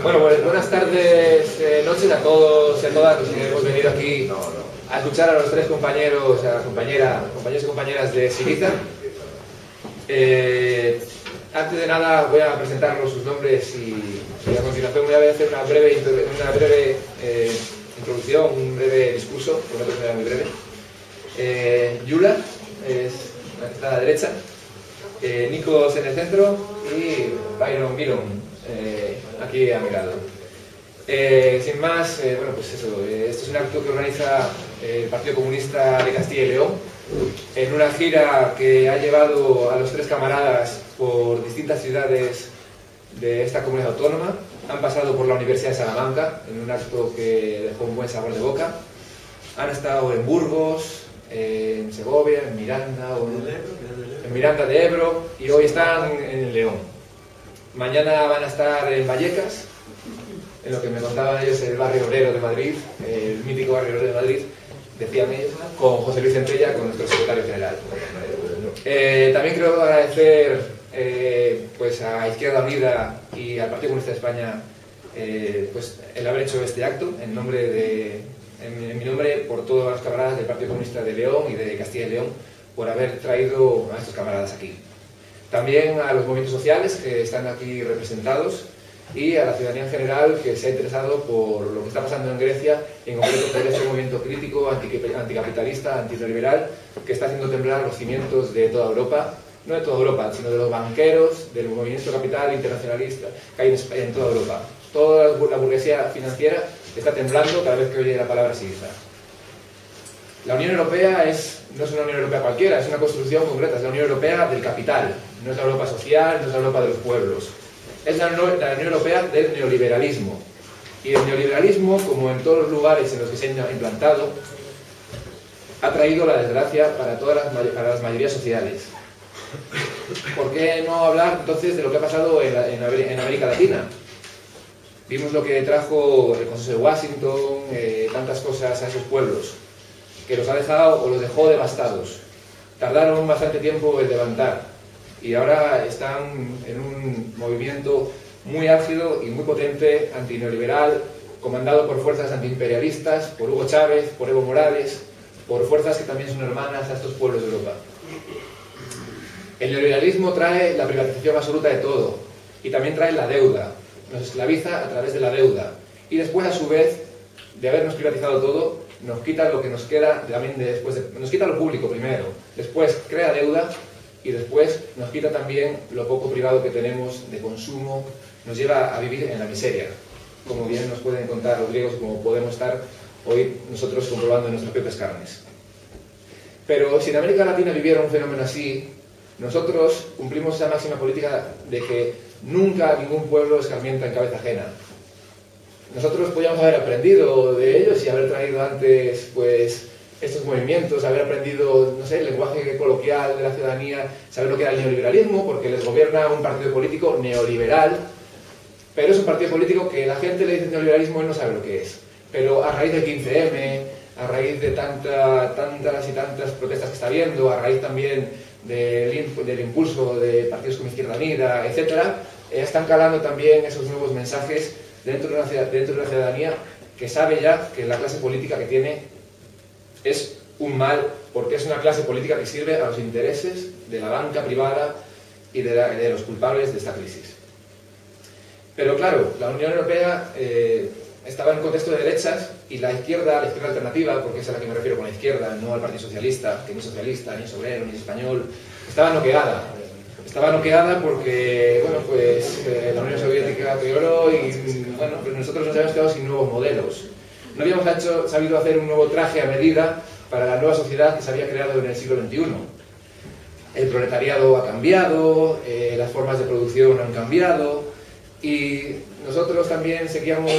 Bueno, pues buenas tardes, noches a todos y a todas los que hemos venido aquí a escuchar a los tres compañeros, compañeros y compañeras de Syriza. Antes de nada voy a presentarlos sus nombres y a continuación voy a hacer una breve introducción, un breve discurso, por una manera muy breve. Yula es la que está a la derecha, Nikos en el centro y Byron Biron aquí a mi lado. Sin más, bueno, pues eso, esto es un acto que organiza el Partido Comunista de Castilla y León en una gira que ha llevado a los tres camaradas por distintas ciudades de esta comunidad autónoma. Han pasado por la Universidad de Salamanca en un acto que dejó un buen sabor de boca. Han estado en Burgos, en Segovia, en Miranda de Ebro y hoy están en León. Mañana van a estar en Vallecas, en lo que me contaban ellos, el barrio obrero de Madrid, el mítico barrio obrero de Madrid, decían ellos, con José Luis Centella, con nuestro secretario general. También quiero agradecer pues a Izquierda Unida y al Partido Comunista de España pues el haber hecho este acto en mi nombre por todas las camaradas del Partido Comunista de León y de Castilla y León, por haber traído a estos camaradas aquí. También a los movimientos sociales que están aquí representados y a la ciudadanía en general que se ha interesado por lo que está pasando en Grecia, y en concreto por este movimiento crítico, anticapitalista, antineoliberal, que está haciendo temblar los cimientos de toda Europa, no de toda Europa, sino de los banqueros, del movimiento capital internacionalista que hay en toda Europa. Toda la burguesía financiera está temblando cada vez que oye la palabra Syriza. La Unión Europea no es una Unión Europea cualquiera, es una construcción concreta, es la Unión Europea del capital, no es la Europa social, no es la Europa de los pueblos. Es la Unión Europea del neoliberalismo. Y el neoliberalismo, como en todos los lugares en los que se ha implantado, ha traído la desgracia para las mayorías sociales. ¿Por qué no hablar entonces de lo que ha pasado en América Latina? Vimos lo que trajo el Consenso de Washington, tantas cosas a esos pueblos, que los ha dejado o los dejó devastados. Tardaron bastante tiempo en levantar y ahora están en un movimiento muy álgido y muy potente antineoliberal, comandado por fuerzas antiimperialistas, por Hugo Chávez, por Evo Morales, por fuerzas que también son hermanas a estos pueblos de Europa. El neoliberalismo trae la privatización absoluta de todo y también trae la deuda, nos esclaviza a través de la deuda y después, a su vez, de habernos privatizado todo, nos quita lo que nos queda también nos quita lo público primero, después crea deuda y después nos quita también lo poco privado que tenemos de consumo, nos lleva a vivir en la miseria, como bien nos pueden contar los griegos, como podemos estar hoy nosotros comprobando en nuestras propias carnes. Pero si en América Latina viviera un fenómeno así, nosotros cumplimos esa máxima política de que nunca ningún pueblo escarmienta en cabeza ajena. Nosotros podíamos haber aprendido de ellos y haber traído antes pues estos movimientos, haber aprendido, no sé, el lenguaje coloquial de la ciudadanía, saber lo que era el neoliberalismo, porque les gobierna un partido político neoliberal, pero es un partido político que la gente le dice neoliberalismo y no sabe lo que es. Pero a raíz del 15M, a raíz de tantas y tantas protestas que está habiendo, a raíz también del impulso de partidos como Izquierda Unida, etc., están calando también esos nuevos mensajes dentro de una ciudadanía que sabe ya que la clase política que tiene es un mal, porque es una clase política que sirve a los intereses de la banca privada y de los culpables de esta crisis. Pero claro, la Unión Europea estaba en un contexto de derechas y la izquierda alternativa, porque es a la que me refiero con la izquierda, no al Partido Socialista, que ni es socialista, ni es obrero, ni es español, estaba noqueada. Estaba noqueada porque, bueno, pues la Unión Soviética quebró y, bueno, pues nosotros nos habíamos quedado sin nuevos modelos. No habíamos sabido hacer un nuevo traje a medida para la nueva sociedad que se había creado en el siglo XXI. El proletariado ha cambiado, las formas de producción han cambiado y nosotros también seguíamos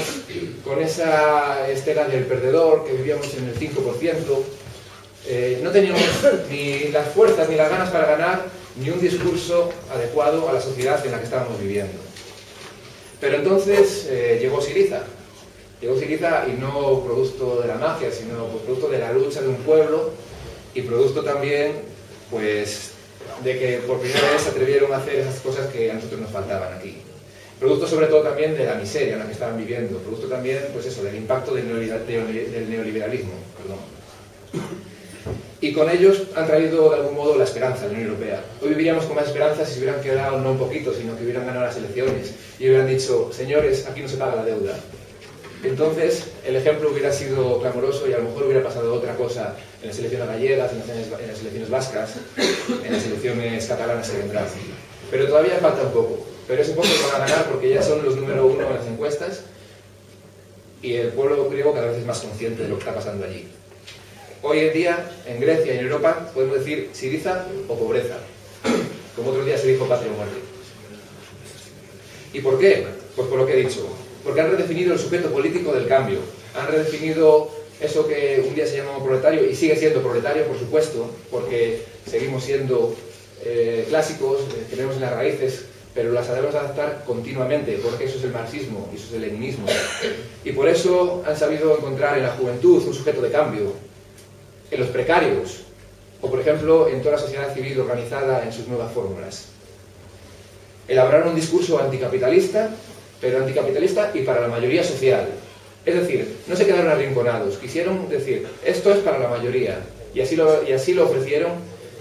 con esa estela del perdedor que vivíamos en el 5%. No teníamos ni las fuerzas ni las ganas para ganar ni un discurso adecuado a la sociedad en la que estábamos viviendo. Pero entonces llegó Syriza. Llegó Syriza y no producto de la magia, sino pues, producto de la lucha de un pueblo y producto también pues, de que por primera vez se atrevieron a hacer esas cosas que a nosotros nos faltaban aquí. Producto sobre todo también de la miseria en la que estaban viviendo, producto también, pues eso, del impacto del neoliberalismo, perdón. Y con ellos han traído de algún modo la esperanza a la Unión Europea. Hoy viviríamos con más esperanza si se hubieran quedado no un poquito, sino que hubieran ganado las elecciones y hubieran dicho, señores, aquí no se paga la deuda. Entonces, el ejemplo hubiera sido clamoroso y a lo mejor hubiera pasado otra cosa en las elecciones gallegas, en las elecciones vascas, en las elecciones catalanas que vendrán. Pero todavía falta un poco. Pero ese poco lo van a ganar porque ya son los número uno en las encuestas y el pueblo griego cada vez es más consciente de lo que está pasando allí. Hoy en día, en Grecia y en Europa, podemos decir Syriza o pobreza. Como otro día se dijo patria o muerte. ¿Y por qué? Pues por lo que he dicho. Porque han redefinido el sujeto político del cambio. Han redefinido eso que un día se llamaba proletario y sigue siendo proletario, por supuesto, porque seguimos siendo clásicos, tenemos en las raíces, pero las debemos adaptar continuamente, porque eso es el marxismo y eso es el leninismo. Y por eso han sabido encontrar en la juventud un sujeto de cambio, en los precarios, o por ejemplo en toda la sociedad civil organizada en sus nuevas fórmulas. Elaboraron un discurso anticapitalista, pero anticapitalista y para la mayoría social. Es decir, no se quedaron arrinconados, quisieron decir, esto es para la mayoría, y así lo ofrecieron,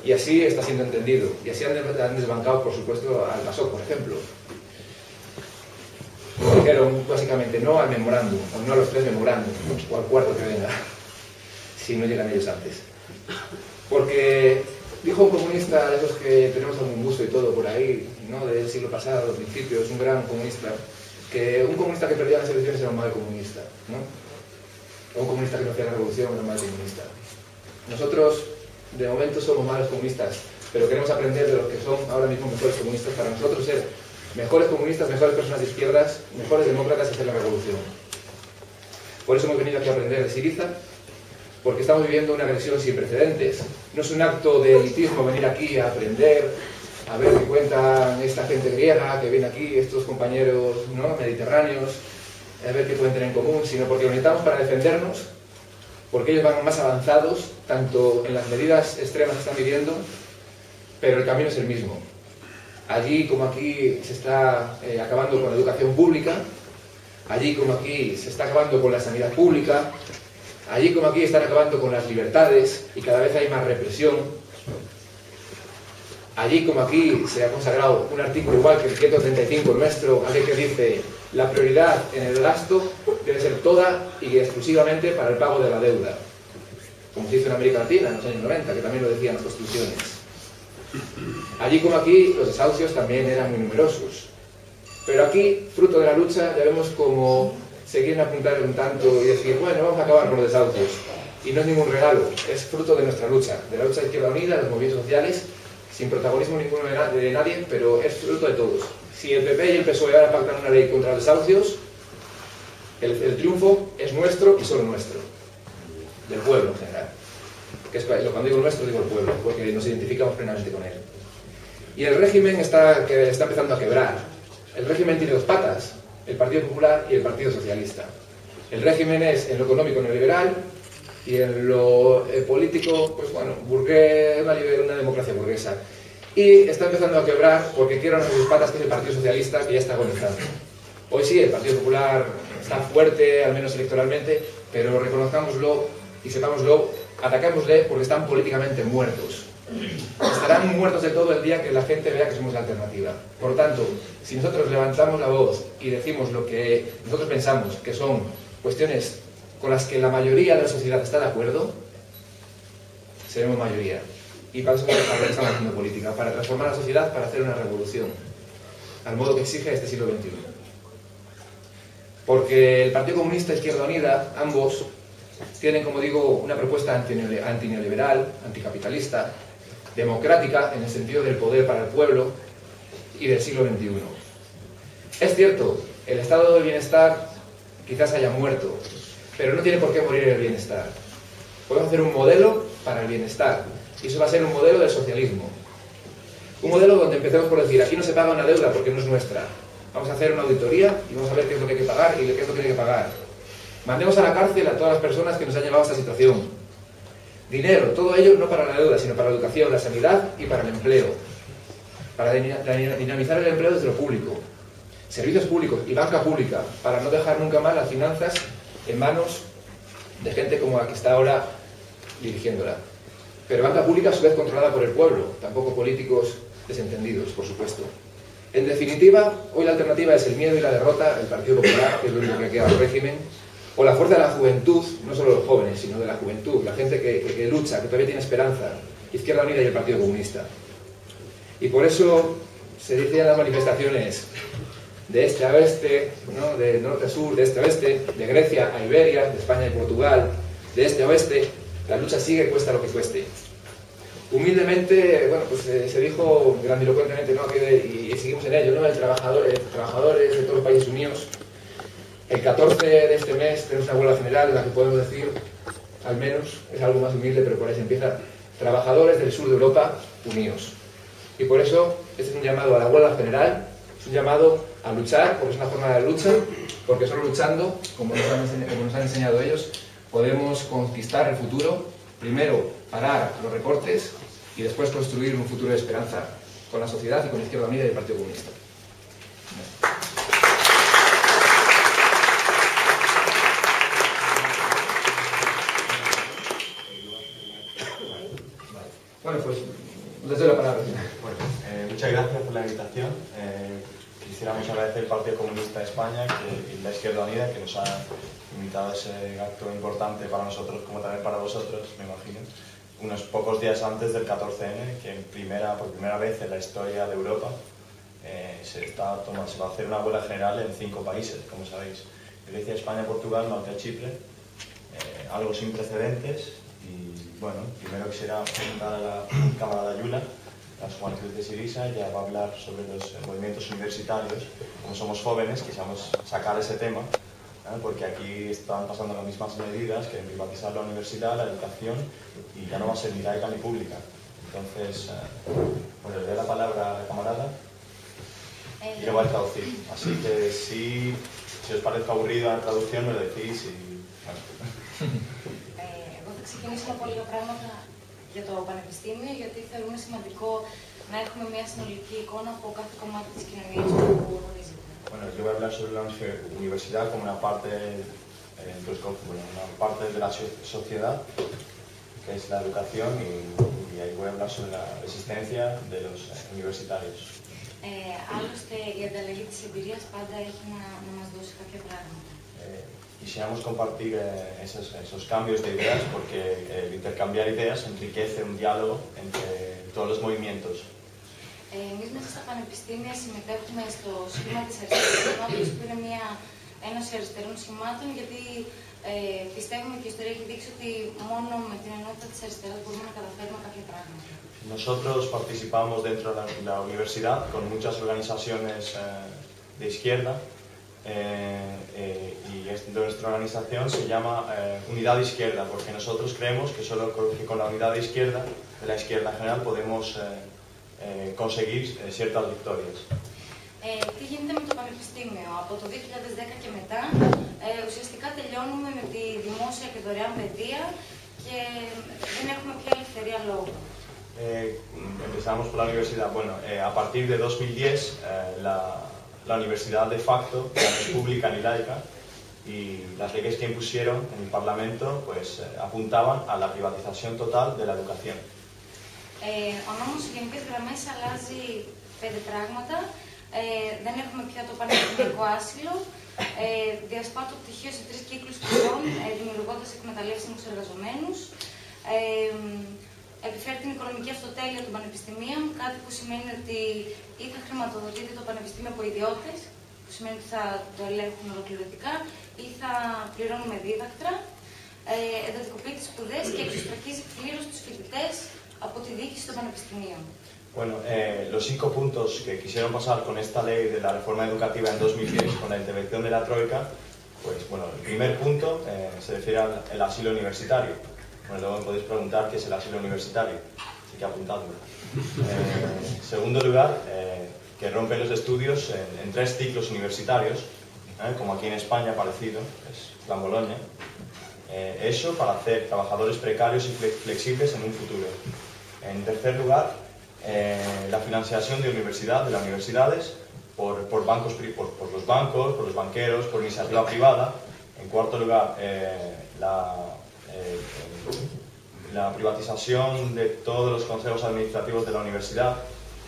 y así está siendo entendido, y así han desbancado, por supuesto, al PASOK, por ejemplo. Dijeron básicamente no al memorándum, o no a los 3 memorándum, o al cuarto que venga, si no llegan ellos antes. Porque dijo un comunista de esos que tenemos algún gusto y todo por ahí, ¿no? Del siglo pasado, principios, un gran comunista, que un comunista que perdía las elecciones era un mal comunista, ¿no? O un comunista que no hacía la revolución era un mal comunista. Nosotros, de momento, somos malos comunistas, pero queremos aprender de los que son ahora mismo mejores comunistas para nosotros ser mejores comunistas, mejores personas de izquierdas, mejores demócratas y hacer la revolución. Por eso hemos venido aquí a aprender de Syriza, porque estamos viviendo una agresión sin precedentes. No es un acto de elitismo venir aquí a aprender, a ver qué cuentan esta gente griega que viene aquí, estos compañeros, ¿no?, mediterráneos, a ver qué pueden tener en común, sino porque lo necesitamos para defendernos, porque ellos van más avanzados, tanto en las medidas extremas que están viviendo, pero el camino es el mismo. Allí como aquí se está acabando con la educación pública, allí como aquí se está acabando con la sanidad pública, allí como aquí están acabando con las libertades y cada vez hay más represión. Allí como aquí se ha consagrado un artículo igual que el 135 nuestro, aquel que dice la prioridad en el gasto debe ser toda y exclusivamente para el pago de la deuda, como se hizo en América Latina en los años 90, que también lo decían las constituciones. Allí como aquí los desahucios también eran muy numerosos, pero aquí, fruto de la lucha, ya vemos como se quieren apuntar un tanto y decir, bueno, vamos a acabar con los desahucios, y no es ningún regalo, es fruto de nuestra lucha, de la lucha de Izquierda Unida, de los movimientos sociales, sin protagonismo ninguno de nadie, pero es fruto de todos. Si el PP y el PSOE ahora pactan una ley contra los desahucios, el triunfo es nuestro y solo nuestro, del pueblo en general. Que es, cuando digo nuestro, digo el pueblo, porque nos identificamos plenamente con él. Y el régimen está empezando a quebrar. El régimen tiene dos patas, el Partido Popular y el Partido Socialista. El régimen es en lo económico neoliberal y en lo político, pues bueno, burgués, una democracia burguesa. Y está empezando a quebrar porque quiere una de sus patas, que es el Partido Socialista, que ya está agonizando. Hoy sí, el Partido Popular está fuerte, al menos electoralmente, pero reconozcámoslo y sepámoslo, atacámosle porque están políticamente muertos. Estarán muertos de todo el día que la gente vea que somos la alternativa. Por lo tanto, si nosotros levantamos la voz y decimos lo que nosotros pensamos que son cuestiones con las que la mayoría de la sociedad está de acuerdo, seremos mayoría. Y para eso estamos haciendo política, para transformar la sociedad, para hacer una revolución, al modo que exige este siglo XXI. Porque el Partido Comunista e Izquierda Unida, ambos, tienen, como digo, una propuesta antineoliberal, anticapitalista, democrática, en el sentido del poder para el pueblo, y del siglo XXI. Es cierto, el estado del bienestar quizás haya muerto, pero no tiene por qué morir el bienestar. Podemos hacer un modelo para el bienestar, y eso va a ser un modelo de socialismo. Un modelo donde empecemos por decir, aquí no se paga una deuda porque no es nuestra. Vamos a hacer una auditoría y vamos a ver qué es lo que hay que pagar y qué es lo que hay que pagar. Mandemos a la cárcel a todas las personas que nos han llevado a esta situación. Dinero, todo ello no para la deuda, sino para la educación, la sanidad y para el empleo. Para dinamizar el empleo desde lo público. servicios públicos y banca pública, para no dejar nunca más las finanzas en manos de gente como la que está ahora dirigiéndola. Pero banca pública a su vez controlada por el pueblo, tampoco políticos desentendidos, por supuesto. En definitiva, hoy la alternativa es el miedo y la derrota, el Partido Popular, que es lo único que queda al régimen, o la fuerza de la juventud, no solo de los jóvenes, sino de la juventud, la gente que lucha, que todavía tiene esperanza, Izquierda Unida y el Partido Comunista. Y por eso se dice en las manifestaciones de este a oeste, ¿no? De norte a sur, de este a oeste, de Grecia a Iberia, de España y Portugal, de este a oeste, la lucha sigue, cuesta lo que cueste. Humildemente, bueno, pues se dijo grandilocuentemente, ¿no? Y seguimos en ello, ¿no? Trabajadores de todos los países unidos. El 14 de este mes tenemos una huelga general en la que podemos decir, al menos, es algo más humilde, pero por ahí se empieza, trabajadores del sur de Europa unidos. Y por eso, este es un llamado a la huelga general, es un llamado a luchar, porque es una forma de lucha, porque solo luchando, como nos han enseñado ellos, podemos conquistar el futuro, primero parar los recortes y después construir un futuro de esperanza con la sociedad y con la Izquierda Unida y el Partido Comunista. Bueno, pues les doy la palabra. Bueno, muchas gracias por la invitación. Quisiéramos agradecer al Partido Comunista de España y la Izquierda Unida que nos ha invitado a ese acto importante para nosotros, como también para vosotros, me imagino, unos pocos días antes del 14N, que por primera vez en la historia de Europa se va a hacer una huelga general en 5 países, como sabéis: Grecia, España, Portugal, Malta y Chipre, algo sin precedentes. Y bueno, primero quisiera presentar a la Cámara de Ayula, a Juan Cruz de Sirisa. Ya va a hablar sobre los movimientos universitarios. Como somos jóvenes, quisiéramos sacar ese tema, porque aquí están pasando las mismas medidas, que privatizar la universidad, la educación, y ya no va a ser ni laica ni pública. Entonces, bueno, le doy la palabra a la camarada y lo va a traducir. Así que si os parece aburrida la traducción, me lo decís y... Bueno. Εγώ θα ξεκινήσω από λίγα πράγματα για το Πανεπιστήμιο, γιατί θεωρούμε σημαντικό να έχουμε μια συνολική εικόνα από κάθε κομμάτι της κοινωνίας που γνωρίζετε. Bueno, yo voy a hablar sobre la universidad como una parte, una parte de la sociedad, que es la educación, y ahí voy a hablar sobre la existencia de los universitarios. Άλλωστε, η ανταλλαγή της εμπειρίας πάντα έχει να μας δώσει κάποια πράγματα. Quisiéramos compartir esos cambios de ideas, porque el intercambiar ideas enriquece un diálogo entre todos los movimientos. Εμείς μέσα στα πανεπιστήμια συμμετέχουμε στο σχήμα της αριστερής ενότητας, που είναι μια ένωση αριστερών σχημάτων, γιατί πιστεύουμε και η ιστορία έχει δείξει ότι μόνο με την ενότητα της αριστεράς μπορούμε να καταφέρουμε κάποια πράγματα. Nosotros participamos dentro de la universidad con muchas organizaciones de izquierda. Y nuestra organización se llama Unidad Izquierda, porque nosotros creemos que solo con la unidad de la izquierda en general, podemos conseguir ciertas victorias. Τι γίνεται με το Πανεπιστήμιο? Από το 2010 και μετά, ουσιαστικά τελειώνουμε με τη δημόσια και δωρεάν παιδεία και δεν έχουμε πια ελευθερία λόγου. Empezamos por la universidad. Bueno, a partir de 2010, la universidad de facto ya no es pública ni laica, y las leyes que impusieron en el Parlamento pues apuntaban a la privatización total de la educación. Ο νόμος σε γενικές γραμμές αλλάζει 5 πράγματα. Δεν έχουμε πια το πανεπιστημιακό άσυλο. Διασπά το πτυχίο σε 3 κύκλους σπουδών, δημιουργώντας εκμεταλλεύσιμους εργαζομένους. Επιφέρει την οικονομική αυτοτέλεια των πανεπιστημίων, κάτι που σημαίνει ότι ή θα χρηματοδοτείται το πανεπιστήμιο από ιδιώτες, που σημαίνει ότι θα το ελέγχουν ολοκληρωτικά, ή θα πληρώνουμε δίδακτρα, εντατικοποιεί τις σπουδές και εξωστρακίζει πλήρως τους φοιτητές από τη διοίκηση των πανεπιστημίων. Bueno, los 5 puntos que quisieron pasar con esta ley de la reforma educativa en 2010, con la intervención de la Troika, pues bueno, el primer punto se refiere al asilo universitario. Bueno, luego me podéis preguntar qué es el asilo universitario, así que apuntadlo. Segundo lugar, que rompe los estudios en 3 ciclos universitarios, como aquí en España, parecido, es Plan Bolonia. Eso para hacer trabajadores precarios y flexibles en un futuro. En tercer lugar, la financiación de las universidades por los bancos, por los banqueros, por iniciativa privada. En cuarto lugar, la privatización de todos los consejos administrativos de la universidad,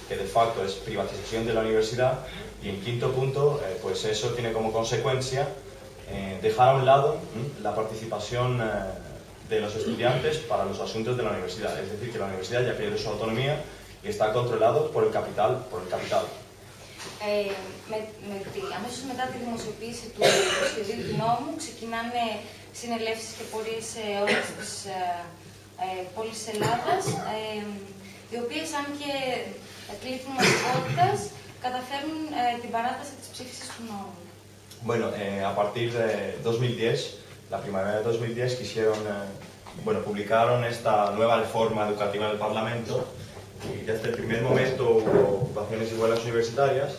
que de facto es privatización de la universidad. Y en quinto punto, pues eso tiene como consecuencia dejar a un lado la participación de los estudiantes para los asuntos de la universidad. Es decir, que la universidad ya pierde su autonomía y está controlado por el capital. Αμέσως μετά τη δημοσιοποίηση του σχεδίου του νόμου ξεκινάνε συνελεύσεις και πορείες σε όλες τις πόλεις της Ελλάδας, οι οποίες, αν και κλείφουν μαθηκότητας, καταφέρνουν την παράταση της ψήφισης του νόμου. Bueno, a partir de 2010, la primavera de 2010, publicaron esta nueva reforma educativa del Parlamento. Y desde el primer momento hubo ocupaciones iguales universitarias.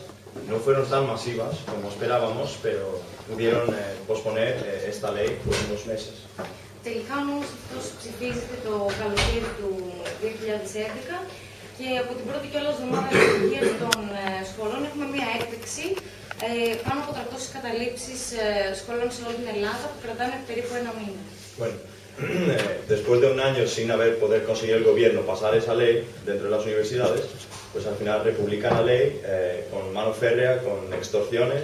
No fueron tan masivas como esperábamos, pero pudieron posponer esta ley por unos meses. Τελικά όμως αυτός ψηφίζεται το καλοκαίρι του 2011 και από την πρώτη κιόλας εβδομάδα λειτουργίας των σχολών έχουμε μία έκπληξη πάνω από 300 καταλήψεις σχολών σε όλη την Ελλάδα που κρατάνε περίπου ένα μήνα. Bueno, después de un año sin haber poder conseguir el gobierno pasar esa ley dentro de las universidades, pues al final republican la ley con mano férrea, con extorsiones,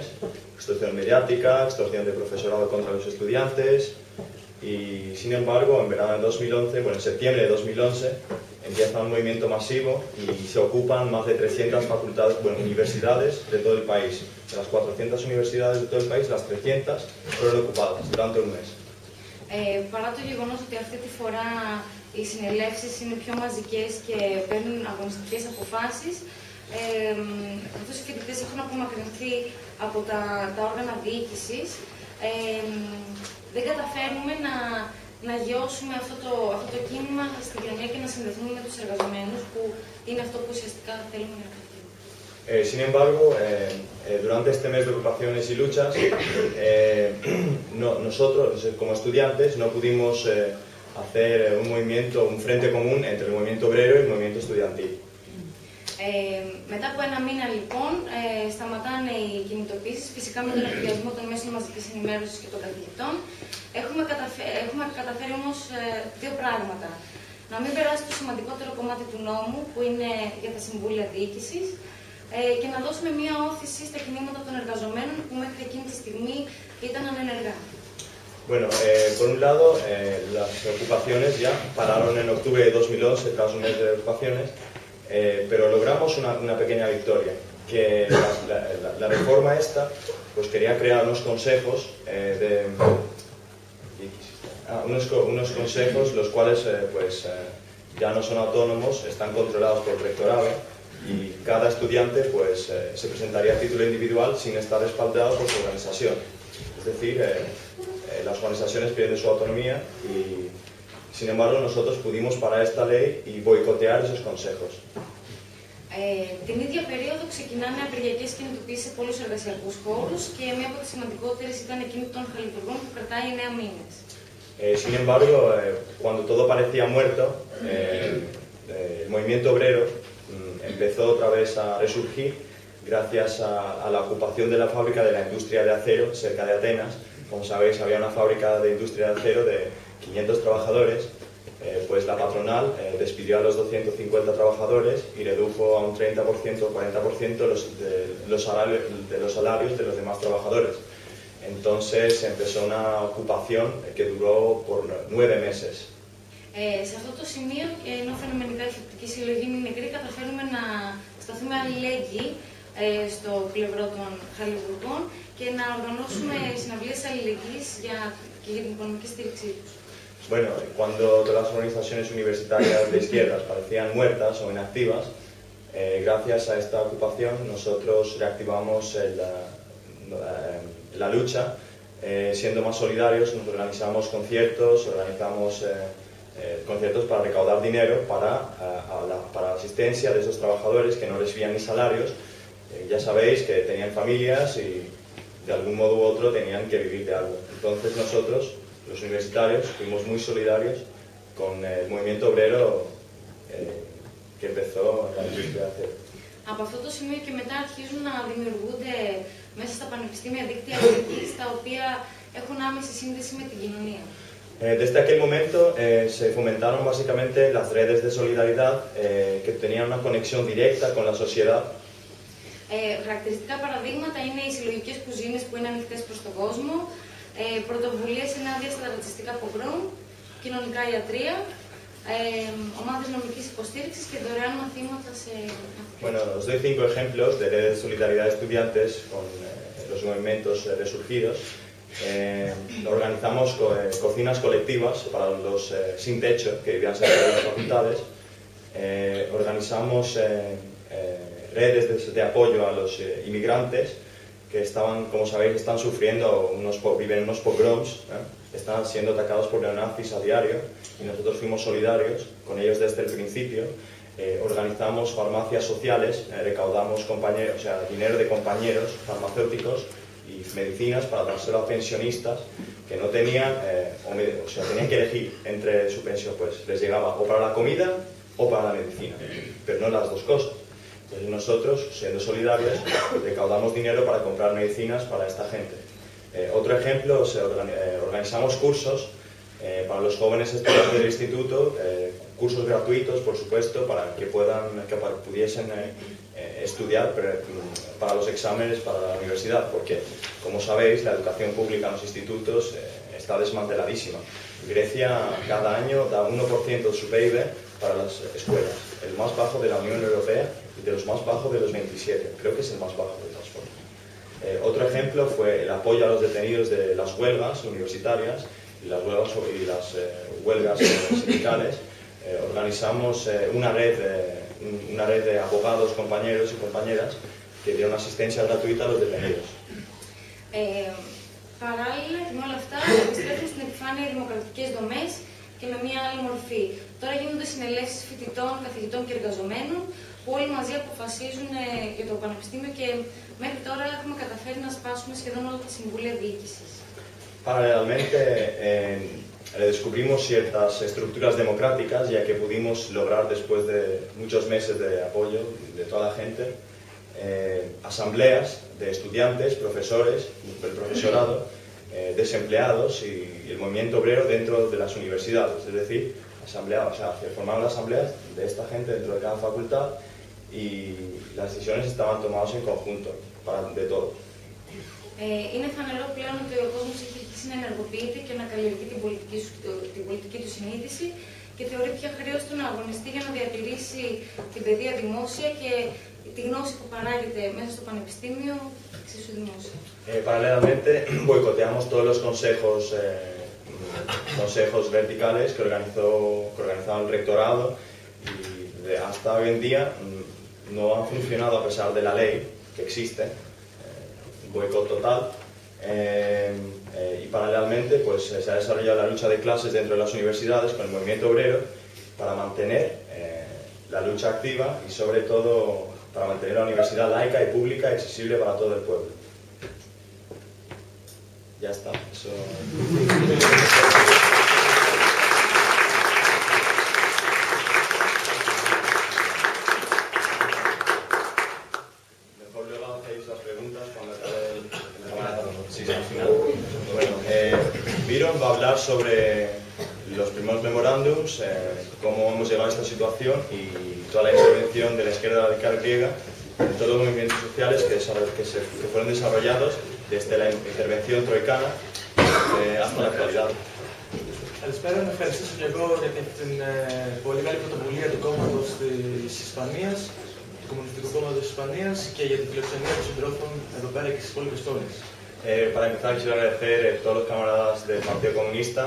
extorsión mediática, extorsión de profesorado contra los estudiantes. Y sin embargo, en verano de 2011, en septiembre de 2011, empieza un movimiento masivo y se ocupan más de 300 universidades de todo el país. De las 400 universidades de todo el país, las 300 fueron ocupadas durante un mes. Παρά το γεγονός ότι αυτή τη φορά οι συνελεύσεις είναι πιο μαζικές και παίρνουν αγωνιστικές αποφάσεις, καθώς οι φοιτητές έχουν απομακρυνθεί από τα όργανα διοίκησης, δεν καταφέρνουμε να γιώσουμε αυτό το κίνημα στην κοινωνία και να συνδεθούμε με τους εργαζομένους, που είναι αυτό που ουσιαστικά θέλουμε να κάνουμε. Sin embargo, durante este mes de ocupaciones y luchas, nosotros como estudiantes no pudimos hacer un frente común entre el movimiento obrero y el movimiento estudiantil. Μετά από ένα μήνα λοιπόν σταματάνε οι κινητοποιήσεις, φυσικά με τον εκβιασμό των μέσων μαζικής ενημέρωσης και των καθηγητών. Έχουμε καταφέρει όμως δύο πράγματα. Να μην περάσει το σημαντικότερο κομμάτι του νόμου, που είναι για τα συμβούλια διοίκησης, και να δώσουμε μία όθηση στα κινήματα των εργαζομένων που μέχρι εκείνη τη στιγμή ήταν ανενεργά. Bueno, por un lado, las ocupaciones ya pararon en octubre de 2011, tras un mes de ocupaciones, pero logramos una pequeña victoria, que la reforma esta pues quería crear unos consejos unos consejos los cuales ya no son autónomos, están controlados por el rectorado, y cada estudiante se presentaría a título individual sin estar respaldado por su organización. Es decir, las organizaciones pierden su autonomía y, sin embargo, nosotros pudimos parar esta ley y boicotear esos consejos. Την ίδια περίοδο ξεκινάνε απεργιακές κινητοποιήσεις σε πολλούς εργασιακούς χώρους και μία από τις σημαντικότερες ήταν εκείνη των χαλιβουργών που κρατάει 9 μήνες. Sin embargo, cuando todo parecía muerto, el movimiento obrero empezó otra vez a resurgir gracias a la ocupación de la fábrica de la industria de acero cerca de Atenas. Como sabéis, había una fábrica de industria de acero de 500 trabajadores. Pues la patronal despidió a los 250 trabajadores y redujo a un 30% o 40% los salarios de los demás trabajadores. Entonces empezó una ocupación que duró por 9 meses. Σε αυτό το σημείο, ενώ φαινομενικά η φοιτητική συλλογή είναι μικρή, καταφέρουμε να σταθούμε αλληλέγγυοι στο πλευρό των χαλιβουργών και να οργανώσουμε συναυλίες αλληλεγγύης και για την οικονομική στήριξή τους. Bueno, cuando todas las organizaciones universitarias de izquierdas parecían muertas o inactivas, gracias a esta ocupación nosotros reactivamos la lucha, siendo más solidarios. Nos organizamos conciertos, conciertos para recaudar dinero para la asistencia de esos trabajadores que no recibían ni salarios. Ya sabéis que tenían familias y de algún modo u otro tenían que vivir de algo. Entonces nosotros, los universitarios, fuimos muy solidarios con el movimiento obrero que empezó la industria de acero. Από αυτό το σημείο και μετά αρχίζουν να δημιουργούνται μέσα στα πανεπιστήμια δίκτυα αλληλεγγύης, τα οποία έχουν άμεση σύνδεση με την κοινωνία. Desde aquel momento se fomentaron básicamente las redes de solidaridad que tenían una conexión directa con la sociedad. Χαρακτηριστικά παραδείγματα είναι οι συλλογικές κουζίνες που είναι ανοιχτές προς τον κόσμο, πρωτοβουλίες ενάντια στα ρατσιστικά πογκρόμ, κοινωνικά ιατρεία, ομάδες νομικής υποστήριξης και δωρεάν μαθήματα σε... Bueno, os doy 5 ejemplos de redes de solidaridad de estudiantes con los movimientos resurgidos. Organizamos cocinas colectivas para los sin techo que vivían cerca de las facultades. Organizamos redes de apoyo a los inmigrantes que estaban, como sabéis, están sufriendo viven unos pogroms, están siendo atacados por neonazis a diario y nosotros fuimos solidarios con ellos desde el principio. Organizamos farmacias sociales, recaudamos dinero de compañeros farmacéuticos y medicinas para dárselo a pensionistas que no tenían, tenían que elegir entre su pensión, pues les llegaba o para la comida o para la medicina, pero no las dos cosas. Entonces nosotros, siendo solidarios, recaudamos dinero para comprar medicinas para esta gente. Otro ejemplo, organizamos cursos para los jóvenes estudiantes del instituto, cursos gratuitos, por supuesto, para que pudiesen estudiar para los exámenes para la universidad, porque, como sabéis, la educación pública en los institutos está desmanteladísima. Grecia cada año da 1% de su PIB para las escuelas, el más bajo de la Unión Europea y de los más bajos de los 27, creo que es el más bajo de todas formas. Otro ejemplo fue el apoyo a los detenidos de las huelgas universitarias y las huelgas sindicales. Organizamos una red de abogados, compañeros y compañeras que dieron asistencia gratuita a los detenidos. Παράλληλα, με όλα αυτά, επιστρέφουν στην επιφάνεια οι δημοκρατικές δομές και με μία άλλη μορφή. Τώρα γίνονται συνελεύσεις φοιτητών, καθηγητών και εργαζομένων που όλοι μαζί αποφασίζουν για το πανεπιστήμιο και μέχρι τώρα έχουμε καταφέρει να σπάσουμε σχεδόν όλα τα συμβούλια διοίκησης. Paralelamente, redescubrimos ciertas estructuras democráticas, ya que pudimos lograr, después de muchos meses de apoyo de toda la gente, asambleas de estudiantes, profesores, del profesorado, desempleados y el movimiento obrero dentro de las universidades. Es decir, se formaron asambleas de esta gente dentro de cada facultad y las decisiones estaban tomadas en conjunto, de todo. Είναι φανερό πλέον ότι ο κόσμος έχει αρχίσει να ενεργοποιείται και να καλλιεργεί την πολιτική του συνείδηση και θεωρεί πια χρέος του να αγωνιστεί για να διατηρήσει την παιδεία δημόσια και τη γνώση που παράγεται μέσα στο πανεπιστήμιο εξίσου δημόσια. Paralelamente, boicoteamos todos los consejos verticales que organizaba el rectorado y hasta hoy en día no han funcionado a pesar de la ley que existe. Boicot total, y paralelamente pues, se ha desarrollado la lucha de clases dentro de las universidades con el movimiento obrero para mantener la lucha activa y sobre todo para mantener la universidad laica y pública y accesible para todo el pueblo. Ya está. Eso... Byron va a hablar sobre los primeros memorándums, cómo hemos llegado a esta situación y toda la intervención de la izquierda radical griega en todos los movimientos sociales que fueron desarrollados desde la intervención troicana hasta la actualidad. Καλησπέρα, να ευχαριστήσω και εγώ για την πολύ καλή πρωτοβουλία του κόμματος της Ισπανίας, του Κομμουνιστικού Κόμματος της Ισπανίας και για την φιλοξενία των συντρόφων εδώ πέρα και στις υπόλοιπες πόλεις. Para empezar, quiero agradecer a todos los camaradas del Partido Comunista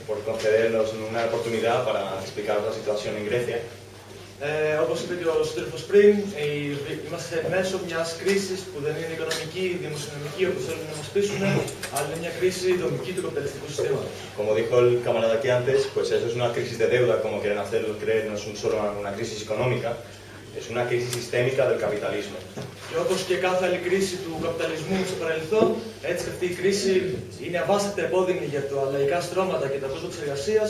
por concedernos una oportunidad para explicar la situación en Grecia. Όπως είπε και ο σύντροφος πριν, είμαστε μέσω μιας κρίσης που δεν είναι οικονομική, δημοσιονομική όπως θέλουν να μας πείσουν, αλλά είναι μια κρίση δομική του καπιταλιστικού συστήματος. Como dijo el camarada aquí antes, pues eso es una crisis de deuda, como quieren hacerlo creer, no es solo una crisis económica, es una crisis sistémica del capitalismo. Και όπως και κάθε άλλη κρίση του καπιταλισμού στο παρελθόν, έτσι και αυτή η κρίση είναι αβάστατα επώδυνη για τα λαϊκά στρώματα και τα πρόσωπα της εργασίας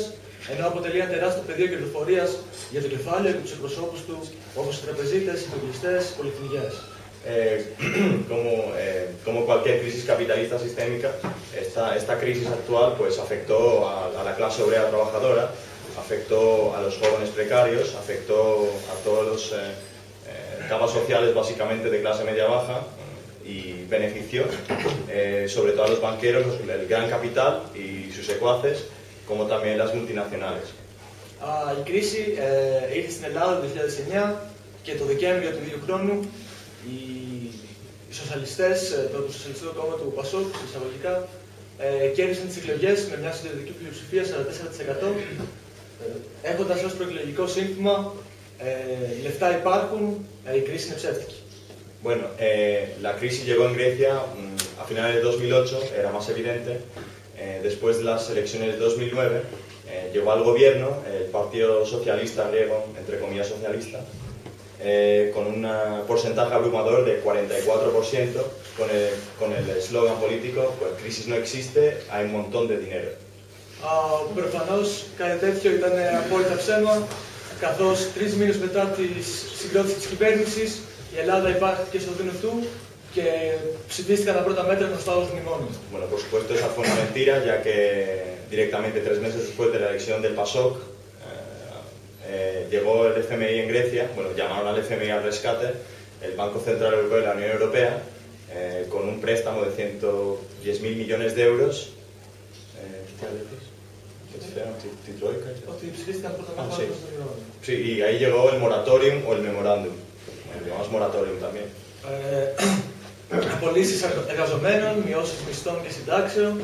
ενώ αποτελεί ένα τεράστιο πεδίο κερδοφορίας για το κεφάλαιο και τους εκπροσώπους του, όπως οι τραπεζίτες, οι υπολογιστές, οι πολυεθνικές. Como cualquier crisis capitalista sistémica, esta crisis actual pues, afectó a la clase obrera trabajadora, afectó a los jóvenes precarios, afectó a todos los capas sociales básicamente de clase media-baja y benefició sobre todo a los banqueros, el gran capital y sus secuaces, como también las multinacionales. Η κρίση ήρθε στην Ελλάδα το 2009 και το Δεκέμβριο του ίδιου χρόνου οι σοσιαλιστές, το Σοσιαλιστικό Κόμμα του ΠΑΣΟΚ, εισαγωγικά, κέρδισαν τις εκλογές με μια συντηρητική πλειοψηφία 44%, έχοντας ως προεκλογικό σύνθημα «Λεφτά υπάρχουν, η κρίση είναι ψεύτικη». Bueno, la crisis llegó en Grecia a finales de 2008, era más evidente. Después de las elecciones de 2009, llegó al gobierno el Partido Socialista griego, entre comillas socialista, con un porcentaje abrumador de 44%, con el eslogan político, pues crisis no existe, hay un montón de dinero. Προφανώς κάτι τέτοιο ήταν απόλυτα ψέμα, καθώς 3 μήνες μετά τη συγκρότηση της κυβέρνησης, η Ελλάδα υπάρχηκε στο δίνο του και ψηφίστηκαν τα πρώτα μέτρα γνωστά ως μνημόνιο. Bueno, por supuesto esa fue una mentira, ya que directamente 3 meses después de la elección del PASOK, llegó el FMI en Grecia, bueno, llamaron al FMI al rescate, el Banco Central Europeo y la Unión Europea, con un préstamo de 110.000 millones de euros. Sí, y ahí llegó el moratorium o el memorándum, llamamos moratorium también. Απολύσεις εργαζομένων, μειώσεις μισθών και συντάξεων,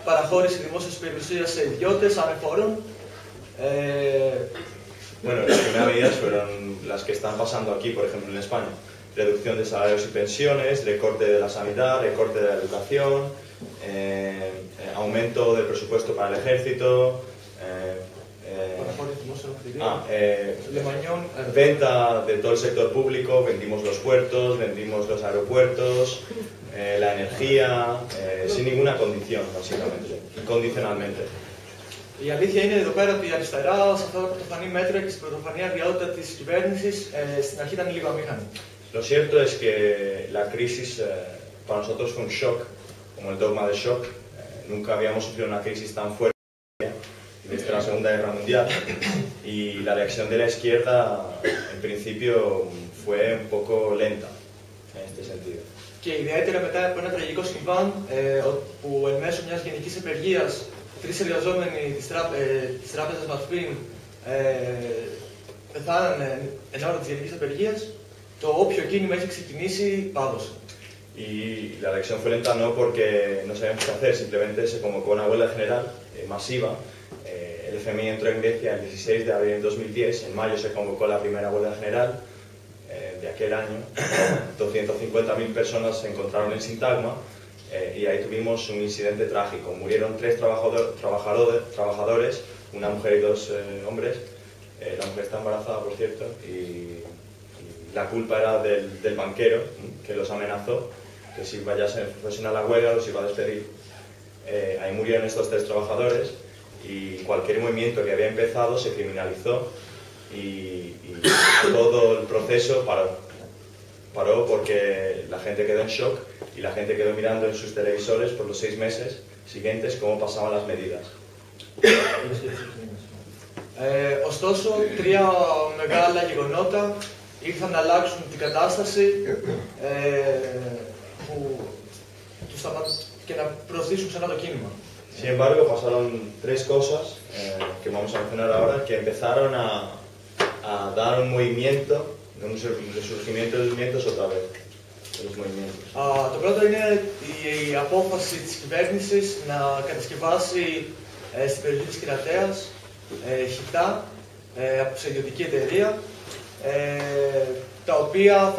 παραχώρηση δημόσιας περιουσίας σε ιδιώτες, ανεφόρων. Bueno, las primeras medidas fueron las que están pasando aquí, por ejemplo, en España. Reducción de salarios y pensiones, recorte de la sanidad, recorte de la educación, aumento del presupuesto para el ejército, venta de todo el sector público, vendimos los puertos, vendimos los aeropuertos, la energía, sin ninguna condición, básicamente, incondicionalmente. Η αλήθεια είναι εδώ πέρα ότι η αριστερά σε αυτά τα πρωτοφανή μέτρα και στην πρωτοφανή αριότητα της κυβέρνησης στην αρχή ήταν λίγο αμήχανη. Lo cierto es que la crisis para nosotros fue un shock, como el dogma de shock. Nunca habíamos sufrido una crisis tan fuerte desde la Segunda Guerra Mundial y la reacción de la izquierda en principio fue un poco lenta en este sentido. Και ιδιαίτερα μετά από ένα τραγικό συμβάν που εν μέσω μιας γενικής απεργίας 3 εργαζόμενοι της τράπεζας Matfin πεθάνανε εν ώρα της γενικής απεργίας, το όποιο κίνημα έχει ξεκινήσει πάγωσε. Y la reacción fue lenta no porque no sabíamos qué hacer, simplemente se convocó una huelga general masiva. El FMI entró en Grecia el 16 de abril de 2010, en mayo se convocó la primera huelga general de aquel año. 250.000 personas se encontraron en Sintagma y ahí tuvimos un incidente trágico. Murieron 3 trabajadores, una mujer y 2 hombres. La mujer está embarazada, por cierto, y la culpa era del banquero que los amenazó, que si fuesen a la huelga los iba a despedir. Ahí murieron estos 3 trabajadores y cualquier movimiento que había empezado se criminalizó y todo el proceso paró porque la gente quedó en shock y la gente quedó mirando en sus televisores por los 6 meses siguientes cómo pasaban las medidas. Ωστόσο, 3 μεγάλα γεγονότα ήρθαν να αλλάξουν την κατάσταση και να προσδίσουν ξανά το κίνημα. Sin embargo, pasaron 3 cosas que vamos a mencionar ahora que empezaron a dar un movimiento, un resurgimiento de movimientos otra vez. Το πρώτο είναι η απόφαση της κυβέρνησης να κατασκευάσει στην περιοχή της Κερατέας χιτά σε ιδιωτική εταιρεία, τα οποία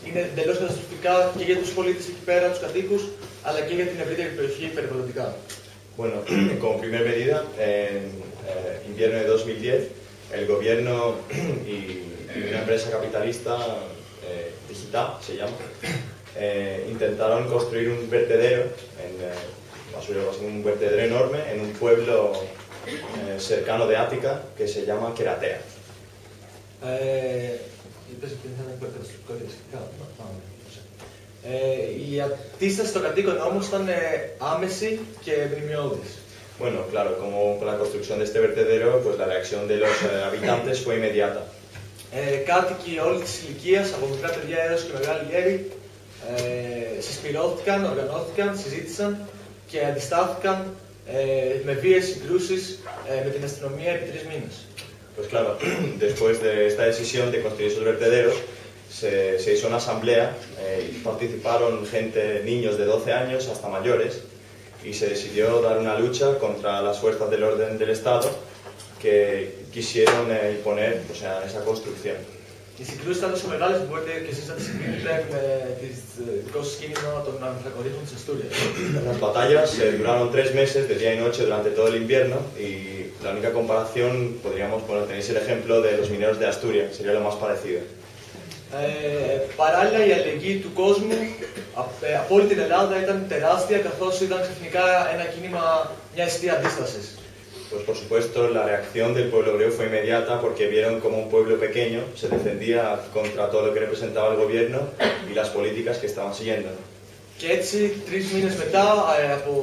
είναι εντελώς καταστροφικά και για τους πολίτες εκεί πέρα, τους κατοίκους, αλλά και για την ευρύτερη περιοχή περιβαλλοντικά. Bueno, como primera medida, en invierno de 2010, el gobierno y una empresa capitalista, Digita se llama, intentaron construir un vertedero, un vertedero enorme en un pueblo cercano de Ática que se llama Keratea. Η αντίσταση των κατοίκων όμως ήταν άμεση και μνημειώδης. Bueno, claro, como con la construcción de este vertedero, pues la reacción de los habitantes fue inmediata. Κάτοικοι όλη της ηλικίας, από μικρά παιδιά έως και μεγάλοι γέροι, συσπηρώθηκαν, οργανώθηκαν, συζήτησαν και αντιστάθηκαν με βίαιες συγκρούσεις με την αστυνομία επί 3 μήνες. Pues claro, después de esta decisión de construir esos vertederos, se hizo una asamblea y participaron gente, niños de 12 años hasta mayores, y se decidió dar una lucha contra las fuerzas del orden del Estado que quisieron imponer, o sea, esa construcción. Οι συγκρούσεις ήταν τόσο μεγάλες που μπορείτε και εσείς να τις συγκρίνετε με τις δικό σας κίνημα των ανθρακορίχων της Αστούριας. Las batallas duraron 3 meses de día y noche durante todo el invierno, y la única comparación, podríamos poner, tenéis el ejemplo de los mineros de Asturias, sería lo más parecido. Παράλληλα, η αλληλεγγύη του κόσμου από όλη την Ελλάδα ήταν τεράστια, καθώς ήταν ξαφνικά ένα κίνημα, μια αιστεία αντίστασης. Pues por supuesto la reacción del pueblo griego fue inmediata porque vieron como un pueblo pequeño se defendía contra todo lo que representaba el gobierno y las políticas que estaban siguiendo. Και έτσι, 3 μήνες μετά από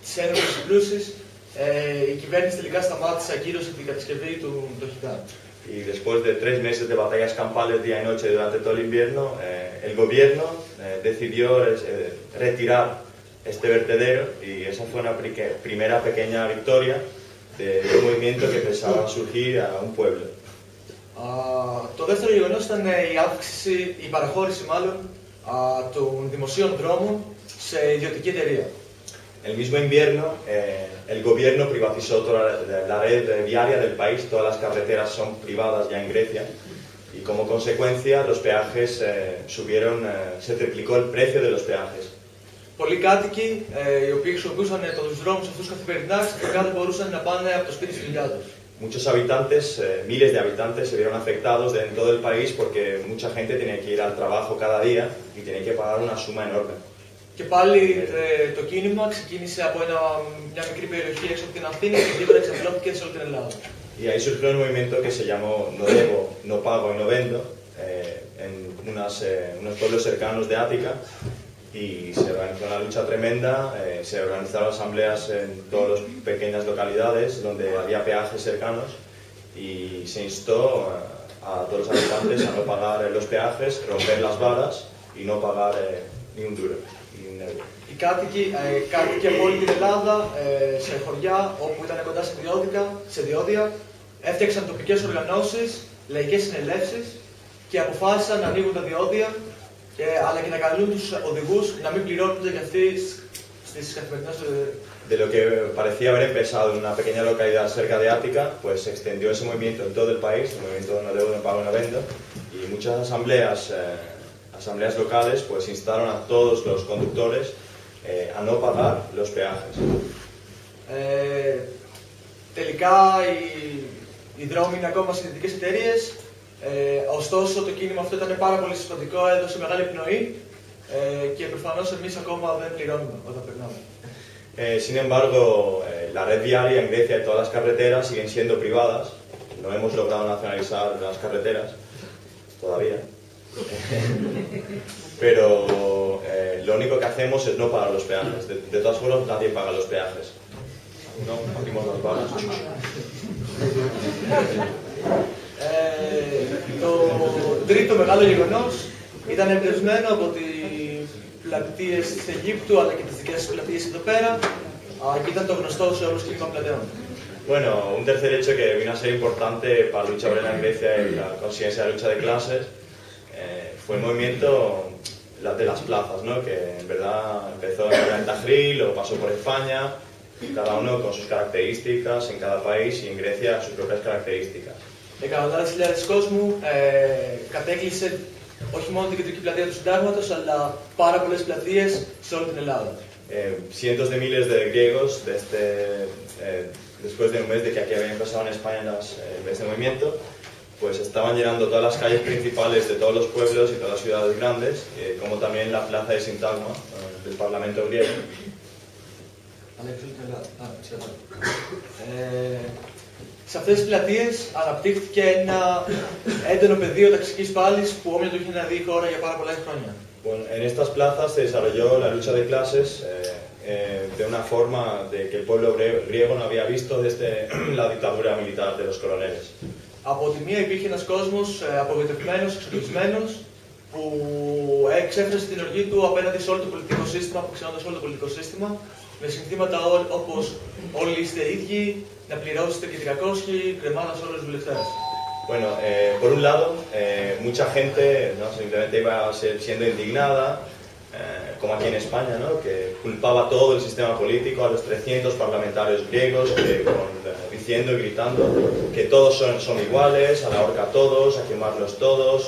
τις ένοπλες συγκρούσεις, η κυβέρνηση τελικά σταμάτησε, ακύρωσε την κατασκευή του Χιτάν. Y después de 3 meses de batallas campales día y noche durante todo el invierno, el gobierno decidió retirar este vertedero, y esa fue una primera pequeña victoria de un movimiento que empezaba a surgir a un pueblo. Το δεύτερο γεγονός ήταν η παραχώρηση των δημοσίων δρόμων σε ιδιωτική εταιρεία. El mismo invierno, el gobierno privatizó toda la red viaria del país, todas las carreteras son privadas ya en Grecia, y como consecuencia los peajes subieron, se triplicó el precio de los peajes. Πολλοί κάτοικοι οι οποίοι χρησιμοποιούσαν τους δρόμους αυτούς καθημερινά, ξαφνικά δεν μπορούσαν να πάνε από το σπίτι στη δουλειά τους. Muchos habitantes, miles de habitantes se vieron afectados en todo el país porque mucha gente tenía que ir al trabajo cada día y tenía que pagar una suma enorme. Και πάλι το κίνημα ξεκίνησε από μια μικρή περιοχή έξω από την Αθήνα και γρήγορα εξαπλώθηκε σε όλη την Ελλάδα. Y ahí surgió un movimiento que se llamó No debo, no pago y no vendo, en unos pueblos cercanos de Ática, y se organizó una lucha tremenda, se organizaron asambleas en todas las pequeñas localidades donde había peajes cercanos, y se instó a todos los habitantes a no pagar los peajes, romper las varas y no pagar ni un duro. Οι κάτοικοι από όλη την Ελλάδα, σε χωριά όπου ήταν κοντά σε διόδια, έφτιαξαν τοπικές οργανώσεις, λαϊκές συνελεύσεις και αποφάσισαν να ανοίγουν τα διόδια, αλλά και να καλούν τους οδηγούς να μην πληρώνονται για αυτοί στις καθημερινές. De lo que parecía haber empezado en una pequeña localidad cerca de Ática, pues se extendió ese movimiento en todo el país, el movimiento No debo, no pago, no vendo, y muchas asambleas locales pues instaron a todos los conductores a no pagar los peajes. Τελικά οι δρόμοι είναι ακόμα σε ιδιωτικές εταιρείες, ωστόσο το κίνημα αυτό ήταν πάρα πολύ σημαντικό, έδωσε μεγάλη πνοή και προφανώς εμείς ακόμα δεν πληρώνουμε όταν περνάμε. Sin embargo, la red viaria en Grecia y todas las carreteras siguen siendo privadas. No hemos logrado nacionalizar las carreteras todavía. Pero lo único que hacemos es no pagar los peajes. De todas formas, nadie paga los peajes. No abrimos las varas. Το τρίτο μεγάλο γεγονός ήταν εμπνευσμένο από τις πλατείες της Αιγύπτου αλλά και τις δικές της πλατείες εδώ πέρα, και ήταν το γνωστό σε όλους κλίμα πλατεών. Bueno, un tercer hecho que vino a ser importante para la lucha obrera en Grecia y la consistencia de la lucha de clases fue el movimiento de las plazas, ¿no? Que en verdad empezó en Tahrir, luego pasó por España, cada uno con sus características en cada país, y en Grecia sus propias características. Εκατοντάδες χιλιάδες κόσμου κατέκλυσε όχι μόνο την κεντρική πλατεία του Συντάγματος, αλλά πάρα πολλές πλατείες σε όλη την Ελλάδα. Cientos de miles de griegos, después de un mes de que aquí había empezado en España este movimiento, pues estaban llenando todas las calles principales de todos los pueblos y todas las ciudades grandes, como también la plaza de Sintagma, del Parlamento griego. Αλλά και σε όλη την Ελλάδα. Σε αυτές τις πλατείες αναπτύχθηκε ένα έντονο πεδίο ταξικής πάλης που όμοια το είχε να δει η χώρα για πάρα πολλά χρόνια. Bueno, en estas plazas se desarrolló la lucha de clases de una forma de que el pueblo griego no había visto desde la dictadura militar de los coroneles. Από τη μία υπήρχε ένας κόσμος απογοητευμένος, εξοπλισμένος, που εξέφρασε την οργή του απέναντι σε όλο το πολιτικό σύστημα, αποξενώντας όλο το πολιτικό σύστημα, με συνθήματα όπως όλοι είστε ίδιοι, να πληρώσετε και 300, κρεμάδας όλους τους βουλευτές. Bueno, por un lado, mucha gente no simplemente iba siendo indignada, como aquí en España, ¿no? Que culpaba todo el sistema político a los 300 parlamentarios griegos, diciendo y gritando que todos son iguales, a la horca todos, a quemarlos todos,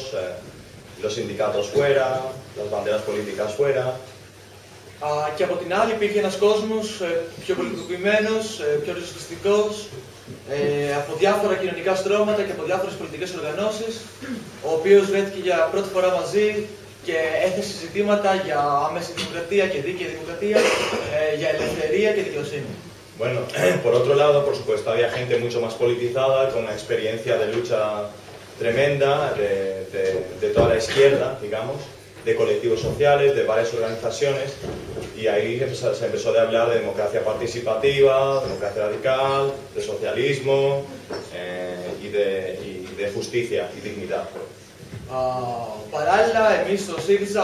los sindicatos fuera, las banderas políticas fuera. Και από την άλλη υπήρχε ένας κόσμος πιο πολιτικοποιημένος, πιο ριζοσπαστικός, από διάφορα κοινωνικά στρώματα και από διάφορες πολιτικές οργανώσεις, ο οποίος βρέθηκε για πρώτη φορά μαζί και έθεσε ζητήματα για άμεση δημοκρατία και δίκαιη δημοκρατία, για ελευθερία και δικαιοσύνη. Bueno, por otro lado, por supuesto, había gente mucho más politizada, con una experiencia de lucha tremenda de toda la izquierda, digamos, de colectivos sociales, de varias organizaciones, y ahí se empezó a hablar de democracia participativa, democracia radical, de socialismo y de justicia y dignidad. Παράλληλα, εμείς στο ΣΥΡΙΖΑ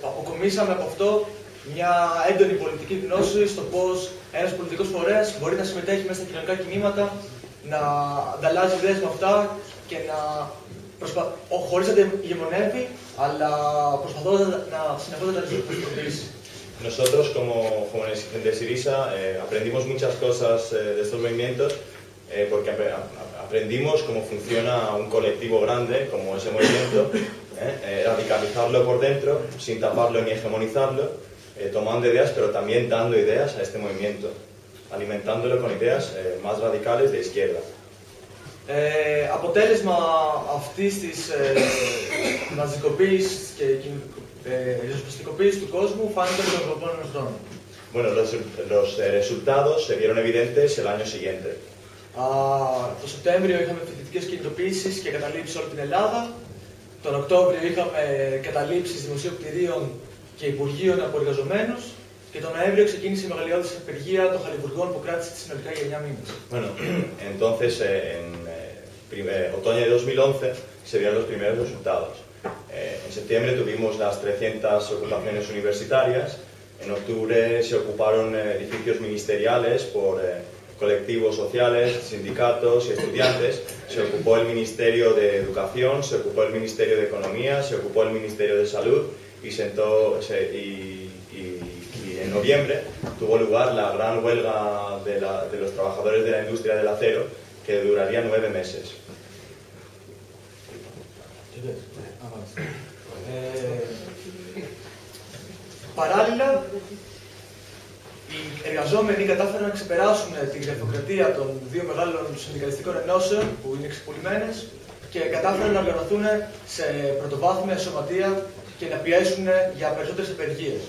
αποκομίσαμε από αυτό μια έντονη πολιτική γνώση στο πώς ένας πολιτικός φορέας μπορεί να συμμετέχει μέσα στα κοινωνικά κινήματα, να ανταλλάζει ιδέες με αυτά και να χωρίς να τα ηγεμονεύει, αλλά προσπαθώντας να συνεχώς να τις προσπαθήσει. Nosotros como jóvenes de Syriza aprendimos muchas cosas de estos movimientos porque aprendimos cómo funciona un colectivo grande como ese movimiento, radicalizarlo por dentro sin taparlo ni hegemonizarlo, tomando ideas pero también dando ideas a este movimiento, alimentándolo con ideas más radicales de izquierda. Αποτέλεσμα αυτής της μαζικοποίησης και ριζοσπαστικοποίησης του κόσμου φάνηκαν τον επόμενο χρόνο. Bueno, los resultados se vieron evidentes el año siguiente. Το Σεπτέμβριο είχαμε φοιτητικές κινητοποίησεις και καταλήψεις σε όλη την Ελλάδα. Τον Οκτώβριο είχαμε καταλήψεις δημοσίων κτηρίων και υπουργείων από εργαζομένους. Και τον Νοέμβριο ξεκίνησε η μεγαλειώδης απεργία των χαλιβουργών που κράτησε συνολικά για 9 μήνες. Bueno, entonces en otoño de 2011 se vieron los primeros resultados. En septiembre tuvimos las 300 ocupaciones universitarias. En octubre se ocuparon edificios ministeriales por colectivos sociales, sindicatos y estudiantes. Se ocupó el Ministerio de Educación, se ocupó el Ministerio de Economía, se ocupó el Ministerio de Salud y en noviembre tuvo lugar la gran huelga de los trabajadores de la industria del acero que duraría 9 meses. Παράλληλα, οι εργαζόμενοι κατάφεραν να ξεπεράσουν την γραφειοκρατία των δύο μεγάλων συνδικαλιστικών ενώσεων που είναι ξεπουλημένες και κατάφεραν να οργανωθούν σε πρωτοβάθμια σωματεία και να πιέσουν για περισσότερες απεργίες.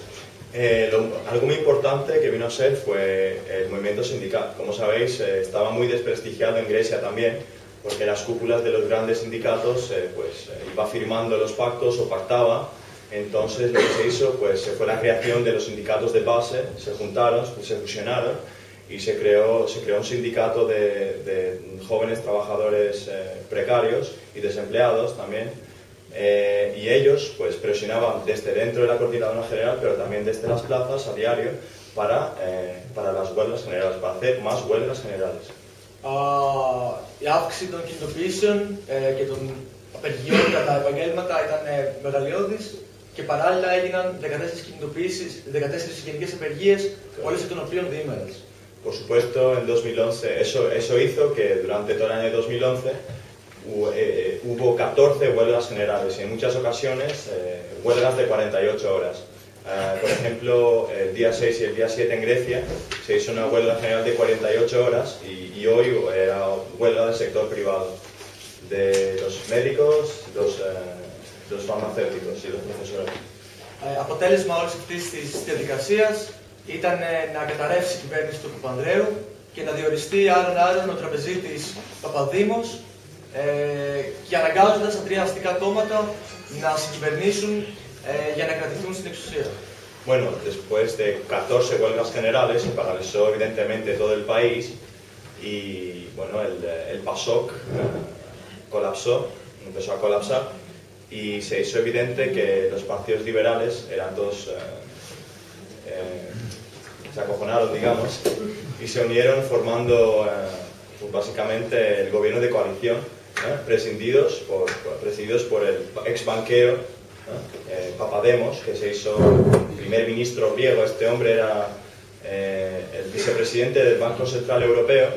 Algo muy importante que vino a ser fue el movimiento sindical. Como sabéis, estaba muy desprestigiado en Grecia también, porque las cúpulas de los grandes sindicatos iba firmando los pactos o pactaba. Entonces lo que se hizo fue la creación de los sindicatos de base, se juntaron, se fusionaron y se creó un sindicato de jóvenes trabajadores precarios y desempleados también. Y ellos presionaban desde dentro de la Coordinadora General, pero también desde las plazas a diario para las huelgas generales, para hacer más huelgas generales. Η αύξηση των κινητοποιήσεων και των απεργιών κατά επαγγέλματα ήταν μεγαλειώδης και παράλληλα έγιναν 14 κινητοποιήσεις, 14 γενικές απεργίες, όλες εκ των οποίων διήμερες. Por supuesto, en 2011, eso hizo que durante todo el año 2011 hubo 14 huelgas generales y en muchas ocasiones huelgas de 48 horas. Por ejemplo, el día 6 y el día 7 en Grecia se hizo una huelga general de 48 horas y hoy era huelga del sector privado, de los médicos, los farmacéuticos y los profesores. Αποτέλεσμα όλης αυτής της διαδικασίας ήταν να καταρρεύσει η κυβέρνηση του Παπανδρέου και να διοριστεί άρον-άρον ο τραπεζίτης Παπαδήμος και αναγκάζοντας τα τρία αστικά κόμματα να συγκυβερνήσουν για να κρατηθούν στην εξουσία. Bueno, después de 14 huelgas generales, se paralizó evidentemente todo el país y bueno, el PASOK colapsó, empezó a colapsar y se hizo evidente que los partidos liberales eran todos, se acojonaron, digamos, y se unieron formando pues básicamente el gobierno de coalición, presididos por el ex banquero Papademos, que se hizo primer ministro griego. Este hombre era el vicepresidente del Banco Central Europeo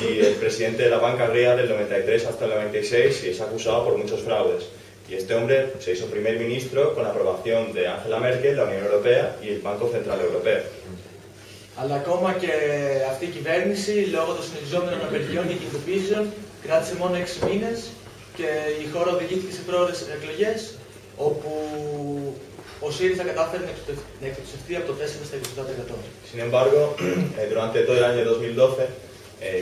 y el presidente de la banca griega del 93 hasta el 96 y es acusado por muchos fraudes. Y este hombre se hizo primer ministro con la aprobación de Angela Merkel, la Unión Europea y el Banco Central Europeo. Αλλά ακόμα και αυτή η κυβέρνηση, λόγω των συνεχιζόμενων απεργιών και κινητοποιήσεων, κράτησε μόνο 6 μήνες και η χώρα οδηγήθηκε σε πρόορες εκλογές, όπου ο ΣΥΡΙΖΑ κατάφερε να εκτοξευτεί από το 4% στα 27%. Sin embargo, durante todo el año 2012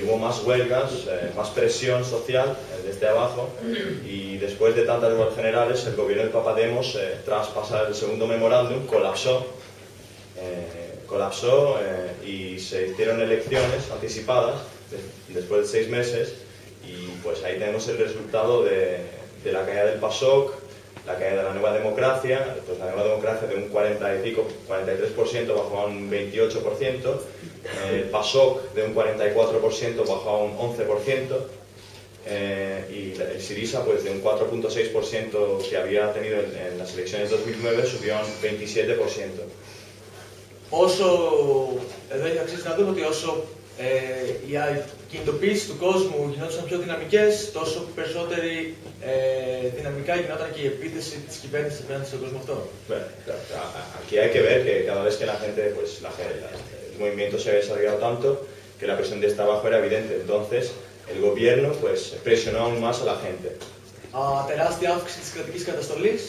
hubo más huelgas, más presión social desde abajo y después de tantas huelgas generales el gobierno de Papademos, tras pasar el segundo memorándum, colapsó y se hicieron elecciones anticipadas después de 6 meses y pues ahí tenemos el resultado de la caída del PASOK, la caída de la Nueva Democracia, pues la Nueva Democracia de un 43% bajó a un 28%, el PASOK de un 44% bajó a un 11%, y el Syriza pues de un 4.6% que había tenido en las elecciones de 2009 subió a un 27%. Όσο, εδώ έχει αξίζει να δούμε ότι όσο οι κινητοποιήσεις του κόσμου γινόντουσαν πιο δυναμικές, τόσο περισσότερη δυναμικά γινόταν και η επίθεση της κυβέρνησης απέναντι στον κόσμο αυτό. Bueno, aquí hay que ver que cada vez que la gente, pues el movimiento se había desarrollado tanto, que la presión de esta abajo era evidente. Entonces, el gobierno pues presionó aún más a la gente. Τεράστια αύξηση της κρατικής καταστολής.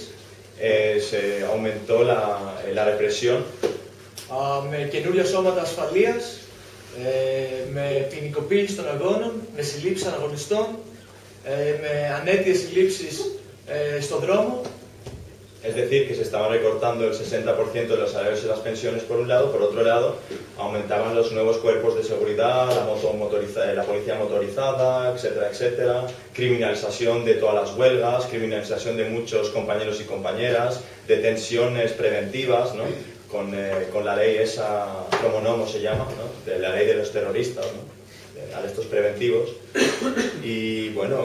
Se aumentó la represión. Με καινούρια σώματα ασφαλείας, με ποινικοποίηση των αγώνων, με συλλήψεις αναγωνιστών, με ανέτειες συλλήψεις στον δρόμο. Es decir, que se estaban recortando el 60% de los salarios y las pensiones por un lado, por otro lado, aumentaban los nuevos cuerpos de seguridad, la policía motorizada, etcétera, etcétera, criminalización de todas las huelgas, criminalización de muchos compañeros y compañeras, detenciones preventivas, ¿no? Con la ley esa, Promonomo se llama, ¿no? De la ley de los terroristas, ¿no? Arrestos preventivos. Y bueno,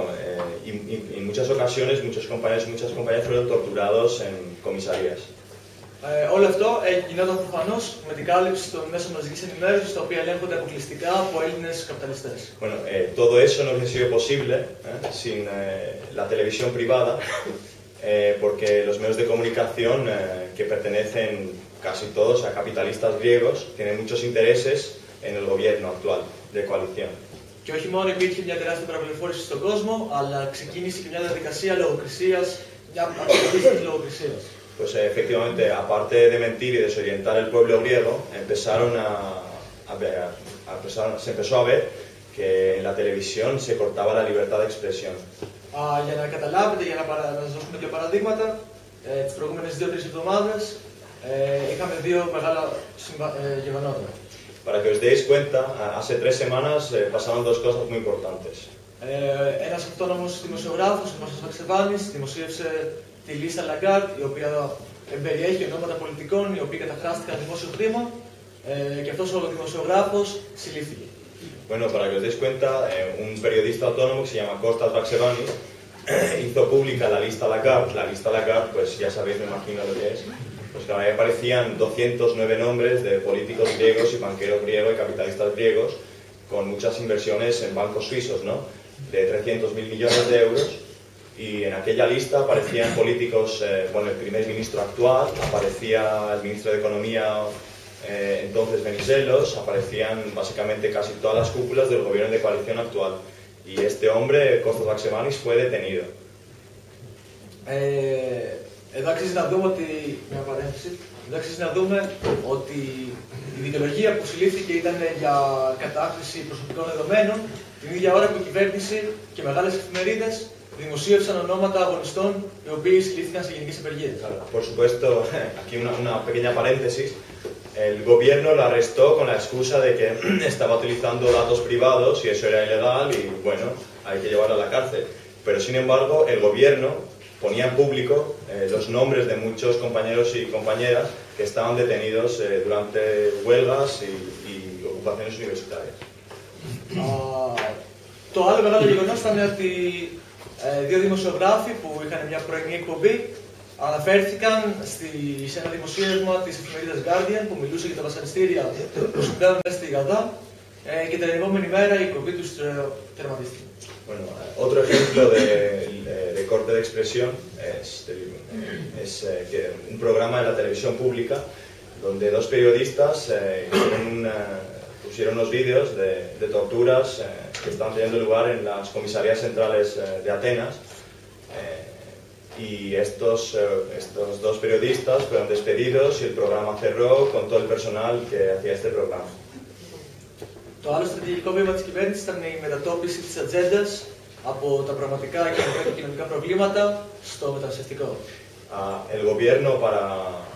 en muchas ocasiones muchos compañeros y muchas compañeras fueron torturados en comisarías. Όλο αυτό γινόταν προφανώς με την κάλυψη των μέσων μαζικής ενημέρωσης, τα οποία ελέγχονται αποκλειστικά από Έλληνες καπιταλιστές. Bueno, todo eso no hubiese sido posible sin la televisión privada, porque los medios de comunicación que pertenecen casi todos a capitalistas griegos tienen muchos intereses en el gobierno actual de coalición. Και όχι μόνο υπήρχε μια τεράστια παραπληροφόρηση στον κόσμο, αλλά ξεκίνησε και μια διαδικασία λογοκρισίας, μια αποκαλύψη λογοκρισίας. Pues efectivamente, aparte de mentir y desorientar al pueblo griego, se empezó a ver que en la televisión se cortaba la libertad de expresión. Για να καταλάβετε, για να σας δώσουμε δύο παραδείγματα, τις προηγούμενες 2-3 εβδομάδες είχαμε δύο μεγάλα γεγονότα. Para que os deis cuenta, hace 3 semanas pasaron 2 cosas muy importantes. Ένας αυτόνομος δημοσιογράφος, ο Κώστας Βαξεβάνης, δημοσίευσε τη λίστα Lagarde, η οποία περιέχει ονόματα πολιτικών οι οποίοι καταχράστηκαν δημόσιο χρήμα, και αυτός ο δημοσιογράφος συλλήφθηκε. Bueno, para que os deis cuenta, un periodista autónomo que se llama Kostas Vaxevanis hizo pública la lista Lagarde. La lista Lagarde, pues ya sabéis, me imagino lo que es. Pues que ahí aparecían 209 nombres de políticos griegos y banqueros griegos y capitalistas griegos con muchas inversiones en bancos suizos, ¿no? De 300.000 millones de euros. Y en aquella lista aparecían políticos, bueno, el primer ministro actual, aparecía el ministro de Economía, entonces Venizelos, aparecían básicamente casi todas las cúpulas del gobierno de coalición actual. Y este hombre, Kostas Vaxevanis, fue detenido. Εδώ αξίζει να δούμε ότι, μια παρένθεση, Εδώ αξίζει να δούμε ότι η δικαιολογία που συλλήφθηκε ήταν για κατάχρηση προσωπικών δεδομένων την ίδια ώρα που η κυβέρνηση και μεγάλες εφημερίδες δημοσίευσαν ονόματα αγωνιστών οι οποίοι συλλήφθηκαν σε γενικές απεργίες. Por supuesto, aquí una pequeña paréntesis. El gobierno lo arrestó con la excusa de que estaba utilizando datos privados y eso era ilegal y bueno, hay que llevarlo a la cárcel. Pero sin embargo, el gobierno ponía en público los nombres de muchos compañeros y compañeras que estaban detenidos durante huelgas y ocupaciones universitarias. Το άλλο μεγάλο γεγονός ήταν ότι δύο δημοσιογράφοι που είχαν μια πρωινή εκπομπή αναφέρθηκαν σε ένα δημοσίευμα της εφημερίδας Guardian που μιλούσε για τα βασανιστήρια που συμβαίνουν μέσα στη Γαδά και την επόμενη μέρα η εκπομπή τους τερματίστηκε. Bueno, otro ejemplo de corte de expresión es que un programa de la televisión pública donde dos periodistas pusieron unos vídeos de torturas que están teniendo lugar en las comisarías centrales de Atenas y estos dos periodistas fueron despedidos y el programa cerró con todo el personal que hacía este programa. Το άλλο στρατηγικό βήμα της κυβέρνησης ήταν η μετατόπιση της ατζέντας από τα πραγματικά και κοινωνικά προβλήματα στο μεταναστευτικό. El gobierno,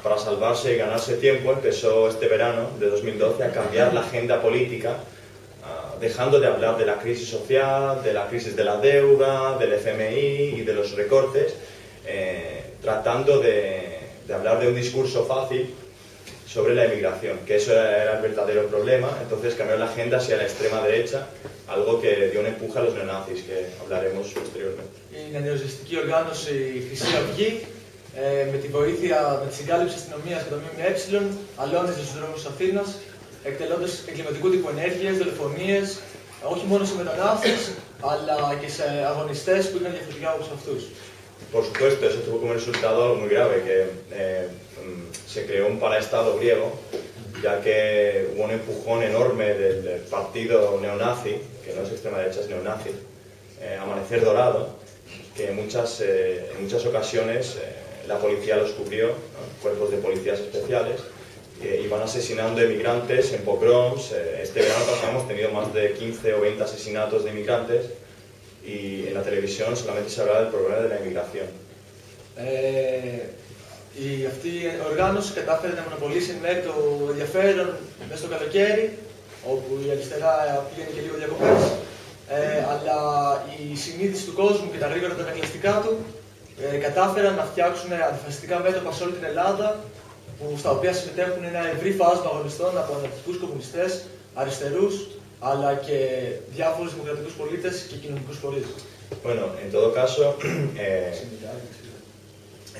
para salvarse y ganarse tiempo, empezó este verano de 2012 a cambiar la agenda política, dejando de hablar de la crisis social, de la crisis de la deuda, del FMI y de los recortes, tratando de hablar de un discurso fácil sobre la emigración, que eso era el verdadero problema. Entonces cambió la agenda hacia la extrema derecha, algo que dio un empuje a los neonazis, que hablaremos posteriormente. Η νεοζιστική οργάνωση Χρυσή Αυγή, με τη συγκάλυψη αστυνομίας και το ΜΜΕ, αλώνιζε στους δρόμους της Αθήνας, εκτελώντας εγκληματικού τύπου ενέργειες, δολοφονίες, όχι μόνο σε μετανάστες, αλλά και σε αγωνιστές που είχαν διαφορετικά όπως αυτούς. Por supuesto, eso tuvo como resultado algo muy grave, que se creó un paraestado griego, ya que hubo un empujón enorme del partido neonazi, que no es extrema derecha, es neonazi, Amanecer Dorado, que en muchas ocasiones la policía los cubrió, ¿no? Cuerpos de policías especiales, iban asesinando emigrantes en pogroms. Este verano pasado hemos tenido más de 15 o 20 asesinatos de inmigrantes y en la televisión solamente se hablaba del problema de la inmigración. Αυτή η οργάνωση κατάφερε να μονοπολίσει μέχρι το ενδιαφέρον μέσα στο καλοκαίρι, όπου η αριστερά πήγαινε και λίγο διακοπές, αλλά η συνείδηση του κόσμου και τα γρήγορα τα ανακλαστικά του κατάφεραν να φτιάξουν αντιφασιστικά μέτωπα σε όλη την Ελλάδα, στα οποία συμμετέχουν ένα ευρύ φάσμα αγωνιστών από αναρχικούς κομμουνιστές, αριστερούς, αλλά και διάφορους δημοκρατικούς πολίτες και κοινωνικούς πολίτες. Bueno, en todo caso,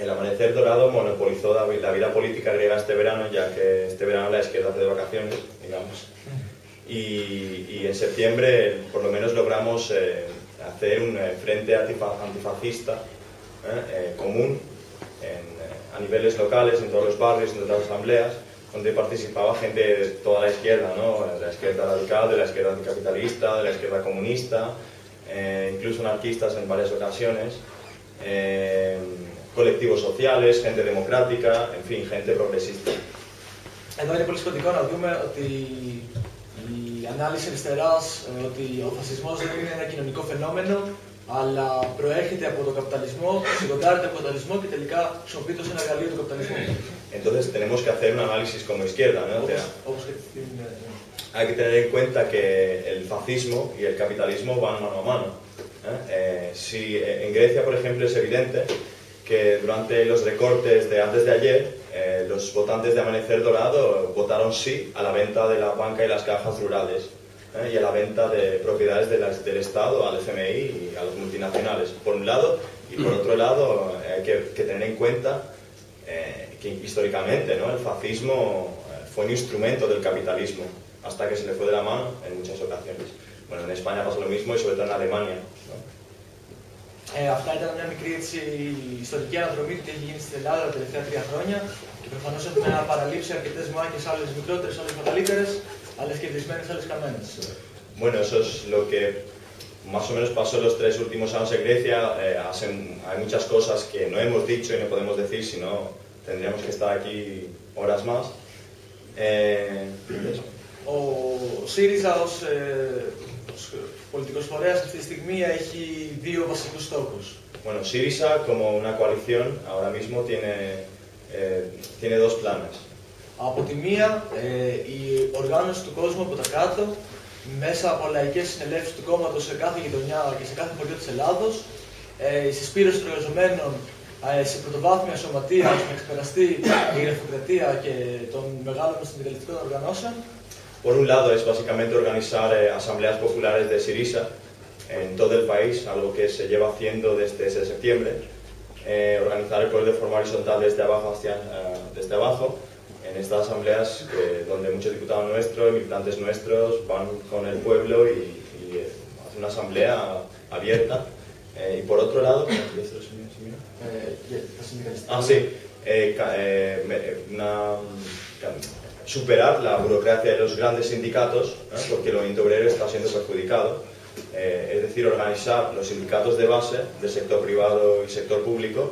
el Amanecer Dorado monopolizó la vida política griega este verano, ya que este verano la izquierda hace de vacaciones, digamos. Y en septiembre, por lo menos, logramos hacer un frente antifascista común a niveles locales, en todos los barrios, en todas las asambleas, donde participaba gente de toda la izquierda, ¿no? De la izquierda radical, de la izquierda anticapitalista, de la izquierda comunista, incluso anarquistas en varias ocasiones, colectivos sociales, gente democrática, en fin, gente progresista. Εδώ είναι πολύ σημαντικό να δούμε ότι η ανάλυση αριστεράς, ότι ο φασισμός δεν είναι ένα κοινωνικό φαινόμενο, αλλά προέρχεται από τον καπιταλισμό, συγκοντάρεται από τον καπιταλισμό και τελικά χρησιμοποιείται ως ένα εργαλείο του καπιταλισμού. Entonces tenemos que hacer un análisis como izquierda, ¿no? Hay que tener en cuenta que el fascismo y el capitalismo van mano a mano. Si en Grecia, por ejemplo, es evidente que durante los recortes de antes de ayer, los votantes de Amanecer Dorado votaron sí a la venta de la banca y las cajas rurales y a la venta de propiedades del Estado al FMI y a los multinacionales, por un lado, y por otro lado hay que tener en cuenta que históricamente, ¿no? El fascismo fue un instrumento del capitalismo hasta que se le fue de la mano en muchas ocasiones. Bueno, en España pasó lo mismo y sobre todo en Alemania, ¿no? Αυτά ήταν μια μικρή ιστορική αναδρομή του τι έχει γίνει στην Ελλάδα τα τελευταία 3 χρόνια και προφανώς έχουμε παραλείψει αρκετές μάχες, άλλες μικρότερες, άλλες μεγαλύτερες, άλλες κερδισμένες, άλλες χαμένες. Bueno, eso es lo que más o menos pasó los 3 últimos años en Grecia. Hay muchas cosas que no hemos dicho y no podemos decir si no tendríamos que estar aquí horas más. Ο ΣΥΡΙΖΑ ως πολιτικός φορέας αυτή τη στιγμή έχει δύο βασικούς στόχους. Bueno, Syriza como una coalición ahora mismo tiene dos planes. Από τη μία, η οργάνωση του κόσμου από τα κάτω, μέσα από λαϊκές συνελεύσεις του κόμματος σε κάθε γειτονιά και σε κάθε χωριό της Ελλάδος, η συσπήρωση των εργαζομένων σε πρωτοβάθμια σωματεία, ώστε να ξεπεραστεί η γραφειοκρατία και των μεγάλων συνδικαλιστικών οργανώσεων. Por un lado es básicamente organizar asambleas populares de Syriza en todo el país, algo que se lleva haciendo desde ese septiembre. Organizar el poder de forma horizontal desde abajo, en estas asambleas donde muchos diputados nuestros, militantes nuestros van con el pueblo y hacen una asamblea abierta. Y por otro lado, superar la burocracia de los grandes sindicatos, porque el movimiento obrero está siendo perjudicado. Es decir, organizar los sindicatos de base del sector privado y sector público,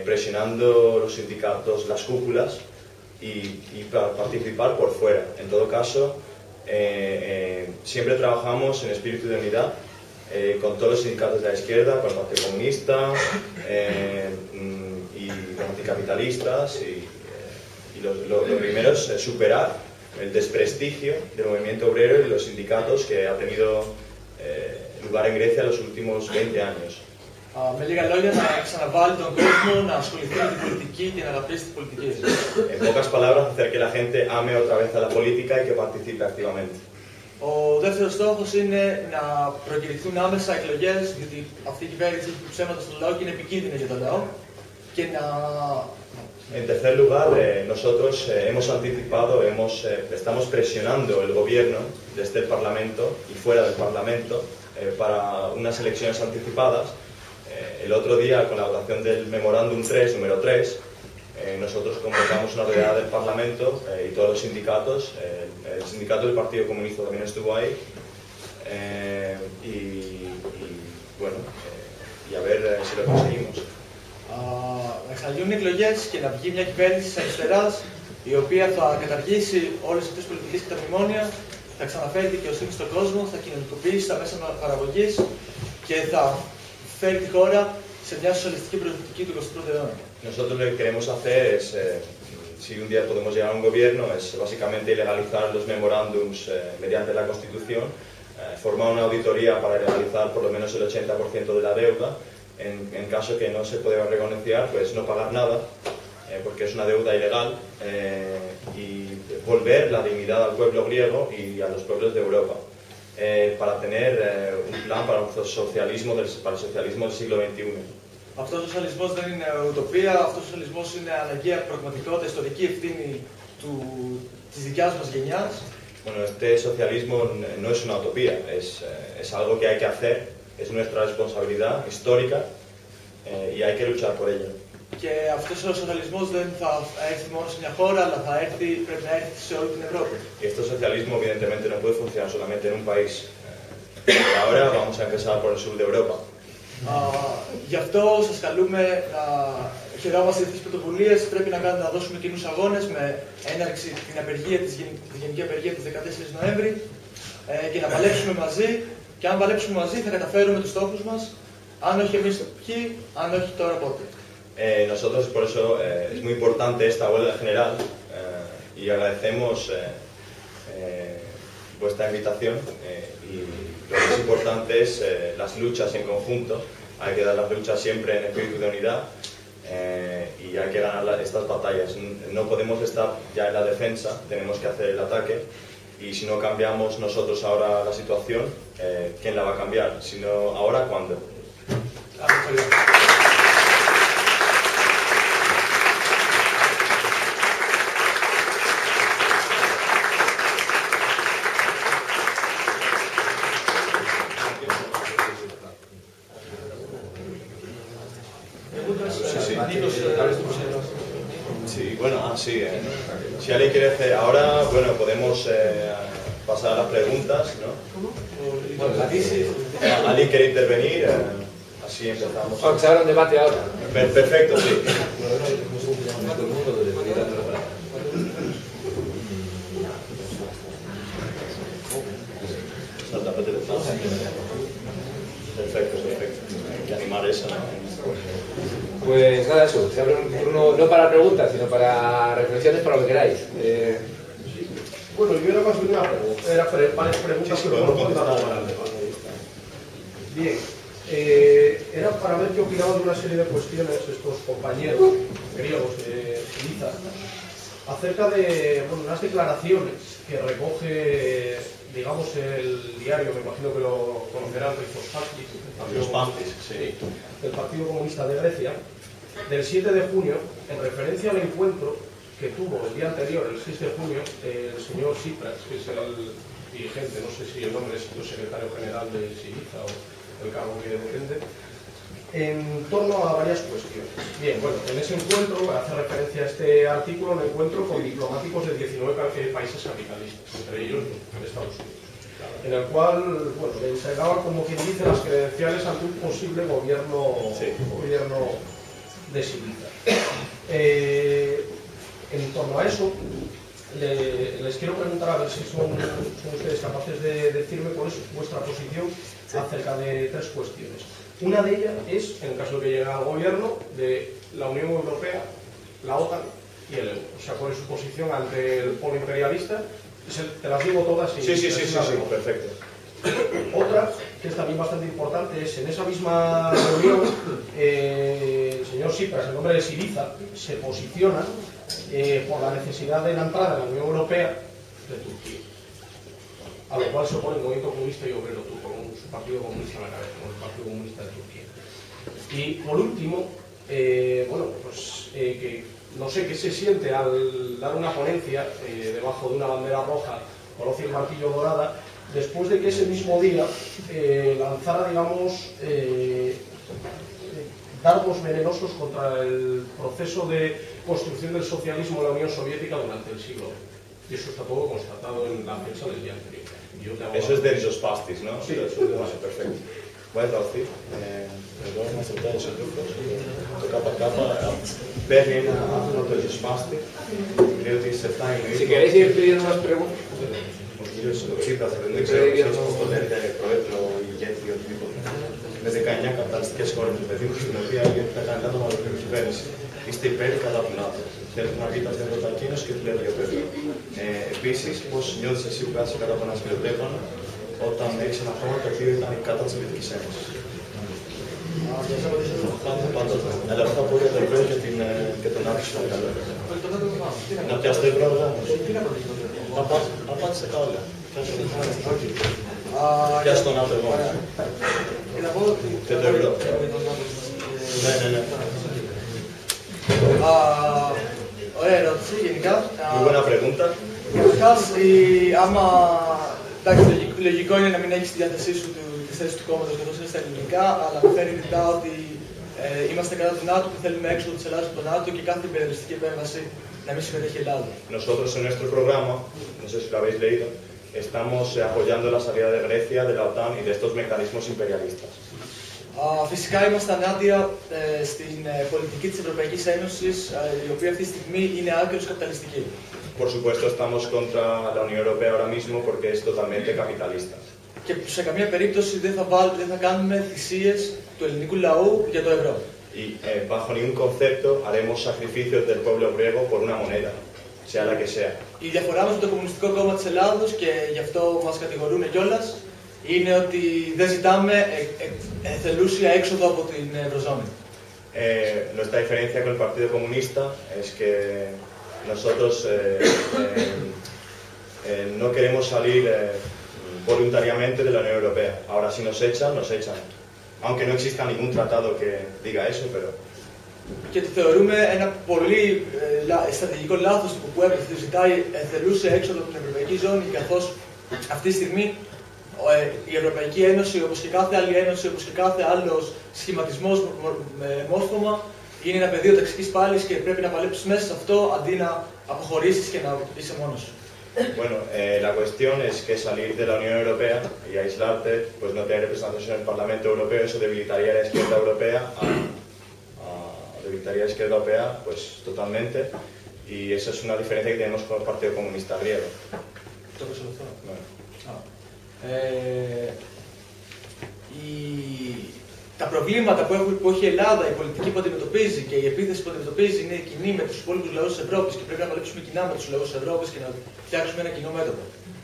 presionando los sindicatos, las cúpulas y participar por fuera. En todo caso, siempre trabajamos en espíritu de unidad con todos los sindicatos de la izquierda, con el Partido Comunista y los anticapitalistas. Y lo primero es superar el desprestigio del movimiento obrero y de los sindicatos que ha tenido lugar en Grecia en los últimos 20 años. Με λίγα λόγια, να ξαναβάλει τον κόσμο να ασχοληθεί με την πολιτική και να αγαπήσει την πολιτική. En pocas palabras, hacer que la gente ame otra vez a la política y que participe activamente. Ο δεύτερος στόχος είναι να προκηρυχθούν άμεσα εκλογές, γιατί αυτή η κυβέρνηση έχει ψέματα στο λαό και είναι επικίνδυνη για τον λαό. Και να... En tercer lugar, nosotros hemos anticipado, estamos presionando el gobierno desde el Parlamento y fuera del Parlamento para unas elecciones anticipadas. El otro día, con la votación del Memorándum 3, número 3, nosotros convocamos una redada del Parlamento y todos los sindicatos, el sindicato del Partido Comunista también estuvo ahí, y a ver si lo conseguimos. Να εξαγγείλουν εκλογές και να βγει μια κυβέρνηση της αριστεράς η οποία θα καταργήσει όλες αυτές τις πολιτικές και τα μνημόνια, θα ξαναφέρει δικαιοσύνη στον κόσμο, θα κοινωνικοποιήσει τα μέσα παραγωγής και θα φέρει τη χώρα σε μια σοσιαλιστική προοδευτική του 21ου αιώνα. Nosotros lo que queremos hacer es, si un día podemos llegar a un gobierno, es básicamente ilegalizar los memorándums mediante la Constitución, formar una auditoría para legalizar por lo menos el 80% de la deuda. En caso que no se pueda renegociar, pues no pagar nada, porque es una deuda ilegal, y volver la dignidad al pueblo griego y a los pueblos de Europa, para tener un plan para el socialismo del siglo XXI. Αυτός ο σοσιαλισμός δεν είναι ουτοπία, αυτός ο σοσιαλισμός είναι αναγκαία πραγματικότητα, ιστορική ευθύνη της δικιάς μας γενιάς. Bueno, este socialismo no es una utopía, es algo que hay que hacer. Es nuestra responsabilidad histórica y hay que luchar por ello. Και αυτός ο σοσιαλισμός δεν θα έρθει μόνο σε μια χώρα, αλλά πρέπει να έρθει σε όλη την Ευρώπη. Y este socialismo evidentemente no puede funcionar solamente en un país. Ahora vamos a empezar por el sur de Europa. Γι' αυτό σας καλούμε να χαιρόμαστε τις πρωτοβουλίες. Πρέπει να δώσουμε κοινούς αγώνες με έναρξη τη γενική απεργία της 14 Νοέμβρη και να παλέψουμε μαζί. Και αν παλέψουμε μαζί θα καταφέρουμε τους στόχους μας, αν όχι εμείς ποιοι, αν όχι τώρα πότε. Nosotros por eso es muy importante esta huelga general y agradecemos vuestra invitación y lo que es importante es las luchas en conjunto. Hay que dar las luchas siempre en espíritu de unidad y hay que ganar estas batallas. No podemos estar ya en la defensa, tenemos que hacer el ataque. Y si no cambiamos nosotros ahora la situación, ¿quién la va a cambiar? Si no ahora, ¿cuándo? Sí, bueno, si alguien quiere hacer ahora, bueno, podemos pasar a las preguntas, ¿no? ¿Alguien quiere intervenir? Así empezamos. Vamos a hacer un debate ahora. Perfecto, sí. Perfecto. Hay que animar eso, ¿no? Pues nada, eso. Se abre un turno no para preguntas, sino para reflexiones, para lo que queráis. Bueno, yo era más bien una pregunta. Era varias preguntas, Sí, pero podemos no contestar. para el debate. Bien. Era para ver qué opinaban de una serie de cuestiones estos compañeros griegos de Siliza acerca de unas declaraciones que recoge, digamos, el diario, me imagino que lo conocerán, Los Pantis, sí. del Partido Comunista de Grecia, del 7 de junio, en referencia al encuentro que tuvo el día anterior, el 6 de junio, el señor Tsipras, que es el dirigente, no sé si el nombre es el secretario general de Siliza o el cargo que depende, en torno a varias cuestiones. Bien, bueno, en ese encuentro, hace referencia a este artículo, un encuentro con diplomáticos de 19 países capitalistas, entre ellos Estados Unidos, en el cual, bueno, le entregaba, como quien dice, las credenciales ante un posible gobierno de Siliza. En torno a eso, les quiero preguntar a ver si son ustedes capaces de decirme cuál es vuestra posición acerca de tres cuestiones. Una de ellas es, en el caso de que llegue al gobierno, de la Unión Europea, la OTAN y el euro. O sea, cuál es su posición ante el polo imperialista. Te las digo todas y... Sí, perfecto. Otra, que es también bastante importante, es en esa misma reunión, el señor Tsipras, en nombre de Siliza, se posiciona por la necesidad de la entrada en la Unión Europea de Turquía, a lo cual se opone el movimiento comunista y obrero turco, con su partido comunista en la cabeza, con el Partido Comunista de Turquía. Y por último, que no sé qué se siente al dar una ponencia debajo de una bandera roja, color y martillo dorada, después de que ese mismo día lanzara, digamos, dardos venenosos contra el proceso de construcción del socialismo en la Unión Soviética durante el siglo XX. Y eso está todo constatado en la fecha del día anterior. Eso es de Rizospastis, ¿no? Sí, eso es de Vale, perfecto. Voy a traducir. Εδώ είμαστε τώρα σε grupos, το ΚΚ παίρνει ένα άθρο το Rizospastis, λέει ότι σε 7 Ιουνίου... Si queréis ir pidiendo más preguntas. Ο κύριος Τσίπρας, δεν ξέρω πώς το λέτε, πρόεδρο, ηγέτη, οτιδήποτε. Με 19 καπιταλιστικές χώρες του παιδί μου, στην οποία θα κάνει άτομα ολοκληρή κυβέρνηση. Είστε υπέρ ή κατά του ΝΑΤΟ. Θέλετε να βγείτε από την Ευρωπαϊκή Ένωση και τι λέτε για το ευρώ. Επίσης, πώς νιώθεις εσύ που κάτσε κάτω από ένα σκληροτέφανο όταν έχεις ένα χώρο το οποίο ήταν κατά της Σοβιετικής Ένωσης. Αλλά αυτά που για το ευρώ και τον άκουσα είναι καλό. Να πιάσετε ευρώ όμως. Απάντησε καλά. Πιάσε τον άτομο όμως. Και το ευρώ. Ναι. Ωραία ερώτηση, γενικά. Muy buena pregunta. Καταρχάς, άμα λογικό είναι να μην έχεις στη διάθεσή σου τη θέση του κόμματος καθώς είναι στα ελληνικά, αλλά φέρει ρητά ότι είμαστε κατά του ΝΑΤΟ και θέλουμε έξοδο της Ελλάδας από το ΝΑΤΟ και κάθε υπερελιστική επέμβαση να μην συμμετέχει η Ελλάδα. Nosotros en nuestro programa, no sé si lo habéis leído, estamos apoyando la salida de Grecia, de la OTAN y de estos mecanismos imperialistas. Φυσικά είμαστε ενάντια στην πολιτική της Ευρωπαϊκής Ένωσης, η οποία αυτή τη στιγμή είναι άκρως καπιταλιστική. Por supuesto, estamos contra la Unión Europea ahora mismo porque es totalmente capitalista. Και σε καμία περίπτωση δεν θα κάνουμε θυσίες του ελληνικού λαού για το ευρώ. Y bajo ningún concepto haremos sacrificios del pueblo griego por una moneda, sea la que sea. Η διαφορά μας με το Κομμουνιστικό Κόμμα της Ελλάδος, και γι' αυτό μας κατηγορούν κιόλας, είναι ότι δεν ζητάμε εθελούσια έξοδο από την Ευρωζώνη. Nuestra diferencia con el Partido Comunista es que nosotros no queremos salir voluntariamente de la Unión Europea. Ahora, si nos echan, nos echan. Aunque no exista ningún tratado que diga eso, pero... Και το θεωρούμε ένα πολύ στρατηγικό λάθος του ΚΚΕ που ζητάει εθελούσια έξοδο από την Ευρωπαϊκή Ζώνη, καθώς αυτή τη στιγμή η Ευρωπαϊκή Ένωση, όπως και κάθε άλλη ένωση, όπως και κάθε άλλος σχηματισμός με μόρφωμα, είναι ένα πεδίο ταξικής πάλης και πρέπει να παλέψεις μέσα σε αυτό αντί να αποχωρήσεις και να είσαι μόνος σου. Bueno, la cuestión es que salir de la Unión Europea y aislarte, pues no tener representación en el Parlamento Europeo, eso debilitaría a la izquierda europea, debilitaría a la izquierda europea, pues totalmente, y esa es una diferencia que tenemos con el Partido Comunista griego. Το προσωπικό. Bueno. τα προβλήματα που έχει η Ελλάδα, η πολιτική που αντιμετωπίζει και η επίθεση που αντιμετωπίζει είναι κοινή με τους υπόλοιπους λαούς της Ευρώπης και πρέπει να παλέψουμε κοινά με τους λαούς της Ευρώπης και να φτιάξουμε ένα κοινό μέτωπο.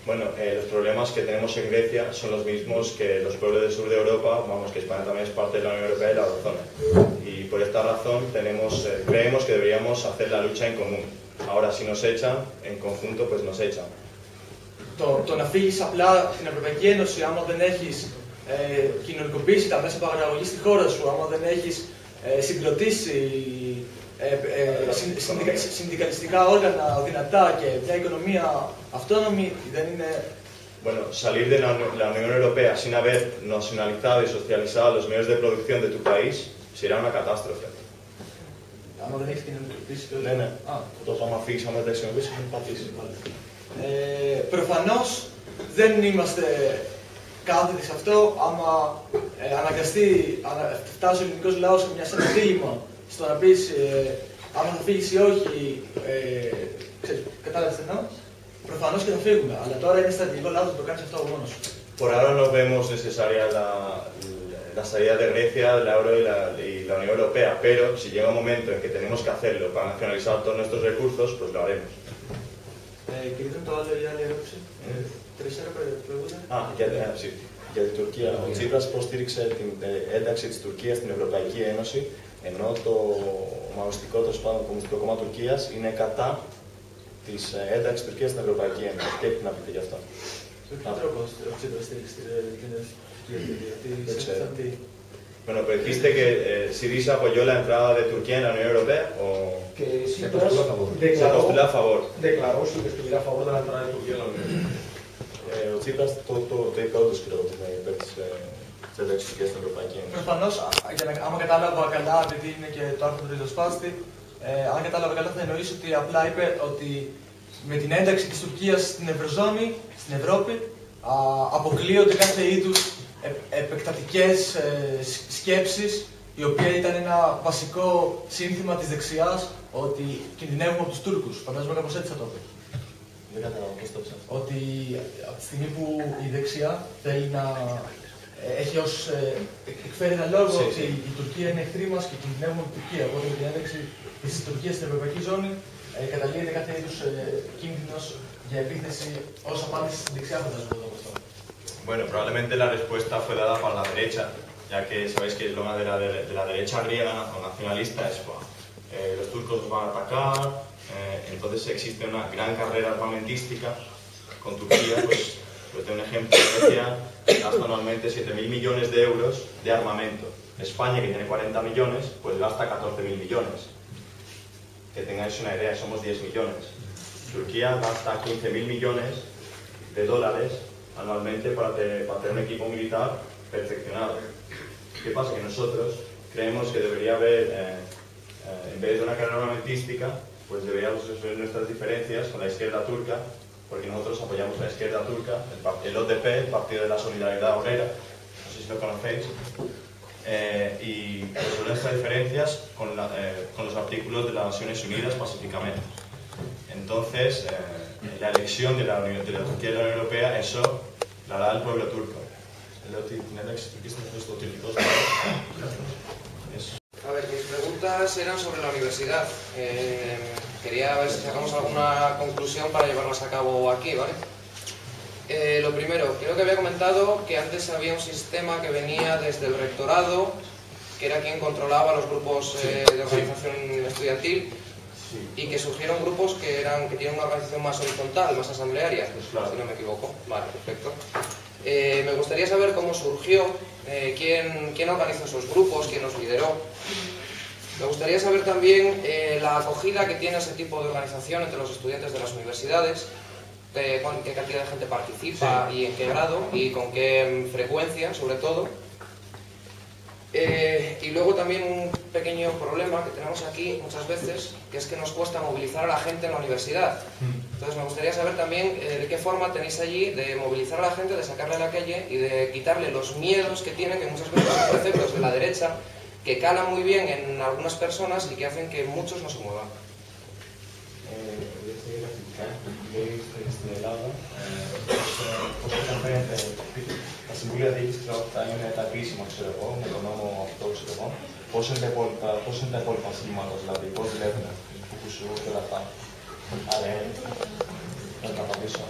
Bueno, los problemas que tenemos en Grecia son los mismos que los pueblos del sur de Europa, vamos, que España también es parte de la Unión Europea y la eurozona. Y por esta razón creemos que deberíamos hacer la lucha en común. Ahora, si nos echan, en conjunto, pues nos echan. Το να φύγεις απλά στην Ευρωπαϊκή Ένωση, άμα δεν έχεις κοινωνικοποιήσει τα μέσα παραγωγής στη χώρα σου, άμα δεν έχεις συγκροτήσει συνδικαλιστικά όργανα δυνατά και μια οικονομία αυτόνομη, δεν είναι... Bueno, salir de la Unión Europea sin haber nacionalizado y socializado los medios de producción de tu país sería una catástrofe. Άμα δεν έχεις κοινωνικοποιήσει... Ναι. Το άμα φύγεις, άμα δεν χρησιμοποιήσεις, θα πατήσεις. Προφανώς δεν είμαστε κάθετοι σε αυτό. Άμα αναγκαστεί, φτάσει ο ελληνικός λαός σε ένα δίλημμα στο να πεις άμα θα φύγεις ή όχι, κατάλαβες τι εννοώ, προφανώς και θα φύγουμε. Αλλά τώρα είναι στρατηγικό λάθος να το κάνεις αυτό μόνος σου. Por ahora no vemos necesaria la salida de Grecia, del euro y la Unión Europea, pero si llega un momento en que tenemos que hacerlo para nacionalizar todos nuestros recursos, pues lo haremos. Και ήταν το άλλο, η άλλη ερώτηση. Τρισέρα προηγούμενα. Sí. Για την Τουρκία. Ο Τσίπρας υποστήριξε την ένταξη της Τουρκίας στην Ευρωπαϊκή Ένωση, ενώ το Μαοιστικό, το Κομμουνιστικό Κόμμα Τουρκίας, είναι κατά της ένταξης της Τουρκίας στην Ευρωπαϊκή Ένωση. Τι έχετε να πείτε γι' αυτό? Με ποιο τρόπο ο Τσίπρας στήριξε την Τουρκία? Bueno, pero dijiste que Syriza apoyó la entrada de Turquía en la Unión Europea o Que se postuló a favor. a favor. Declaró sí que estuviera a favor de la entrada de Turquía en la Unión. Ο Τσίπρας το είπε όντως και ότι είναι υπέρ της ένταξης της Τουρκίας στην Ευρωπαϊκή Ένωση. Προφανώς, άμα κατάλαβα καλά, επειδή είναι και το άρθρο του ριζοσπάστη, αν κατάλαβα καλά θα εννοήσει ότι απλά είπε ότι με την ένταξη της Τουρκίας στην Ευρωζώνη, στην Ευρώπη, αποκλείονται κάθε είδους επεκτατικές σκέψεις, η οποία ήταν ένα βασικό σύνθημα της δεξιάς, ότι κινδυνεύουμε από τους Τούρκους. Φαντάζομαι κάπως έτσι θα το πει. Δεν κατάλαβα πώς το ψάχνω. Ότι από τη στιγμή που η δεξιά θέλει να έχει ως εκφέρει ένα λόγο ότι η Τουρκία είναι εχθρή μας και κινδυνεύουμε από την Τουρκία. Οπότε με την ένταξη της Τουρκίας στην Ευρωπαϊκή Ζώνη καταλύεται κάθε είδους κίνδυνος για επίθεση ως απάντηση στην δεξιά, φαντάζομαι εδώ αυτό. Bueno, probablemente la respuesta fue dada por la derecha, ya que sabéis que el lema de la derecha griega o nacionalista es los turcos nos van a atacar, entonces existe una gran carrera armamentística con Turquía, pues de un ejemplo, Grecia gasta anualmente 7.000 millones de euros de armamento. España, que tiene 40 millones, pues gasta 14.000 millones. Que tengáis una idea, somos 10 millones. Turquía gasta 15.000 millones de dólares anualmente para tener un equipo militar perfeccionado. ¿Qué pasa? Que nosotros creemos que debería haber, en vez de una carrera armamentística, pues deberíamos resolver nuestras diferencias con la izquierda turca, porque nosotros apoyamos a la izquierda turca, el ODP, el Partido de la Solidaridad Obrera, no sé si lo conocéis, y resolver nuestras diferencias con los artículos de las Naciones Unidas pacíficamente. Entonces, la elección de la Turquía y la Unión Europea, eso la hará el pueblo turco. A ver, mis preguntas eran sobre la universidad. Quería ver si sacamos alguna conclusión para llevarlas a cabo aquí, ¿vale? Lo primero, creo que había comentado que antes había un sistema que venía desde el rectorado, que era quien controlaba los grupos de organización estudiantil, y que surgieron grupos que tienen una organización más horizontal, más asamblearia, pues claro, si no me equivoco. Vale, perfecto. Me gustaría saber cómo surgió, quién organizó esos grupos, quién los lideró. Me gustaría saber también la acogida que tiene ese tipo de organización entre los estudiantes de las universidades, con qué cantidad de gente participa y en qué grado y con qué frecuencia, sobre todo. Y luego también un pequeño problema que tenemos aquí muchas veces, que es que nos cuesta movilizar a la gente en la universidad. Entonces me gustaría saber también de qué forma tenéis allí de movilizar a la gente, de sacarle a la calle y de quitarle los miedos que tienen, que muchas veces son preceptos de la derecha, que calan muy bien en algunas personas y que hacen que muchos no se muevan. Στην Ελλάδα, πώς είχαν φέρει τα συμβούλια διοίκησης θα είναι τα κρίσιμα, ξέρω εγώ, με τον νόμο αυτό, ξέρω εγώ. Πώς είναι τα υπόλοιπα σχήματα, δηλαδή, πώς δουλεύουν, που σου και όλα αυτά. Άρα, να τα απαντήσω.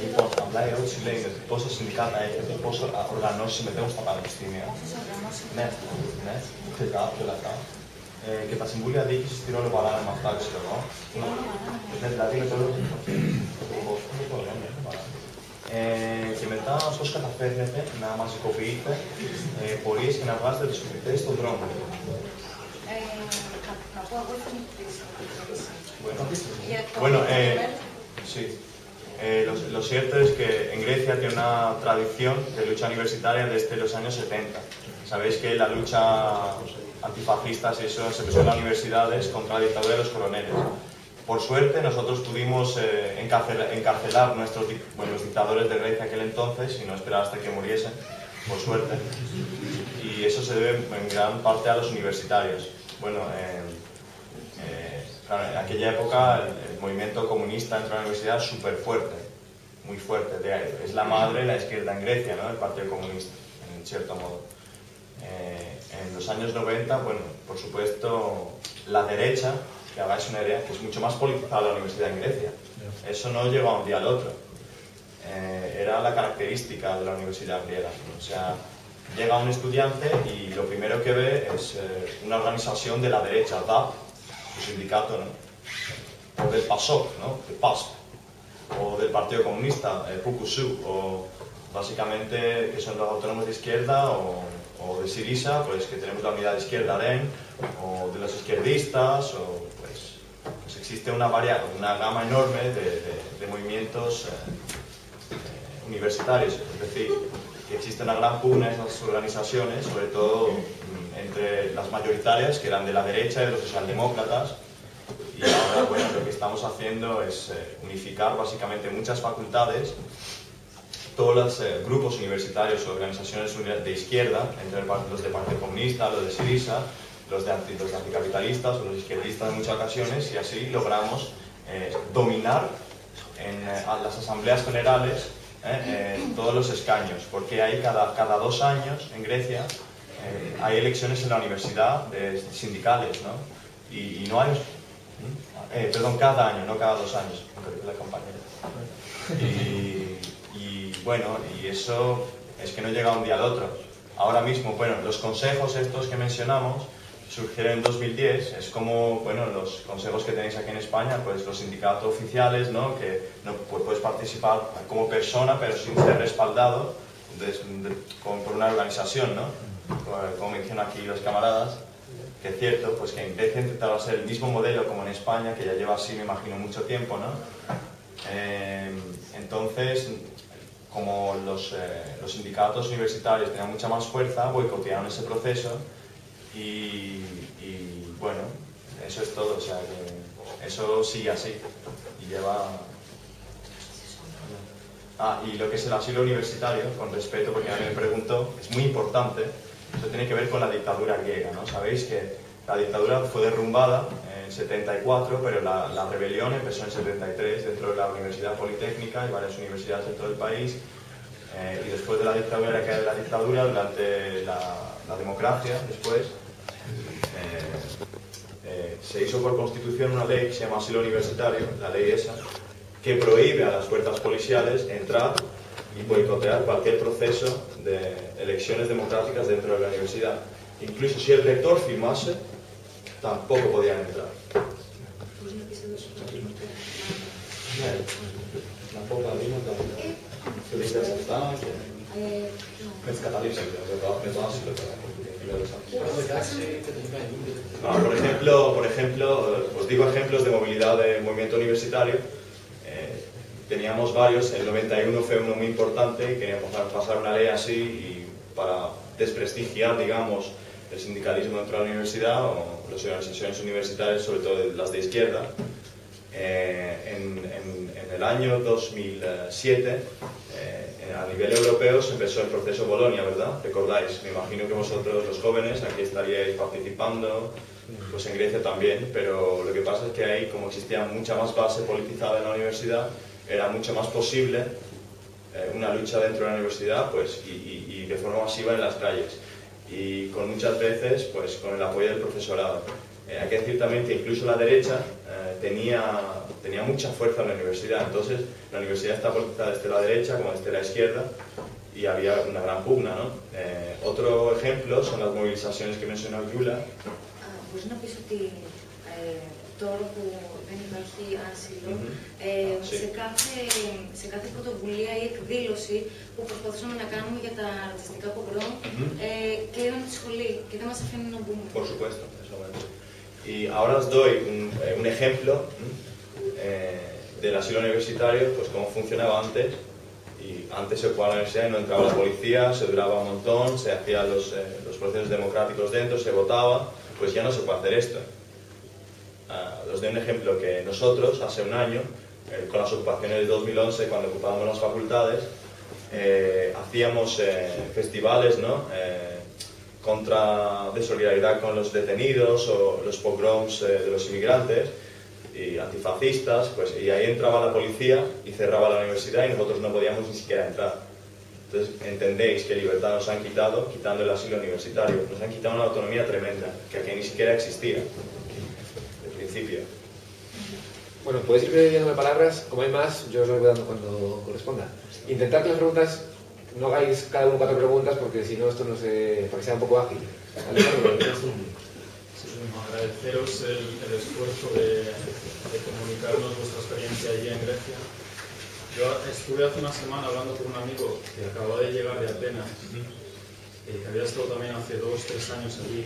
Λοιπόν, απλά η ερώτηση λέει ότι πόσα συνδικάτα έχετε, πόσα οργανώσεις συμμετέχουν στα πανεπιστήμια. Ναι, και όλα αυτά. Και τα συμβούλια διοίκησης τι ρόλο παράνε με αυτά, ξέρω εγώ. Δηλαδή με το και μετά πώς καταφέρνετε να μαζικοποιείτε πορείες και να βγάζετε τους φοιτητές στον δρόμο. Να πω εγώ θα Bueno, sí. Lo cierto es que en Grecia tiene una tradición de lucha universitaria desde los años 70. Sabéis que la lucha antifascista y eso se empezó en las universidades contra la dictadura de los coroneles. Por suerte, nosotros pudimos encarcelar los dictadores de Grecia aquel entonces y no esperar hasta que muriesen, por suerte. Y eso se debe en gran parte a los universitarios. Bueno, claro, en aquella época el movimiento comunista dentro de la universidad es súper fuerte, muy fuerte. Es la madre de la izquierda en Grecia, ¿no? El Partido Comunista, en cierto modo. En los años 90, bueno, por supuesto, la derecha, que hagáis una idea, que es mucho más politizada la universidad en Grecia. Eso no llegó a un día al otro. Era la característica de la universidad griega. O sea, llega un estudiante y lo primero que ve es una organización de la derecha, DAP, su sindicato, ¿no? O del PASOK, ¿no? El PASP, o del Partido Comunista, el PUKUSU, o básicamente que son los autónomos de izquierda, o de Syriza, pues que tenemos la unidad de izquierda DEN, o de los izquierdistas, o pues existe una gama enorme de movimientos universitarios, es decir, que existe una gran pugna en esas organizaciones, sobre todo entre las mayoritarias, que eran de la derecha y de los socialdemócratas, y ahora, bueno, lo que estamos haciendo es unificar básicamente muchas facultades, todos los grupos universitarios o organizaciones de izquierda, entre los de Partido Comunista, los de Syriza, los de anticapitalistas o los izquierdistas en muchas ocasiones, y así logramos dominar en las asambleas generales todos los escaños, porque hay cada 2 años en Grecia hay elecciones en la universidad sindicales, ¿no? Y no hay... perdón, cada año, no cada 2 años, la compañera. Y bueno, y eso es que no llega un día al otro. Ahora mismo, bueno, los consejos estos que mencionamos surgieron en 2010, es como, bueno, los consejos que tenéis aquí en España, pues los sindicatos oficiales, ¿no? Que no puedes participar como persona, pero sin ser respaldado por una organización, ¿no? Como mencionan aquí los camaradas, que es cierto, pues que en Grecia intentaba ser el mismo modelo como en España, que ya lleva así, me imagino, mucho tiempo, ¿no? Entonces, como los sindicatos universitarios tenían mucha más fuerza, boicotearon ese proceso y bueno, eso es todo, o sea que eso sigue así y lleva... y lo que es el asilo universitario, con respeto, porque alguien me preguntó, es muy importante, eso tiene que ver con la dictadura griega, ¿no? Sabéis que la dictadura fue derrumbada en 74, pero la rebelión empezó en 73 dentro de la Universidad Politécnica y varias universidades dentro del país, y después de la dictadura, que la dictadura, durante la democracia, después, se hizo por constitución una ley que se llama asilo universitario, la ley esa, que prohíbe a las fuerzas policiales entrar y boicotear cualquier proceso de elecciones democráticas dentro de la universidad. Incluso si el rector firmase, tampoco podían entrar. Por ejemplo, os digo ejemplos de movilidad del movimiento universitario. Teníamos varios, el 91 fue uno muy importante, y queríamos pasar una ley así y para desprestigiar, digamos, el sindicalismo dentro de la universidad o las organizaciones universitarias, sobre todo las de izquierda. En el año 2007, a nivel europeo, se empezó el proceso Bolonia, ¿verdad? ¿Recordáis? Me imagino que vosotros, los jóvenes, aquí estaríais participando, pues en Grecia también, pero lo que pasa es que ahí, como existía mucha más base politizada en la universidad, era mucho más posible una lucha dentro de la universidad, pues, y de forma masiva en las calles, y con muchas veces pues, con el apoyo del profesorado. Hay que decir también que incluso la derecha tenía mucha fuerza en la universidad, entonces la universidad está politizada desde la derecha como desde la izquierda, y había una gran pugna, ¿no? Otro ejemplo son las movilizaciones que mencionó Γιούλα. Μπορείς να πεις ότι τώρα που δεν υπάρχει άσυλο, σε κάθε πρωτοβουλία ή εκδήλωση που προσπαθούσαμε να κάνουμε για τα ρατσιστικά πογκρόμ, κλείναμε τη σχολή και δεν μας αφήνουν να μπούμε. Por supuesto, eso es. Y ahora os doy un ejemplo del asilo universitario, pues cómo funcionaba antes. Y antes se ocupaba la universidad y no entraba la policía, se duraba un montón, se hacían los procesos democráticos dentro, se votaba, pues ya no se puede hacer esto. Os doy un ejemplo que nosotros, hace un año, con las ocupaciones de 2011, cuando ocupábamos las facultades, hacíamos festivales, ¿no? De solidaridad con los detenidos o los pogroms de los inmigrantes y antifascistas, pues, y ahí entraba la policía y cerraba la universidad y nosotros no podíamos ni siquiera entrar. Entonces entendéis que libertad nos han quitado, quitando el asilo universitario, nos han quitado una autonomía tremenda, que aquí ni siquiera existía, al principio. Bueno, podéis ir pidiéndome palabras, como hay más, yo os las voy dando cuando corresponda. Intentad que las preguntas, no hagáis cada uno 4 preguntas, porque si no esto no se... para que sea un poco ágil. Agradeceros el esfuerzo de comunicarnos vuestra experiencia allí en Grecia. Yo estuve hace una semana hablando con un amigo que acababa de llegar de Atenas, que había estado también hace 2 o 3 años allí,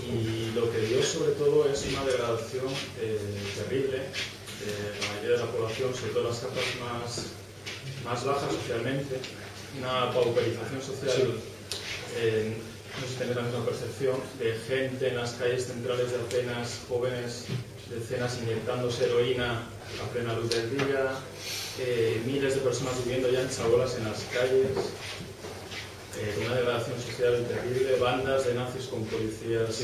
y lo que vio sobre todo es una degradación terrible de la mayoría de la población, sobre todo las capas más bajas socialmente, una pauperización social. No sé si tenéis la misma percepción de gente en las calles centrales de Atenas, jóvenes, decenas inyectándose heroína a plena luz del día, miles de personas viviendo ya en chabolas en las calles, una degradación social terrible, bandas de nazis con policías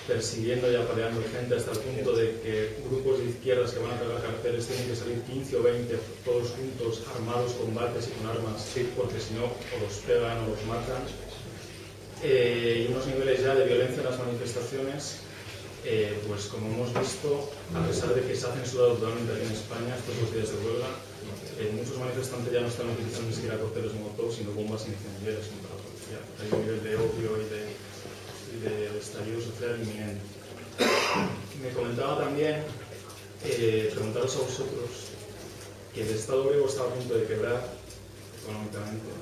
persiguiendo y apaleando gente hasta el punto de que grupos de izquierdas que van a pegar carteles tienen que salir 15 o 20 todos juntos, armados con bates y con armas, porque si no o los pegan o los matan. Y unos niveles ya de violencia en las manifestaciones, pues como hemos visto, a pesar de que se ha censurado totalmente aquí en España estos 2 días de huelga, muchos manifestantes ya no están utilizando ni siquiera cócteles Molotov, sino bombas incendiarias contra la policía. Hay un nivel de odio y de estallido social inminente. Me comentaba también, preguntaros a vosotros, que el Estado griego estaba a punto de quebrar económicamente.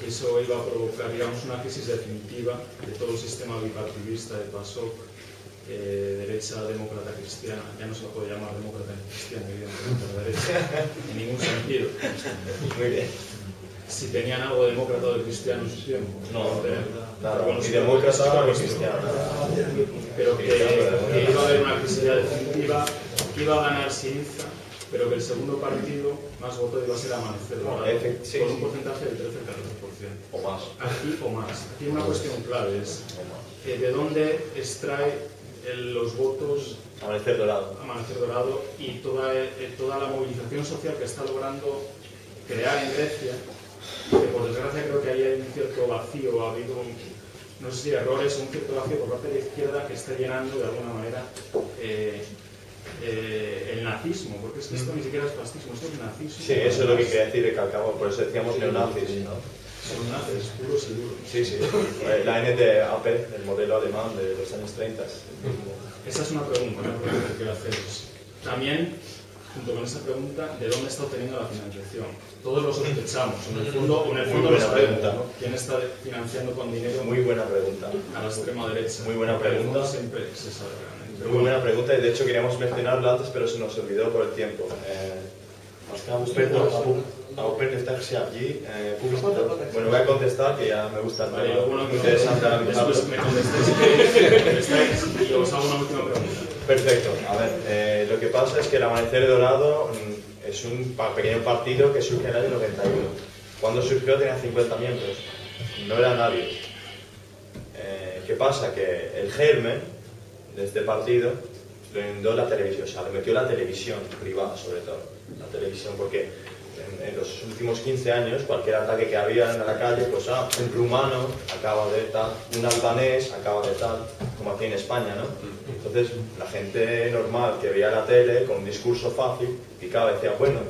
Eso iba a provocar, digamos, una crisis definitiva de todo el sistema bipartidista de PASOK, derecha demócrata cristiana. Ya no se lo puede llamar demócrata cristiana, evidentemente, la derecha, en ningún sentido. Muy bien. Si tenían algo demócrata o de cristiano en su tiempo. No, nada, bueno, ni demócrata ni cristiano. Pero que iba a haber una crisis ya definitiva, que iba a ganar Syriza, pero que el segundo partido más voto iba a ser Amanecer Dorado, con un porcentaje del 13-14%. O más. Aquí o más. Aquí una cuestión clave es de dónde extrae los votos Amanecer Dorado. Amanecer Dorado y toda la movilización social que está logrando crear en Grecia, que por desgracia creo que ahí hay un cierto vacío, ha habido no sé si errores o un cierto vacío por parte de la izquierda que está llenando de alguna manera el nazismo, porque es que esto ni siquiera es fascismo, esto es nazismo. Sí, eso es lo que quería decir, recalcamos, por eso decíamos neonazis, ¿no? Son nazis, puros y duros. Sí, sí. La NDAP, el modelo alemán de los años 30. Esa es una pregunta que quiero haceros. También, junto con esa pregunta, ¿de dónde está obteniendo la financiación? Todos lo sospechamos, en el fondo lo sabemos, ¿no? ¿Quién está financiando con dinero? Muy buena pregunta. A la extrema derecha. Muy buena pregunta. Siempre se sabe realmente. Muy buena pregunta, y de hecho queríamos mencionarlo antes, pero se nos olvidó por el tiempo. Bueno, voy a contestar, que ya me gusta el tema. Muy interesante analizarlo. Después me contestéis y os hago una última pregunta. Perfecto. A ver, lo que pasa es que el Amanecer Dorado es un pequeño partido que surge en el año 91. Cuando surgió tenía 50 miembros. No era nadie. ¿Qué pasa? Que el germen de este partido lo inundó la televisión, o sea, lo metió la televisión privada, sobre todo. La televisión, porque en los últimos 15 años, cualquier ataque que había en la calle, pues un rumano acaba de tal, un albanés acaba de tal, como aquí en España, ¿no? Entonces, la gente normal que veía la tele con un discurso fácil, picaba y decía, bueno,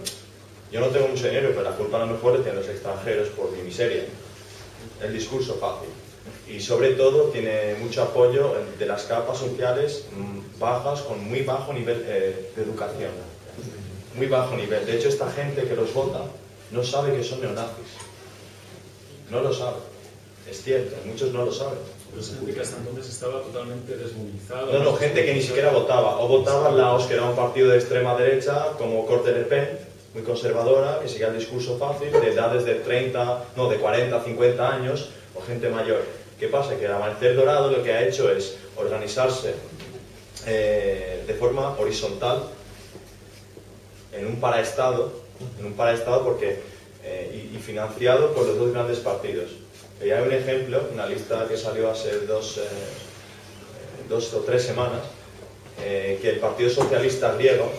yo no tengo mucho dinero, pero la culpa a lo mejor la tienen los extranjeros por mi miseria. El discurso fácil. Y sobre todo tiene mucho apoyo de las capas sociales bajas, con muy bajo nivel de educación. Muy bajo nivel. De hecho, esta gente que los vota no sabe que son neonazis. No lo sabe. Es cierto, muchos no lo saben. Pero esa gente que hasta entonces estaba totalmente desmovilizada. No, gente que ni siquiera votaba. O votaba Laos, que era un partido de extrema derecha, como Corte Le Pen, muy conservadora, que seguía el discurso fácil, de edades de 40, 50 años, o gente mayor. ¿Qué pasa? Que el Amanecer Dorado lo que ha hecho es organizarse de forma horizontal en un paraestado porque, y financiado por los dos grandes partidos. Y hay un ejemplo, una lista que salió hace 2 o 3 semanas, que el Partido Socialista griego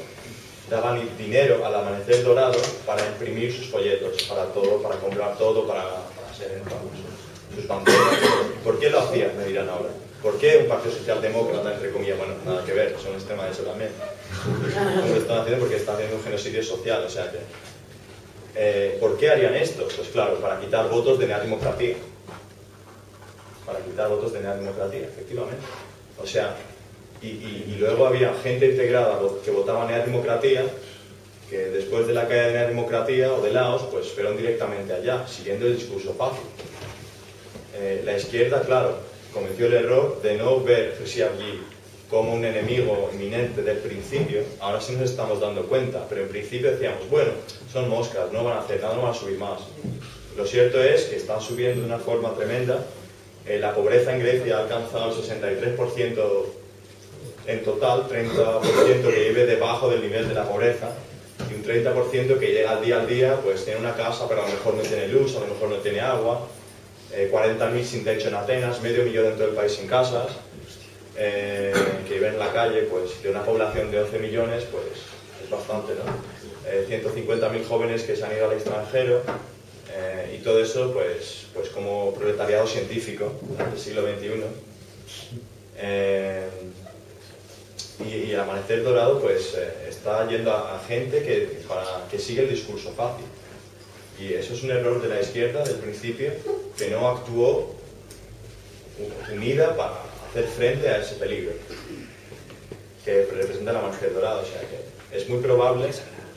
daba dinero al Amanecer Dorado para imprimir sus folletos, para todo, para comprar todo, para hacer sus banderas. ¿Por qué lo hacían? Me dirán ahora. ¿Por qué un partido socialdemócrata, entre comillas? Bueno, nada que ver, son extrema de eso también. Lo están haciendo porque están haciendo un genocidio social, o sea que... ¿por qué harían esto? Pues claro, para quitar votos de Nea Democracia. Para quitar votos de Nea Democracia, efectivamente. O sea, y luego había gente integrada que votaba Nea Democracia, que después de la caída de Nea Democracia o de Laos, pues fueron directamente allá, siguiendo el discurso fácil. La izquierda, claro, cometió el error de no ver Xiaoyi como un enemigo inminente del principio. Ahora sí nos estamos dando cuenta, pero en principio decíamos, bueno, son moscas, no van a hacer nada, no van a subir más. Lo cierto es que están subiendo de una forma tremenda. La pobreza en Grecia ha alcanzado el 63% en total, 30% que vive debajo del nivel de la pobreza y un 30% que llega al día, pues tiene una casa, pero a lo mejor no tiene luz, a lo mejor no tiene agua. 40.000 sin techo en Atenas, medio millón dentro del país sin casas, que viven en la calle, pues de una población de 11 millones, pues es bastante, ¿no? 150.000 jóvenes que se han ido al extranjero, y todo eso, pues como proletariado científico del siglo XXI. Y el Amanecer Dorado, pues está yendo a gente que sigue el discurso fácil. Y eso es un error de la izquierda del principio, que no actuó unida para hacer frente a ese peligro que representa el Amanecer Dorado. O sea que es muy probable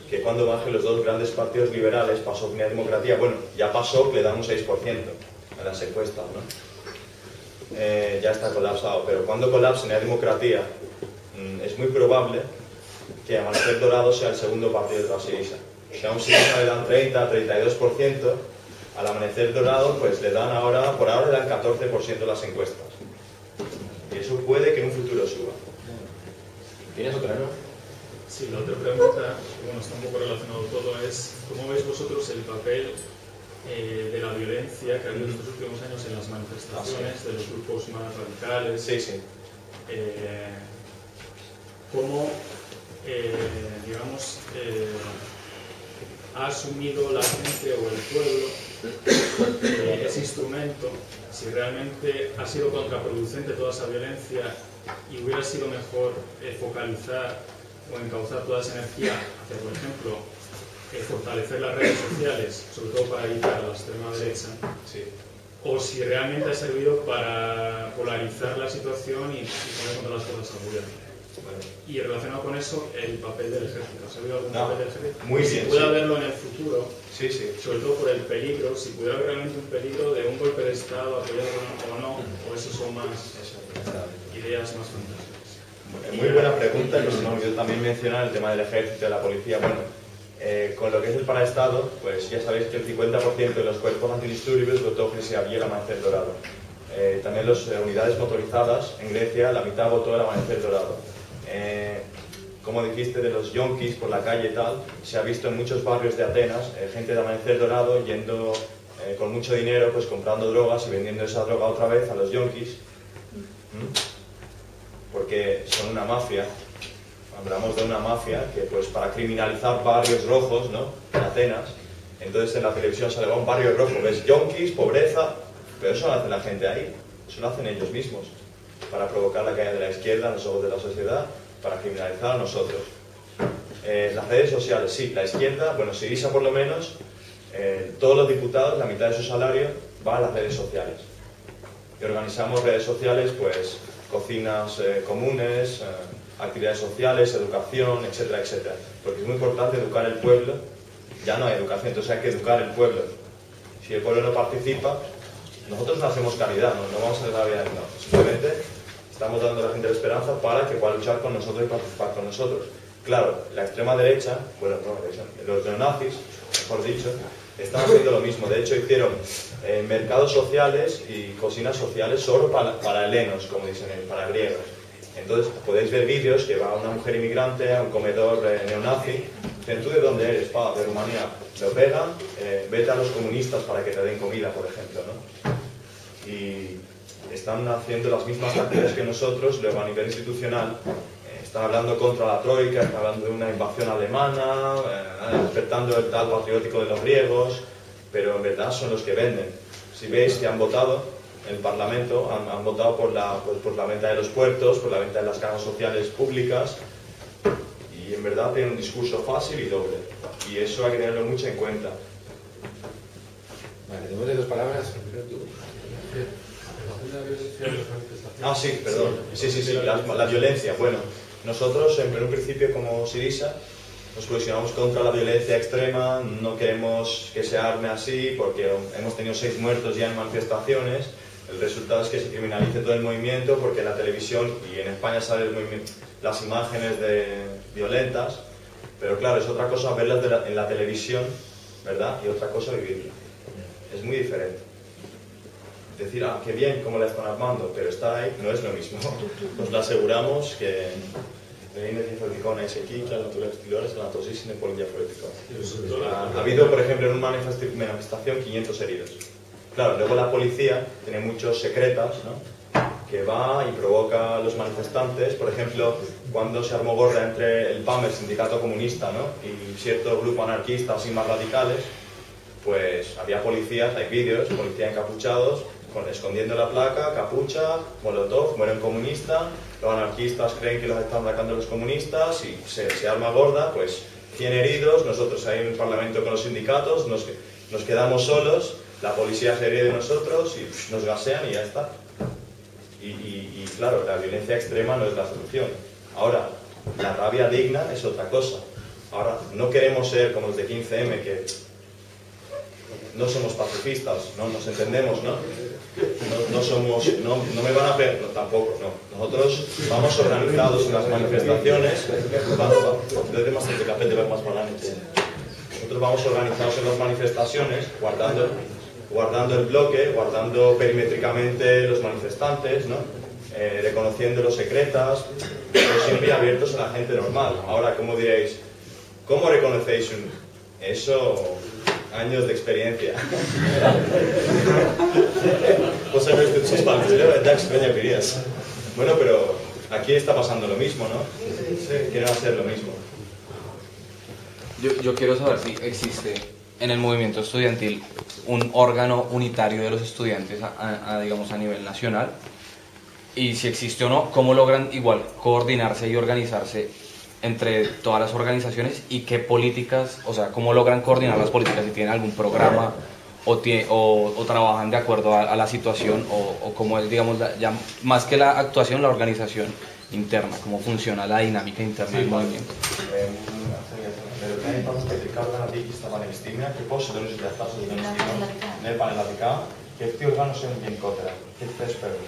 que cuando bajen los dos grandes partidos liberales, pasó Nea Democracia, bueno, ya pasó que le dan un 6% a las encuestas, ¿no? Ya está colapsado, pero cuando colapse Nea Democracia, es muy probable que Amanecer Dorado sea el segundo partido de Syriza. Si a un Syriza le dan 30, 32%, al Amanecer Dorado pues le dan por ahora le dan 14% las encuestas. Y eso puede que en un futuro suba. ¿Tienes otra, no? Sí, la otra pregunta, bueno, está un poco relacionado todo, es ¿cómo veis vosotros el papel de la violencia que ha habido en estos últimos años en las manifestaciones de los grupos más radicales? Sí, sí. ¿Cómo, ha asumido la gente o el pueblo ese instrumento? Si realmente ha sido contraproducente toda esa violencia y hubiera sido mejor focalizar o encauzar toda esa energía hacia, por ejemplo, fortalecer las redes sociales, sobre todo para evitar la extrema derecha, sí. O si realmente ha servido para polarizar la situación y poner contra las cosas al gobierno. Bueno. Y relacionado con eso, el papel del ejército. ¿Ha servido algún papel del ejército? Muy bien. Si puede haberlo en el futuro, sí, sí. sobre todo por el peligro, si puede haber realmente un peligro de un golpe de Estado apoyado o no, o eso son más ideas más fantásticas. Muy buena pregunta, y me olvidó también mencionar el tema del ejército y de la policía. Bueno, con lo que es el paraestado, pues ya sabéis que el 50% de los cuerpos antidisturbios votó que se había el Amanecer Dorado. También las unidades motorizadas en Grecia, la mitad votó el Amanecer Dorado. Como dijiste, de los yonkis por la calle y tal, se ha visto en muchos barrios de Atenas gente de Amanecer Dorado yendo con mucho dinero, pues comprando drogas y vendiendo esa droga otra vez a los yonkis, porque son una mafia hablamos de una mafia que, pues, para criminalizar barrios rojos, ¿no? En Atenas, entonces en la televisión sale un barrio rojo, ves yonkis, pobreza, pero eso no hace la gente ahí, eso lo hacen ellos mismos, para provocar la caída de la izquierda en los ojos de la sociedad, para criminalizar a nosotros. Las redes sociales, sí, la izquierda, bueno, Syriza por lo menos, todos los diputados, la mitad de su salario va a las redes sociales. Y organizamos redes sociales, pues, cocinas comunes, actividades sociales, educación, etcétera, etcétera. Porque es muy importante educar el pueblo. Ya no hay educación, entonces hay que educar el pueblo. Si el pueblo no participa, nosotros no hacemos caridad, no vamos a dar la vida, no. Simplemente estamos dando a la gente la esperanza para que pueda luchar con nosotros y participar con nosotros. Claro, la extrema derecha, bueno, no, los neonazis, mejor dicho, están haciendo lo mismo. De hecho, hicieron mercados sociales y cocinas sociales solo para helenos, como dicen, para griegos. Entonces, podéis ver vídeos que va una mujer inmigrante a un comedor neonazi. Dicen, ¿tú de dónde eres? De Rumanía. Lo pegan, vete a los comunistas para que te den comida, por ejemplo, ¿no? Y están haciendo las mismas tácticas que nosotros, luego a nivel institucional. Están hablando contra la troika, están hablando de una invasión alemana, despertando el tal patriótico de los griegos, pero en verdad son los que venden. Si veis que han votado en el Parlamento, han votado por la venta de los puertos, por la venta de las casas sociales públicas, y en verdad tienen un discurso fácil y doble, y eso hay que tenerlo mucho en cuenta. Vale, tenemos de dos palabras. Ah, sí, perdón. Sí, la violencia. Bueno, nosotros en un principio como Syriza nos posicionamos contra la violencia extrema, no queremos que se arme así porque hemos tenido 6 muertos ya en manifestaciones. El resultado es que se criminalice todo el movimiento porque en la televisión y en España salen las imágenes violentas, pero claro, es otra cosa verlas en la televisión, ¿verdad? Y otra cosa vivirla. Es muy diferente. Decir, qué bien, cómo la están armando, pero estar ahí no es lo mismo. Nos lo aseguramos que ha habido, por ejemplo, en una manifestación 500 heridos. Claro, luego la policía tiene muchos secretas, ¿no? Que va y provoca a los manifestantes. Por ejemplo, cuando se armó gorda entre el PAM, el sindicato comunista, ¿no? Y cierto grupo anarquista así más radicales, pues había policías, hay vídeos, policías encapuchados, escondiendo la placa, capucha, molotov, muere un comunista, los anarquistas creen que los están atacando los comunistas y se arma gorda, pues 100 heridos, nosotros ahí en el Parlamento con los sindicatos, nos quedamos solos, la policía se ríe de nosotros y nos gasean y ya está. Y claro, la violencia extrema no es la solución. Ahora, la rabia digna es otra cosa. Ahora, no queremos ser como los de 15M, que no somos pacifistas, ¿no? Nos entendemos, ¿no? No me van a pegar, no, tampoco, no. Nosotros vamos organizados en las manifestaciones, nosotros vamos organizados en las manifestaciones, guardando el bloque, guardando perimétricamente los manifestantes, ¿no? Reconociendo los secretas, pero siempre abiertos a la gente normal. Ahora, ¿cómo diréis? ¿Cómo reconocéis eso? Años de experiencia. Pues a veces sus palabras de experiencia. Bueno, pero aquí está pasando lo mismo, ¿no? Quieren hacer lo mismo. Yo quiero saber si existe en el movimiento estudiantil un órgano unitario de los estudiantes digamos, a nivel nacional, y si existe o no, cómo logran igual coordinarse y organizarse entre todas las organizaciones, y qué políticas, o sea, cómo logran coordinar las políticas, si tienen algún programa o trabajan de acuerdo a la situación, o cómo es, digamos, ya más que la actuación, la organización interna, cómo funciona la dinámica interna del movimiento. Και τι οργάνωση είναι γενικότερα, και τι θέσεις παίρνουν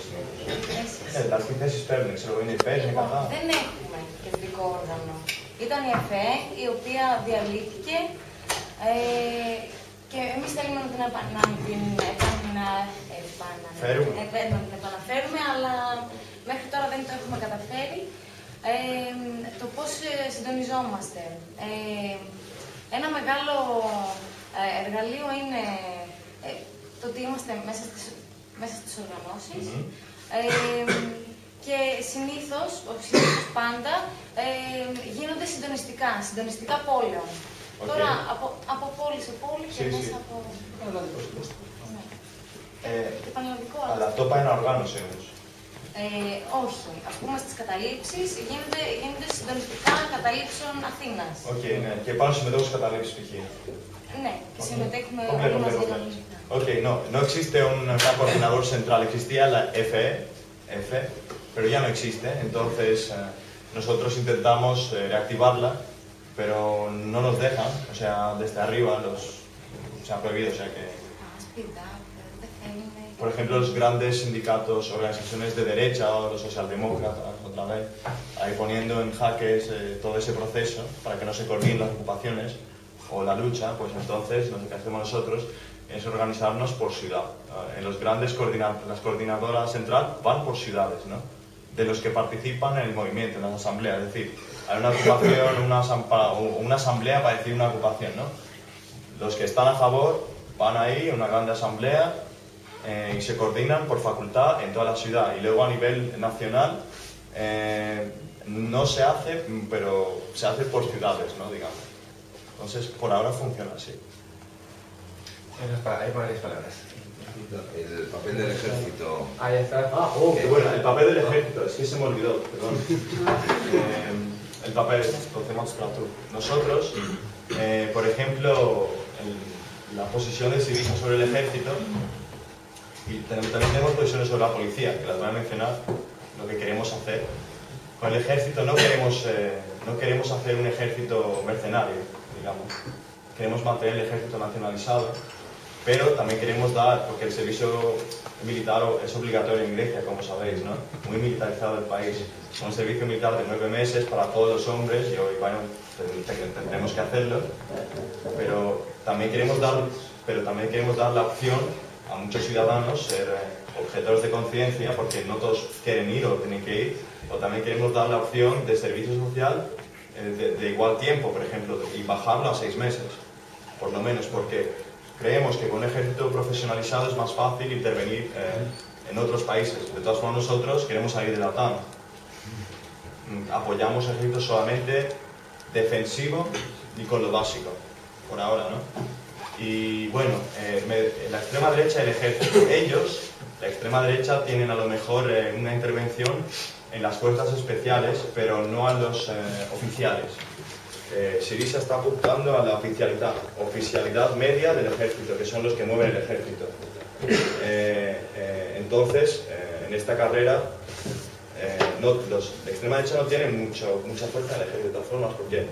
τι θέσεις παίρνουν, ξέρω είναι υπέρ, είναι κατά. Δεν έχουμε κεντρικό όργανο. Ήταν η ΕΦΕ, η οποία διαλύθηκε και εμείς θέλουμε να την επαναφέρουμε, αλλά μέχρι τώρα δεν το έχουμε καταφέρει. Το πώς συντονιζόμαστε. Ένα μεγάλο εργαλείο είναι το ότι είμαστε μέσα στις οργανώσεις και συνήθως πάντα, γίνονται συντονιστικά πόλεων. Okay. Τώρα, από πόλη σε πόλη και μέσα από... Και πανελλαδικό. Αλλά αυτό πάει να οργάνωσε όμως. Όχι. Ας πούμε στις καταλήψεις γίνονται συντονιστικά καταλήψεων Αθήνας. Ναι. Και πάνω συμμετέχουν στις καταλήψεις π.χ. Ναι, και συμμετέχουμε όλοι μαζί κανονικά. No existe un coordinador central, existía la EFE, pero ya no existe, entonces nosotros intentamos reactivarla, pero no nos dejan, o sea, desde arriba se ha prohibido, o sea que... Por ejemplo, los grandes sindicatos, organizaciones de derecha o los socialdemócratas, otra vez, ahí poniendo en jaque todo ese proceso para que no se coordinen las ocupaciones o la lucha, pues entonces lo que hacemos nosotros es organizarnos por ciudad. En los grandes las coordinadoras central van por ciudades, ¿no? De los que participan en el movimiento, en las asambleas, es decir, hay una ocupación, una asamblea para decir una ocupación, ¿no? Los que están a favor van ahí a una grande asamblea y se coordinan por facultad en toda la ciudad, y luego a nivel nacional no se hace, pero se hace por ciudades, ¿no? Digamos. Entonces, por ahora funciona así. Hay varias palabras. El papel del ejército. Ahí está. Qué bueno, el papel del ejército, es que se me olvidó, perdón. El papel, nosotros, por ejemplo, la posición de Syriza sobre el ejército, y también tenemos posiciones sobre la policía, que las voy a mencionar, lo que queremos hacer. Con el ejército no queremos hacer un ejército mercenario, digamos. Queremos mantener el ejército nacionalizado, pero también queremos dar, porque el servicio militar es obligatorio en Grecia, como sabéis, ¿no? Muy militarizado el país. Un servicio militar de 9 meses para todos los hombres, y hoy, bueno, tendremos que hacerlo, pero también queremos dar la opción a muchos ciudadanos ser objetores de conciencia, porque no todos quieren ir o tienen que ir, o también queremos dar la opción de servicio social de igual tiempo, por ejemplo, y bajarlo a 6 meses, por lo menos, porque creemos que con un ejército profesionalizado es más fácil intervenir en otros países. De todas formas, nosotros queremos salir de la OTAN. Apoyamos el ejército solamente defensivo y con lo básico, por ahora, ¿no? Y bueno, la extrema derecha y el ejército, la extrema derecha tienen a lo mejor una intervención en las fuerzas especiales, pero no a los oficiales. Syriza está apuntando a la oficialidad media del ejército, que son los que mueven el ejército. Entonces, en esta carrera, los de extrema derecha no tienen mucha fuerza en el ejército, de todas formas, porque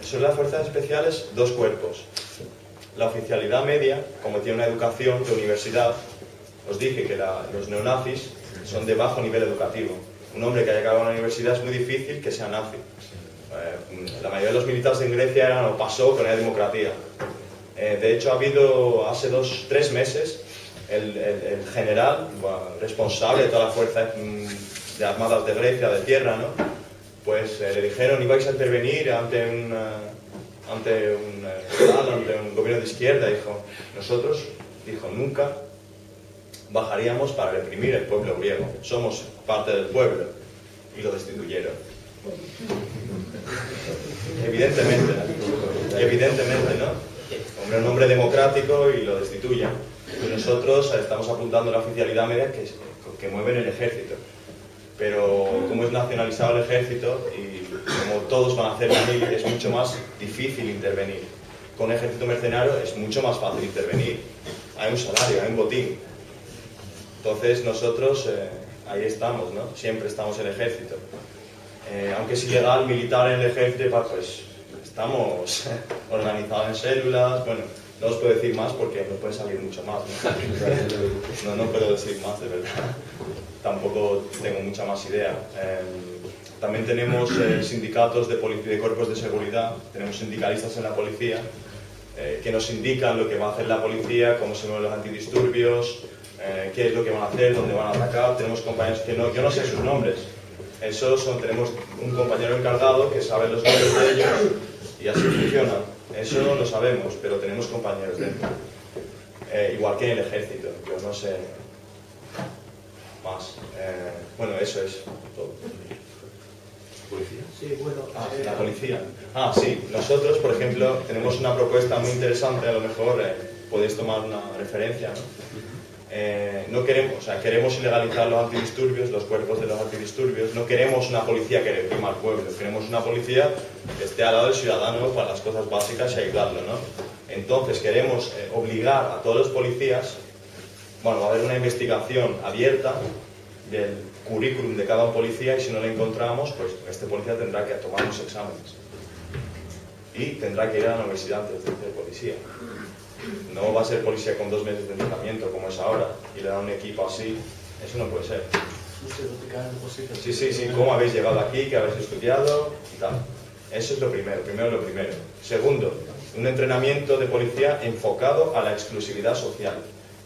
son las fuerzas especiales 2 cuerpos. La oficialidad media, como tiene una educación de universidad, os dije que los neonazis son de bajo nivel educativo. Un hombre que haya acabado en la universidad es muy difícil que sea nazi. La mayoría de los militares en Grecia eran o pasó con la democracia. De hecho, ha habido hace 2-3 meses el general responsable de toda la fuerza de armadas de Grecia, de tierra, ¿no? Pues le dijeron: ibais a intervenir ante un gobierno de izquierda. Nosotros nunca bajaríamos para reprimir el pueblo griego, somos parte del pueblo, y lo destituyeron. Evidentemente, ¿no? Un hombre democrático y lo destituyen. Y nosotros estamos apuntando a la oficialidad media que mueven el ejército. Pero como es nacionalizado el ejército y como todos van a hacer la mil, es mucho más difícil intervenir. Con un ejército mercenario es mucho más fácil intervenir. Hay un salario, hay un botín. Entonces nosotros ahí estamos, ¿no? Siempre estamos en el ejército. Aunque es ilegal militar en el ejército, pues estamos organizados en células. Bueno, no os puedo decir más porque no puede salir mucho más, ¿no? No puedo decir más, de verdad. Tampoco tengo mucha más idea. También tenemos sindicatos de cuerpos de seguridad, tenemos sindicalistas en la policía que nos indican lo que va a hacer la policía, cómo se mueven los antidisturbios, qué es lo que van a hacer, dónde van a atacar. Tenemos compañeros que yo no sé sus nombres. Tenemos un compañero encargado que sabe los nombres de ellos y así funciona. Eso lo sabemos, pero tenemos compañeros dentro. Igual que en el ejército, yo no sé. más. Bueno, eso es todo. ¿Policía? Sí, bueno. La policía. Sí. Nosotros, por ejemplo, tenemos una propuesta muy interesante, a lo mejor podéis tomar una referencia, ¿no? No queremos, queremos ilegalizar los antidisturbios, los cuerpos de los antidisturbios. No queremos una policía que reprima al pueblo, queremos una policía que esté al lado del ciudadano para las cosas básicas y ayudarlo, ¿no? Entonces queremos obligar a todos los policías, bueno, va a haber una investigación abierta del currículum de cada policía, y si no lo encontramos, pues este policía tendrá que tomar unos exámenes y tendrá que ir a la universidad antes de ser policía. No va a ser policía con 2 meses de entrenamiento como es ahora y le dan un equipo así. Eso no puede ser. Sí, ¿cómo habéis llegado aquí? ¿Qué habéis estudiado? Y tal. Eso es lo primero, lo primero. Segundo, un entrenamiento de policía enfocado a la exclusividad social.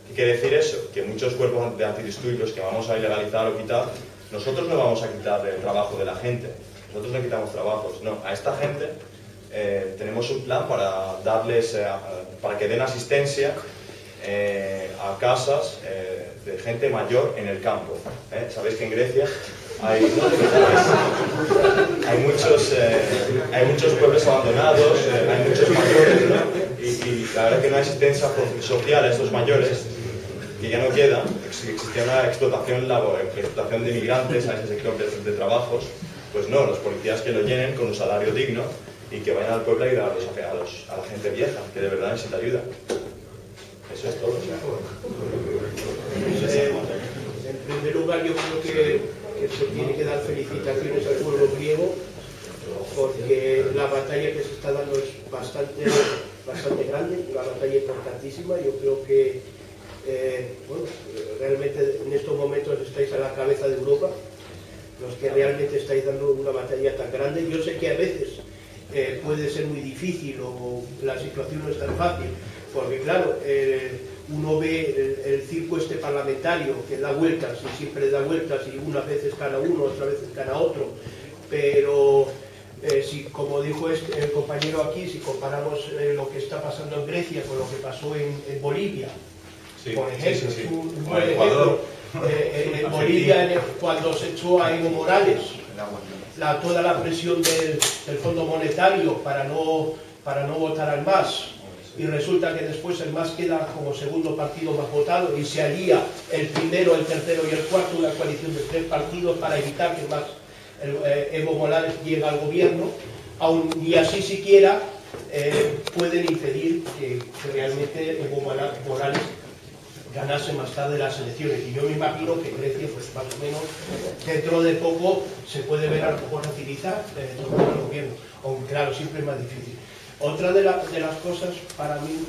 ¿Qué quiere decir eso? Que muchos cuerpos de antidisturbios que vamos a ilegalizar o quitar, nosotros no vamos a quitar el trabajo de la gente. Nosotros no quitamos trabajos, no. A esta gente tenemos un plan para darles, para que den asistencia a casas de gente mayor en el campo. Sabéis que en Grecia hay muchos pueblos abandonados, hay muchos mayores, ¿no? Y la verdad que no hay asistencia social a estos mayores, que ya no queda. Existía una explotación de migrantes a ese sector de trabajos. Pues no, los policías que lo llenen con un salario digno y que vayan al pueblo a ayudar a la gente vieja, que de verdad necesita ayuda. Eso es todo. En primer lugar, yo creo que se tiene que dar felicitaciones al pueblo griego, porque la batalla que se está dando es bastante grande, una batalla importantísima. Yo creo que realmente en estos momentos estáis a la cabeza de Europa, los que realmente estáis dando una batalla tan grande. Yo sé que a veces puede ser muy difícil o la situación no es tan fácil, porque claro, uno ve el circo este parlamentario que da vueltas y siempre da vueltas, y unas veces gana uno, otras veces gana otro, pero si, como dijo el compañero aquí, si comparamos lo que está pasando en Grecia con lo que pasó en Bolivia, por ejemplo, es un buen ejemplo. En Bolivia, cuando se echó a Evo Morales, toda la presión del Fondo Monetario para no votar al MAS, y resulta que después el MAS queda como segundo partido más votado y se alía el primero, el tercero y el cuarto, una coalición de 3 partidos para evitar que Evo Morales llegue al gobierno, y así siquiera pueden impedir que realmente Evo Morales ganase más tarde las elecciones. Y yo me imagino que Grecia, pues más o menos, dentro de poco se puede ver a lo mejor agilizar el gobierno, aunque claro, siempre es más difícil. Otra de las cosas para mí,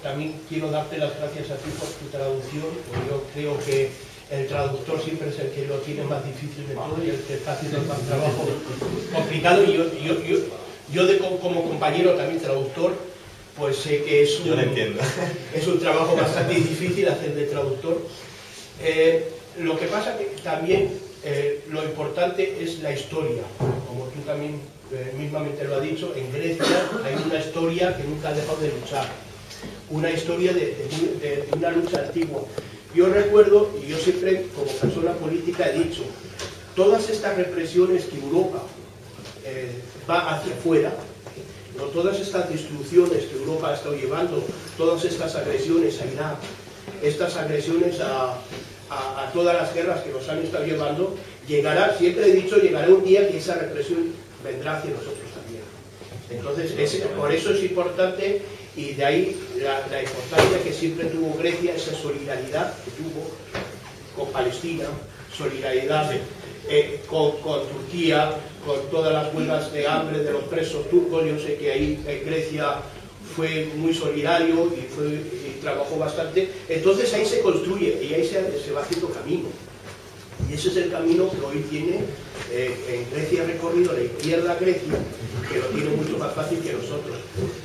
también quiero darte las gracias a ti por tu traducción, porque yo creo que el traductor siempre es el que lo tiene más difícil de todo y el que está haciendo el más trabajo complicado. Y yo como compañero también traductor, pues sé que es un trabajo bastante difícil hacer de traductor. Lo que pasa que también lo importante es la historia. Como tú también mismamente lo has dicho, en Grecia hay una historia que nunca ha dejado de luchar. Una historia de una lucha antigua. Yo recuerdo, y yo siempre como persona política he dicho, todas estas represiones que Europa va hacia afuera, ¿no? Todas estas destrucciones que Europa ha estado llevando, todas estas agresiones a Irak, estas agresiones a todas las guerras que nos han estado llevando, siempre he dicho, llegará un día que esa represión vendrá hacia nosotros también. Entonces, por eso es importante, y de ahí la importancia que siempre tuvo Grecia, esa solidaridad que tuvo con Palestina, solidaridad con Turquía, con todas las huelgas de hambre de los presos turcos. Yo sé que ahí en Grecia fue muy solidario y trabajó bastante. Entonces ahí se construye y ahí se va haciendo camino. Y ese es el camino que hoy tiene en Grecia recorrido la izquierda Grecia, que lo tiene mucho más fácil que nosotros.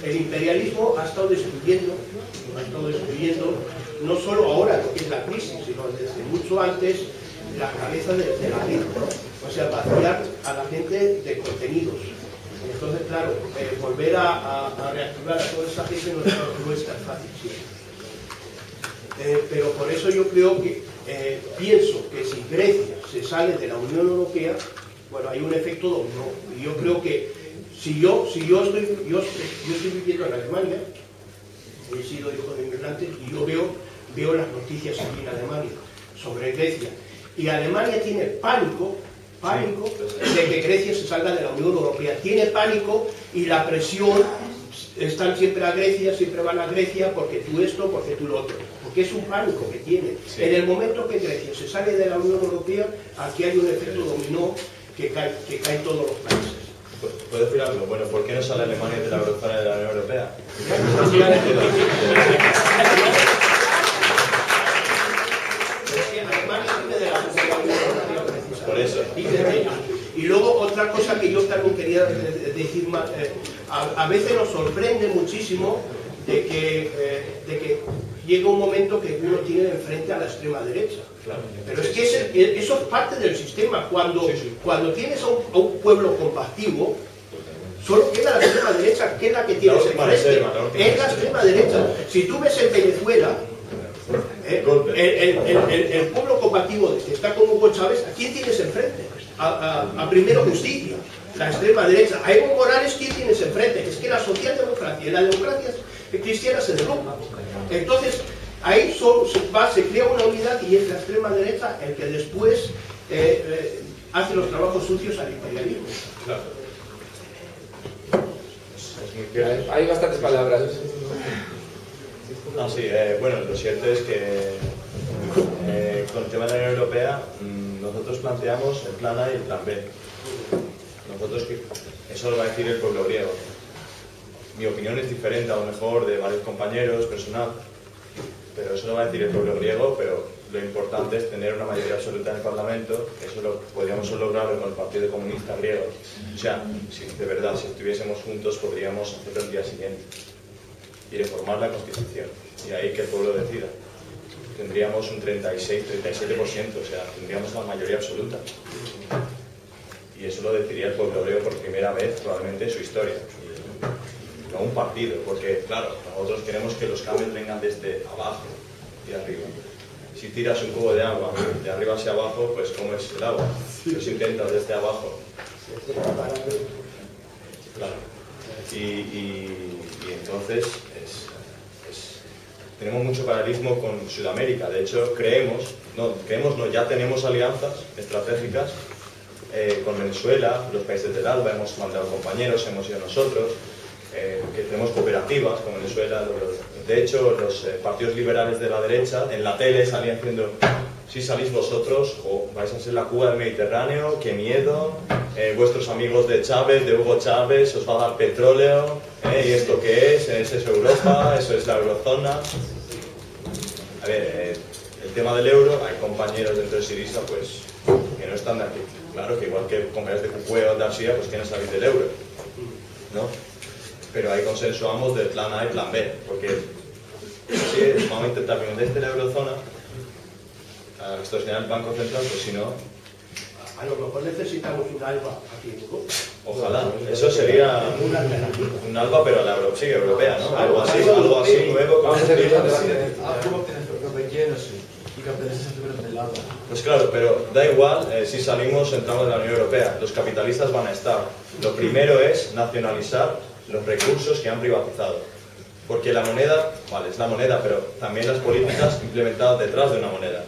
El imperialismo ha estado destruyendo no solo ahora lo que es la crisis, sino desde mucho antes la cabeza de la gente, ¿no? O sea, vaciar a la gente de contenidos. Entonces, claro, volver a reactivar a toda esa gente no es tan fácil siempre. Pero por eso yo creo que pienso que si Grecia se sale de la Unión Europea, bueno, hay un efecto dominó. Y yo creo que si yo estoy viviendo en Alemania, he sido hijo de inmigrantes, y yo veo las noticias aquí en Alemania sobre Grecia. Y Alemania tiene pánico de que Grecia se salga de la Unión Europea. Tiene pánico y la presión, están siempre a Grecia, siempre van a Grecia, porque tú esto, porque tú lo otro. Porque es un pánico que tiene. Sí. En el momento que Grecia se sale de la Unión Europea, aquí hay un efecto dominó que cae en todos los países. ¿Puedo decir algo? Bueno, ¿por qué no sale Alemania de la eurozona de la Unión Europea? Por eso. Y luego otra cosa que yo también quería decir más, a veces nos sorprende muchísimo de que llega un momento que uno tiene enfrente a la extrema derecha. Claro. Pero es que eso es parte del sistema. Cuando tienes a un pueblo compactivo, solo queda la extrema derecha, que es la que tienes enfrente. Es la extrema derecha. Si tú ves en Venezuela, el pueblo combativo que está con Hugo Chávez, ¿a quién tienes enfrente? A Primero Justicia, la extrema derecha. A Evo Morales, ¿quién tienes enfrente? Es que la socialdemocracia y la democracia cristiana se derrumban. Entonces, ahí se crea una unidad y es la extrema derecha el que después hace los trabajos sucios al imperialismo. Claro. Hay bastantes palabras. No, sí, bueno, lo cierto es que con el tema de la Unión Europea nosotros planteamos el plan A y el plan B. Nosotros, eso lo va a decir el pueblo griego. Mi opinión es diferente a lo mejor de varios compañeros, personal, pero eso lo va a decir el pueblo griego, pero lo importante es tener una mayoría absoluta en el Parlamento. Eso lo podríamos lograrlo con el Partido Comunista griego. O sea, si de verdad, si estuviésemos juntos, podríamos hacerlo el día siguiente y reformar la Constitución, y ahí que el pueblo decida. Tendríamos un 36-37%, o sea, tendríamos la mayoría absoluta. Y eso lo decidiría el pueblo griego por primera vez, probablemente, en su historia. No un partido, porque, claro, nosotros queremos que los cambios vengan desde abajo y arriba. Si tiras un cubo de agua de arriba hacia abajo, pues ¿cómo es el agua? Pues intentas desde abajo. Claro. Y entonces tenemos mucho paralelismo con Sudamérica. De hecho, ya tenemos alianzas estratégicas con Venezuela, los países del ALBA, hemos mandado compañeros, hemos ido nosotros, que tenemos cooperativas con Venezuela. De hecho, los partidos liberales de la derecha en la tele salían diciendo: si salís vosotros, vais a ser la Cuba del Mediterráneo, qué miedo, vuestros amigos de Chávez, de Hugo Chávez, os va a dar petróleo, ¿y esto qué es? ¿Es eso Europa? ¿Eso es la eurozona? A ver, el tema del euro, hay compañeros dentro de Syriza pues, que no están de aquí. Claro que igual que compañeros de Cucueo o de Arsia, pues quieren salir del euro, ¿no? Pero ahí consensuamos del plan A y plan B, porque si vamos a intentar venir desde la eurozona a extorsionar el Banco Central, pues si no... A lo mejor necesitamos un ALBA aquí en Europa. Ojalá, eso sería un ALBA, pero a la europea, ¿no? Algo así nuevo. Pues claro, pero da igual si salimos, entramos de la Unión Europea. Los capitalistas van a estar. Lo primero es nacionalizar los recursos que han privatizado. Porque la moneda, vale, es la moneda, pero también las políticas implementadas detrás de una moneda.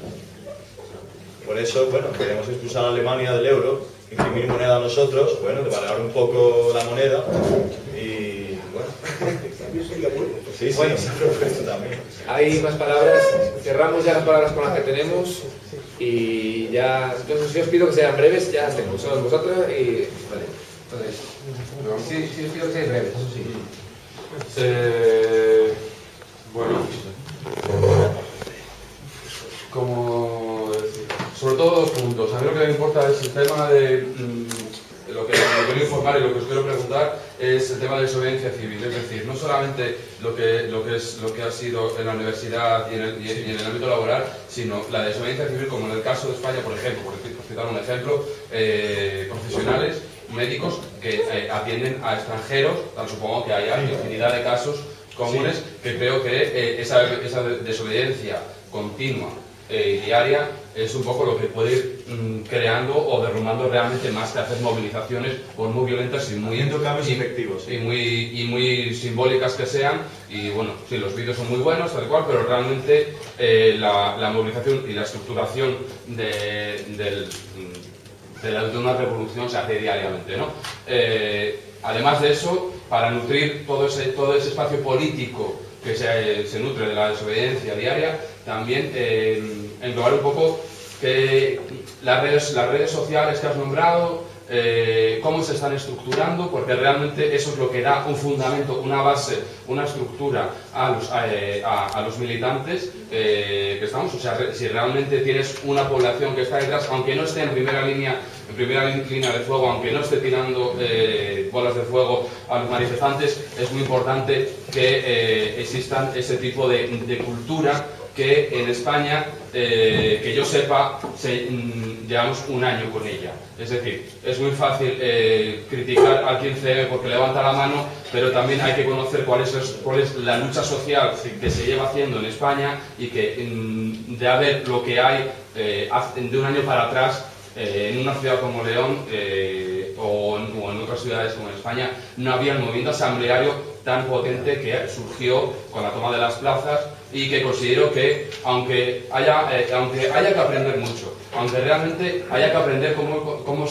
Por eso, bueno, queremos expulsar a Alemania del euro, imprimir moneda a nosotros, bueno, devaluar un poco la moneda y, bueno... Sí, bueno, se ha propuesto también. Hay más palabras, cerramos ya las palabras con las que tenemos y ya, entonces yo os pido que sean breves, ya las tengo, somos vosotros y... Vale, entonces, sí, os pido que seáis breves, eso sí. Bueno, como decir, sobre todo dos puntos. A mí lo que me importa es el tema de lo que quiero informar y lo que os quiero preguntar es el tema de desobediencia civil, es decir, no solamente lo que ha sido en la universidad y en el ámbito laboral, sino la desobediencia civil, como en el caso de España, por ejemplo, por citar un ejemplo, profesionales, médicos que atienden a extranjeros, supongo que hay infinidad de casos comunes, que creo que esa desobediencia continua diaria es un poco lo que puede ir creando o derrumbando realmente, más que hacer movilizaciones por muy violentas y muy efectivos y muy simbólicas que sean. Y bueno, sí, los vídeos son muy buenos, tal cual, pero realmente la movilización y la estructuración de una revolución se hace diariamente, ¿no? Además de eso, para nutrir todo ese espacio político que se nutre de la desobediencia diaria, también englobar un poco que las redes sociales que has nombrado, cómo se están estructurando, porque realmente eso es lo que da un fundamento, una base, una estructura a los militantes que estamos. O sea, si realmente tienes una población que está detrás, aunque no esté en primera línea de fuego, aunque no esté tirando bolas de fuego a los manifestantes, es muy importante que existan ese tipo de cultura que en España, que yo sepa, llevamos un año con ella. Es decir, es muy fácil criticar al 15M porque levanta la mano, pero también hay que conocer cuál es la lucha social que se lleva haciendo en España, y que de haber lo que hay de un año para atrás, en una ciudad como León o en otras ciudades como en España, no había un movimiento asambleario tan potente que surgió con la toma de las plazas, y que considero que aunque haya que aprender mucho, aunque realmente haya que aprender cómo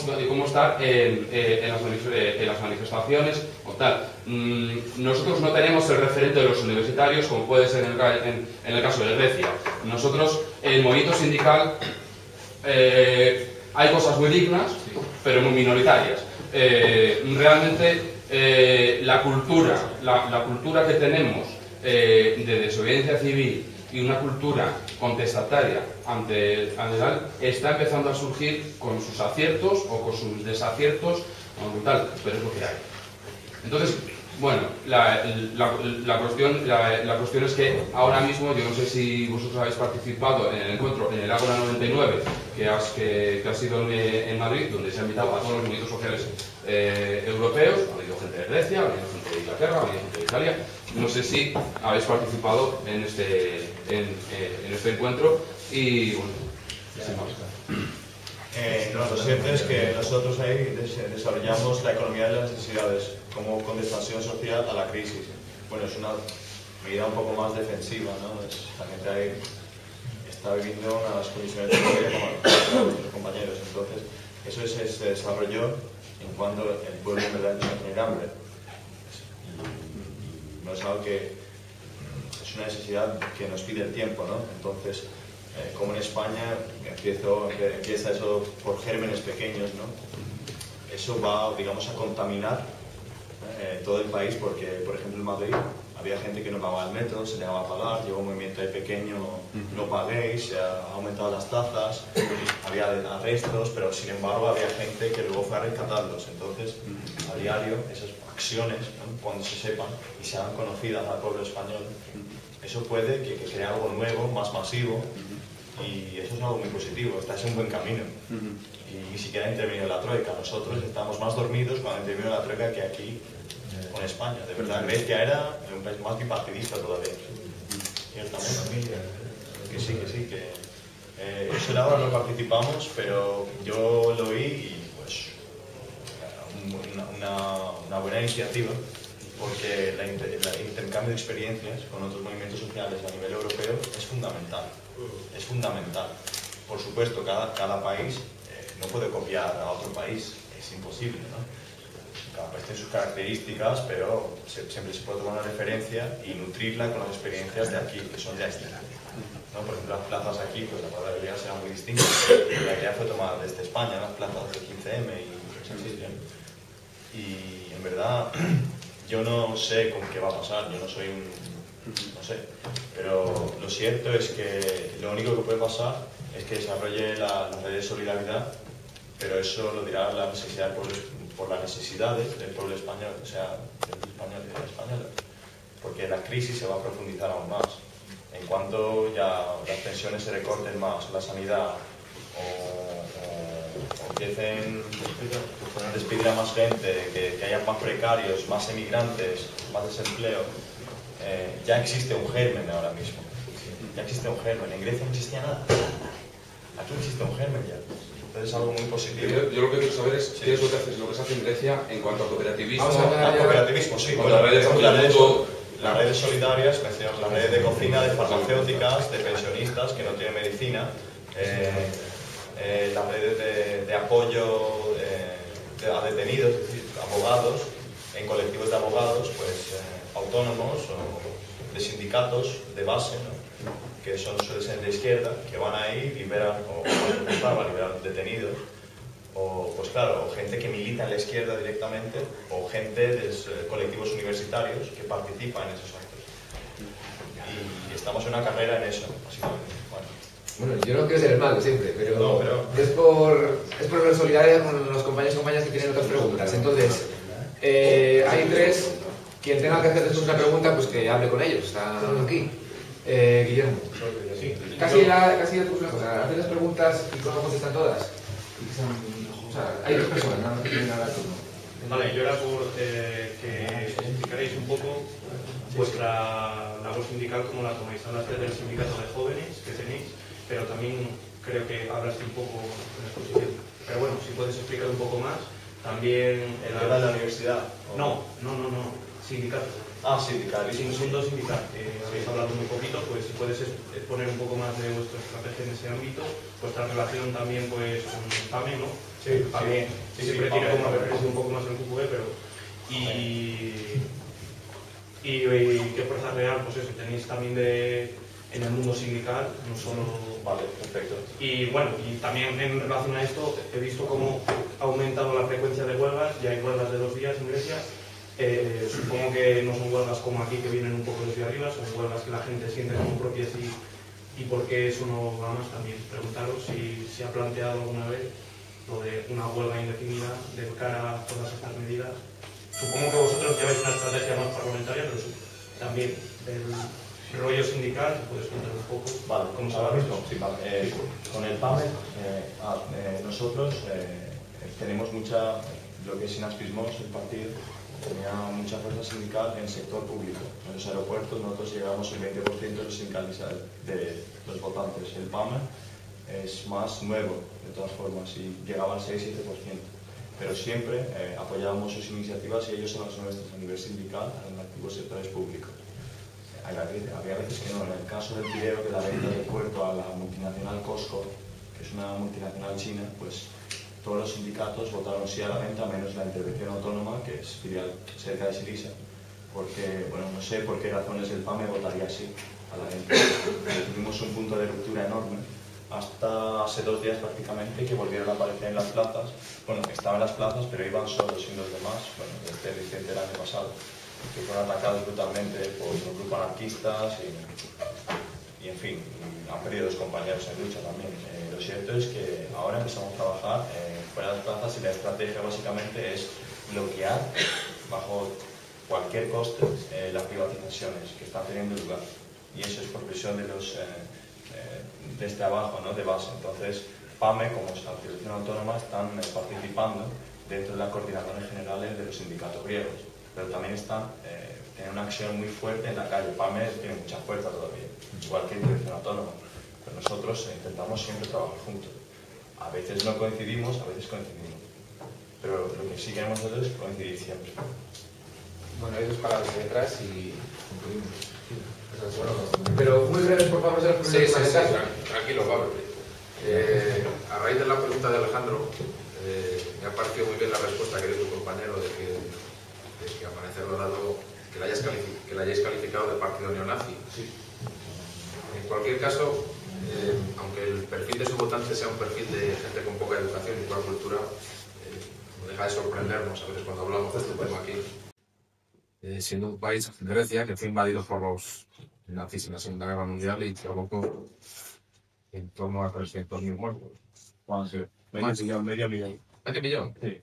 estar en las manifestaciones o tal, nosotros no tenemos el referente de los universitarios, como puede ser en el caso de Grecia. Nosotros, el movimiento sindical, hay cosas muy dignas, pero muy minoritarias. Realmente la cultura que tenemos de desobediencia civil y una cultura contestataria ante tal, está empezando a surgir con sus aciertos o con sus desaciertos, o tal, pero es lo que hay. Entonces, bueno, la cuestión es que ahora mismo, yo no sé si vosotros habéis participado en el encuentro en el Ágora 99 que ha sido en Madrid, donde se ha invitado a todos los movimientos sociales europeos. Ha venido gente de Grecia, ha venido gente de Inglaterra, ha venido gente de Italia. No sé si habéis participado en este encuentro, y bueno, sin más. Lo cierto es que nosotros ahí desarrollamos la economía de las necesidades como contestación social a la crisis. Bueno, es una medida un poco más defensiva, ¿no? La gente ahí está viviendo unas condiciones de vida como nuestros compañeros. Entonces, eso se desarrolló en cuando el pueblo en verdad no tiene hambre. Y no es algo que es una necesidad que nos pide el tiempo, ¿no? Entonces, como en España empieza eso por gérmenes pequeños, ¿no? Eso va, digamos, a contaminar todo el país, porque, por ejemplo, en Madrid había gente que no pagaba el metro, se negaba a pagar, llegó un movimiento de pequeño, no paguéis, se han aumentado las tasas, había arrestos, pero sin embargo había gente que luego fue a rescatarlos. Entonces, a diario, esas acciones, ¿no? Cuando se sepan y se hagan conocidas al pueblo español, eso puede que cree algo nuevo, más masivo, y eso es algo muy positivo. Está en un buen camino. Y ni siquiera ha intervenido la Troika. Nosotros estamos más dormidos cuando intervino la Troika que aquí con España. De verdad, Grecia era un país más bipartidista todavía. Ciertamente. Que sí. Eso en ahora no participamos, pero yo lo vi y pues una buena iniciativa, porque el intercambio de experiencias con otros movimientos sociales a nivel europeo es fundamental. Es fundamental. Por supuesto, cada país no puede copiar a otro país, es imposible, ¿no? Cada país tiene sus características, pero siempre se puede tomar una referencia y nutrirla con las experiencias de aquí, que son de aquí, ¿no? Por ejemplo, las plazas aquí, pues la probabilidad será muy distinta. La idea fue tomada desde España, las plazas del 15M y en verdad yo no sé con qué va a pasar, yo no soy no sé, pero lo cierto es que lo único que puede pasar es que desarrolle la red de solidaridad, pero eso lo dirá la necesidad del pueblo, por las necesidades del pueblo español, o sea, del español y de la española, porque la crisis se va a profundizar aún más. En cuanto ya las pensiones se recorten más, la sanidad, o empiecen a despedir a más gente, que haya más precarios, más emigrantes, más desempleo, ya existe un germen ahora mismo. ya existe un germen. En Grecia no existía nada. Aquí existe un germen ya. Entonces es algo muy positivo. Yo lo que quiero saber es qué es lo que se hace en Grecia en cuanto a cooperativismo. Cooperativismo, sí. Con las redes las redes solidarias, mencionamos las redes de cocina, de farmacéuticas, de pensionistas que no tienen medicina, las redes de apoyo a detenidos, es decir, abogados, en colectivos de abogados, pues autónomos o de sindicatos de base, ¿no? Que suelen ser de izquierda, que van ahí, liberan, o van a liberar detenidos, o pues claro, o gente que milita en la izquierda directamente, o gente de colectivos universitarios que participan en esos actos. Y estamos en una carrera en eso, básicamente. Bueno, yo no quiero ser el malo siempre, pero, es por solidaridad con los compañeros y compañeras que tienen otras preguntas. Entonces, hay tres, quien tenga que hacer después una pregunta, pues que hable con ellos, están aquí. Guillermo, casi ya tu cosa, hacer las preguntas y luego contestan todas. O sea, hay dos personas, nada más que tienen nada turno. Vale, yo era por que explicaréis un poco vuestra labor sindical, cómo la tomáis. Hablaste del sindicato de jóvenes que tenéis, pero también creo que hablaste un poco en la exposición. Pero bueno, si puedes explicar un poco más, también... ¿El tema de la universidad? No, sindicato. Sindical. Son dos sindicatos, habéis hablado muy poquito, pues si puedes exponer un poco más de vuestra estrategia en ese ámbito, vuestra relación también pues con PAME, ¿no? Sí, también siempre tiene como referencia un poco más el QQE, pero... Y qué fuerza real, pues eso, tenéis también en el mundo sindical, no solo... Vale, perfecto. Y bueno, y también en relación a esto, he visto cómo ha aumentado la frecuencia de huelgas, ya hay huelgas de 2 días en Grecia. Supongo que no son huelgas como aquí que vienen un poco desde arriba, son huelgas que la gente siente como propias y por qué eso no va más también. Preguntaros si se ha planteado alguna vez lo de una huelga indefinida de cara a todas estas medidas. Supongo que vosotros lleváis una estrategia más parlamentaria, pero también del rollo sindical, si puedes contar un poco. Vale, ¿cómo se ahora va mismo, sí, vale. Con el PAME, nosotros tenemos mucha, lo que es Sinaspismos, el partido, tenía mucha fuerza sindical en el sector público. En los aeropuertos nosotros llegamos el 20% de los sindicalizados, de los votantes. El PAME es más nuevo, de todas formas, y llegaba al 6-7%. Pero siempre apoyábamos sus iniciativas y ellos son los nuestros a nivel sindical en activos sectores públicos. Había veces que no. En el caso del Pireo, de la venta del puerto a la multinacional Costco, que es una multinacional china, pues todos los sindicatos votaron sí a la venta, menos la intervención autónoma, que es filial cerca de Sirisa, porque, bueno, no sé por qué razones el PAME votaría sí a la venta. Tuvimos un punto de ruptura enorme, hasta hace 2 días prácticamente, que volvieron a aparecer en las plazas. Bueno, estaban en las plazas, pero iban solos y los demás, bueno, desde diciembre del año pasado, que fueron atacados brutalmente por un grupo anarquistas y en fin, han perdido los compañeros en lucha también. Lo cierto es que ahora empezamos a trabajar fuera de las plazas y la estrategia básicamente es bloquear bajo cualquier coste las privatizaciones que están teniendo lugar. Y eso es por presión de los desde abajo, ¿no? De base. Entonces, PAME, como asociación autónoma, están participando dentro de las coordinaciones generales de los sindicatos griegos, pero también tienen una acción muy fuerte en la calle. PAME tiene mucha fuerza todavía, igual que dirección autónoma, pero nosotros intentamos siempre trabajar juntos. A veces no coincidimos, a veces coincidimos, pero lo que sí queremos nosotros es coincidir siempre. Bueno, hay 2 palabras ahí detrás y concluimos. Pero muy breves, por favor, Sí, tranquilo, Pablo. A raíz de la pregunta de Alejandro, me ha parecido muy bien la respuesta que dio tu compañero de que Amanecer Dorado, que la hayáis calificado de partido neonazi. Sí. En cualquier caso, aunque el perfil de su votante sea un perfil de gente con poca educación y poca cultura, no deja de sorprendernos a veces cuando hablamos de este tema aquí. Siendo un país, Grecia, que fue invadido por los nazis en la Segunda Guerra Mundial y provocó en torno a 300.000 muertos. Medio millón. ¿Medio millón? Sí.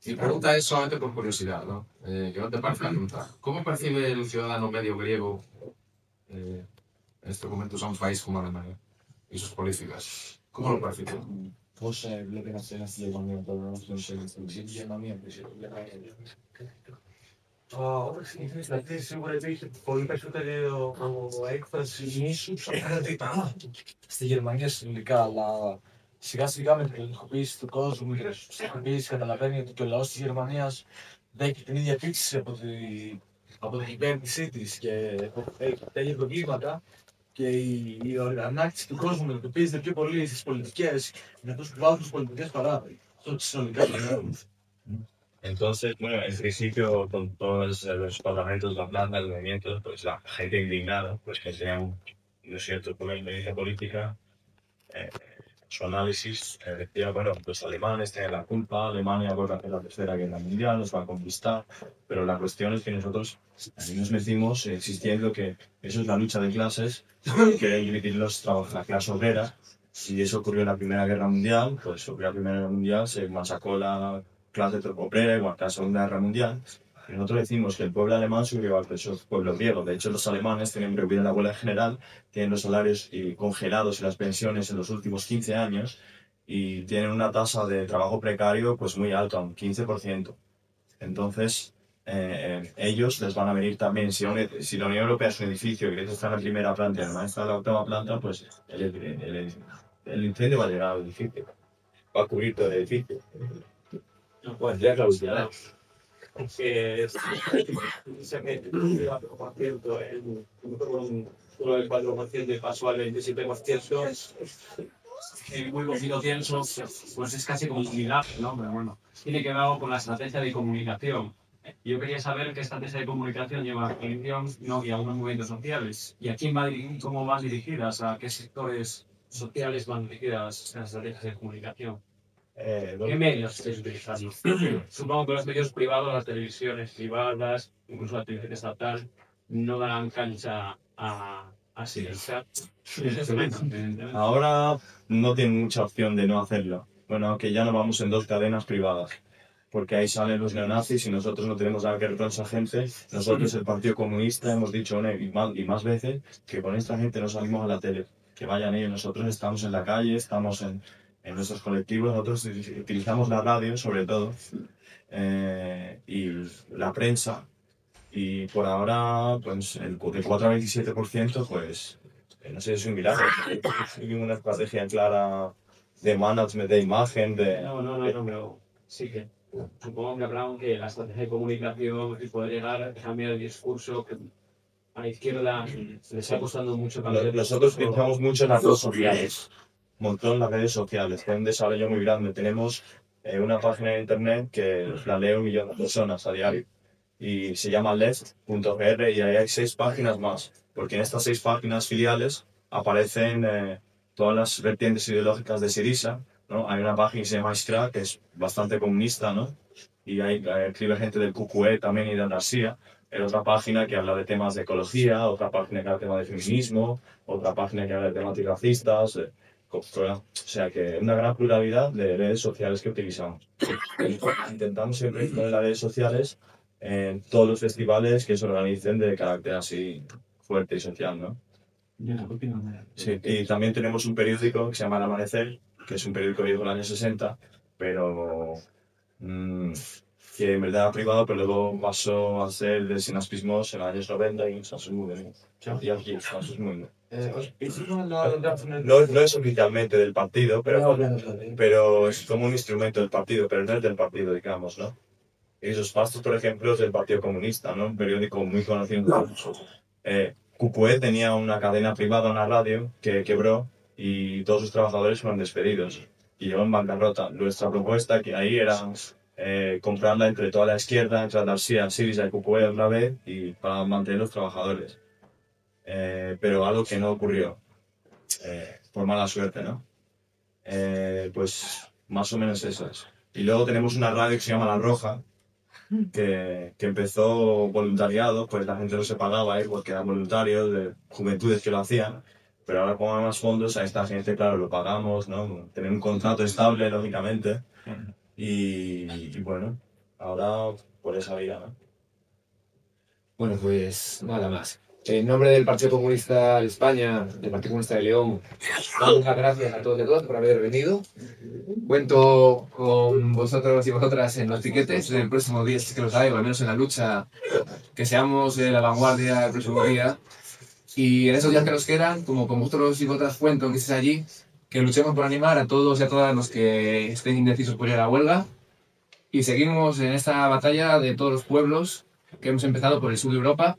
Mi pregunta es solamente por curiosidad, ¿no? Que no te parezca pregunta. ¿Cómo percibe el ciudadano medio griego en este momento a un país como Alemania y sus políticas? ¿Cómo lo percibe? Pues lo que hace la ciudadanía, todo lo que Δηλαδή σίγουρα υπήρχε πολύ περισσότερη έκφραση ίσως απέναντι στη Γερμανία συνολικά, αλλά σιγά σιγά με την ελληνικοποίηση του κόσμου, με την ελληνικοποίηση καταλαβαίνει ότι και ο λαός της Γερμανίας δεν έχει την ίδια πίξη από την κυβέρνησή της και έχει προβλήματα και η ανάκτηση του κόσμου μετατοπίζεται πιο πολύ στις πολιτικές, με αυτούς που βάζουν στις πολιτικές παρά συνολικά το. Entonces, bueno, en principio, con todos los parlamentos, la planta, el movimiento, pues la gente indignada, pues que tenían, ¿no es cierto?, con la experiencia política, su análisis decía, bueno, los alemanes tienen la culpa, Alemania va a hacer la tercera guerra mundial, nos va a conquistar, pero la cuestión es que nosotros nos metimos insistiendo que eso es la lucha de clases, que hay que dividir la clase obrera. Si eso ocurrió en la Primera Guerra Mundial, pues ocurrió la Primera Guerra Mundial, se masacró la clase obrera, igual que la Segunda Guerra Mundial. Y nosotros decimos que el pueblo alemán subió al pueblo griego. De hecho, los alemanes tienen prohibida la huelga general, tienen los salarios congelados y las pensiones en los últimos 15 años y tienen una tasa de trabajo precario pues muy alta, un 15%. Entonces, ellos les van a venir también, si la Unión Europea es un edificio y Grecia está en la primera planta y Alemania está en la octava planta, pues el incendio va a llegar al edificio, va a cubrir todo el edificio. Pues ya clausurará. Que se mete el 4%, solo el 4% pasó al 27%. Muy poquito pienso, pues es casi como un milagro, ¿no? Pero bueno, tiene que ver algo con la estrategia de comunicación. Yo quería saber qué estrategia de comunicación lleva la coalición, ¿no? Y algunos movimientos sociales. ¿Y a quién va cómo van dirigidas? ¿A qué sectores sociales van dirigidas estas estrategias de comunicación? ¿Qué medios estáis utilizando? Supongo que los medios privados, las televisiones privadas, incluso la televisión estatal, no darán cancha a silenciar. Ahora no tienen mucha opción de no hacerlo. Bueno, aunque ya no vamos en 2 cadenas privadas, porque ahí salen los neonazis y nosotros no tenemos nada que ver con esa gente. Nosotros, el Partido Comunista, hemos dicho y más veces que con esta gente no salimos a la tele, que vayan ellos. Nosotros estamos en la calle, estamos en nuestros colectivos, nosotros utilizamos la radio sobre todo y la prensa, y por ahora pues el 4 al 27% pues no sé, es un milagro. Hay una estrategia clara de management, de imagen, de... No, pero sí que supongo que habrá que la estrategia de comunicación y poder llegar a cambiar el discurso, que a la izquierda le está costando mucho cambiar. Nosotros utilizamos mucho en las redes sociales. Montón en las redes sociales, tiene un desarrollo muy grande. Tenemos una página de internet que la lee 1 millón de personas a diario y se llama left.gr y ahí hay 6 páginas más, porque en estas 6 páginas filiales aparecen todas las vertientes ideológicas de Syriza, ¿no? Hay una página que se llama Iskra, que es bastante comunista, ¿no? Y ahí escribe gente del QQE también y de Andarsía. Hay otra página que habla de temas de ecología, otra página que habla de temas de feminismo, otra página que habla de temas antirracistas. O sea que una gran pluralidad de redes sociales que utilizamos. Intentamos siempre poner en las redes sociales en todos los festivales que se organicen de carácter así fuerte y social, ¿no? Sí, y también tenemos un periódico que se llama El Amanecer, que es un periódico viejo del año 60, pero que en verdad era privado, pero luego pasó a ser de Sinaspismos en los años 90 y eso es muy bien. Y aquí eso es muy bien. No es oficialmente del partido, pero es como un instrumento del partido, pero no es del partido, digamos, ¿no? Y sus pastos, por ejemplo, es del Partido Comunista, ¿no? Un periódico muy conocido. QQE tenía una cadena privada, una radio, que quebró y todos sus trabajadores fueron despedidos y llegó en bancarrota. Nuestra propuesta que ahí era comprarla entre toda la izquierda, entre Andarsía, Syriza y QQE otra vez, y para mantener los trabajadores. Pero algo que no ocurrió, por mala suerte, ¿no? Pues más o menos eso es. Y luego tenemos una radio que se llama La Roja, que empezó voluntariado, pues la gente no se pagaba ahí porque eran voluntarios de juventudes que lo hacían, pero ahora como hay más fondos a esta gente, claro, lo pagamos, ¿no? Tener un contrato estable, lógicamente, y bueno, ahora por esa vía, ¿no? Bueno, pues nada más. En nombre del Partido Comunista de España, del Partido Comunista de León, damos las gracias a todos y a todas por haber venido. Cuento con vosotros y vosotras en los piquetes el próximo día, si es que lo sabéis, o al menos en la lucha, que seamos la vanguardia el próximo día. Y en esos días que nos quedan, como con vosotros y vosotras cuento que estéis allí, que luchemos por animar a todos y a todas los que estén indecisos por ir a la huelga. Y seguimos en esta batalla de todos los pueblos que hemos empezado por el sur de Europa.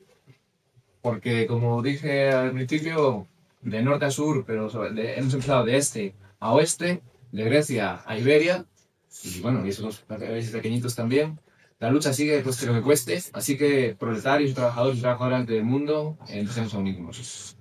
Porque, como dije al principio, de norte a sur, pero hemos empezado de este a oeste, de Grecia a Iberia, y bueno, y esos países pequeñitos también. La lucha sigue, cueste lo que cueste, así que proletarios, trabajadores y trabajadoras del mundo, empecemos a unirnos.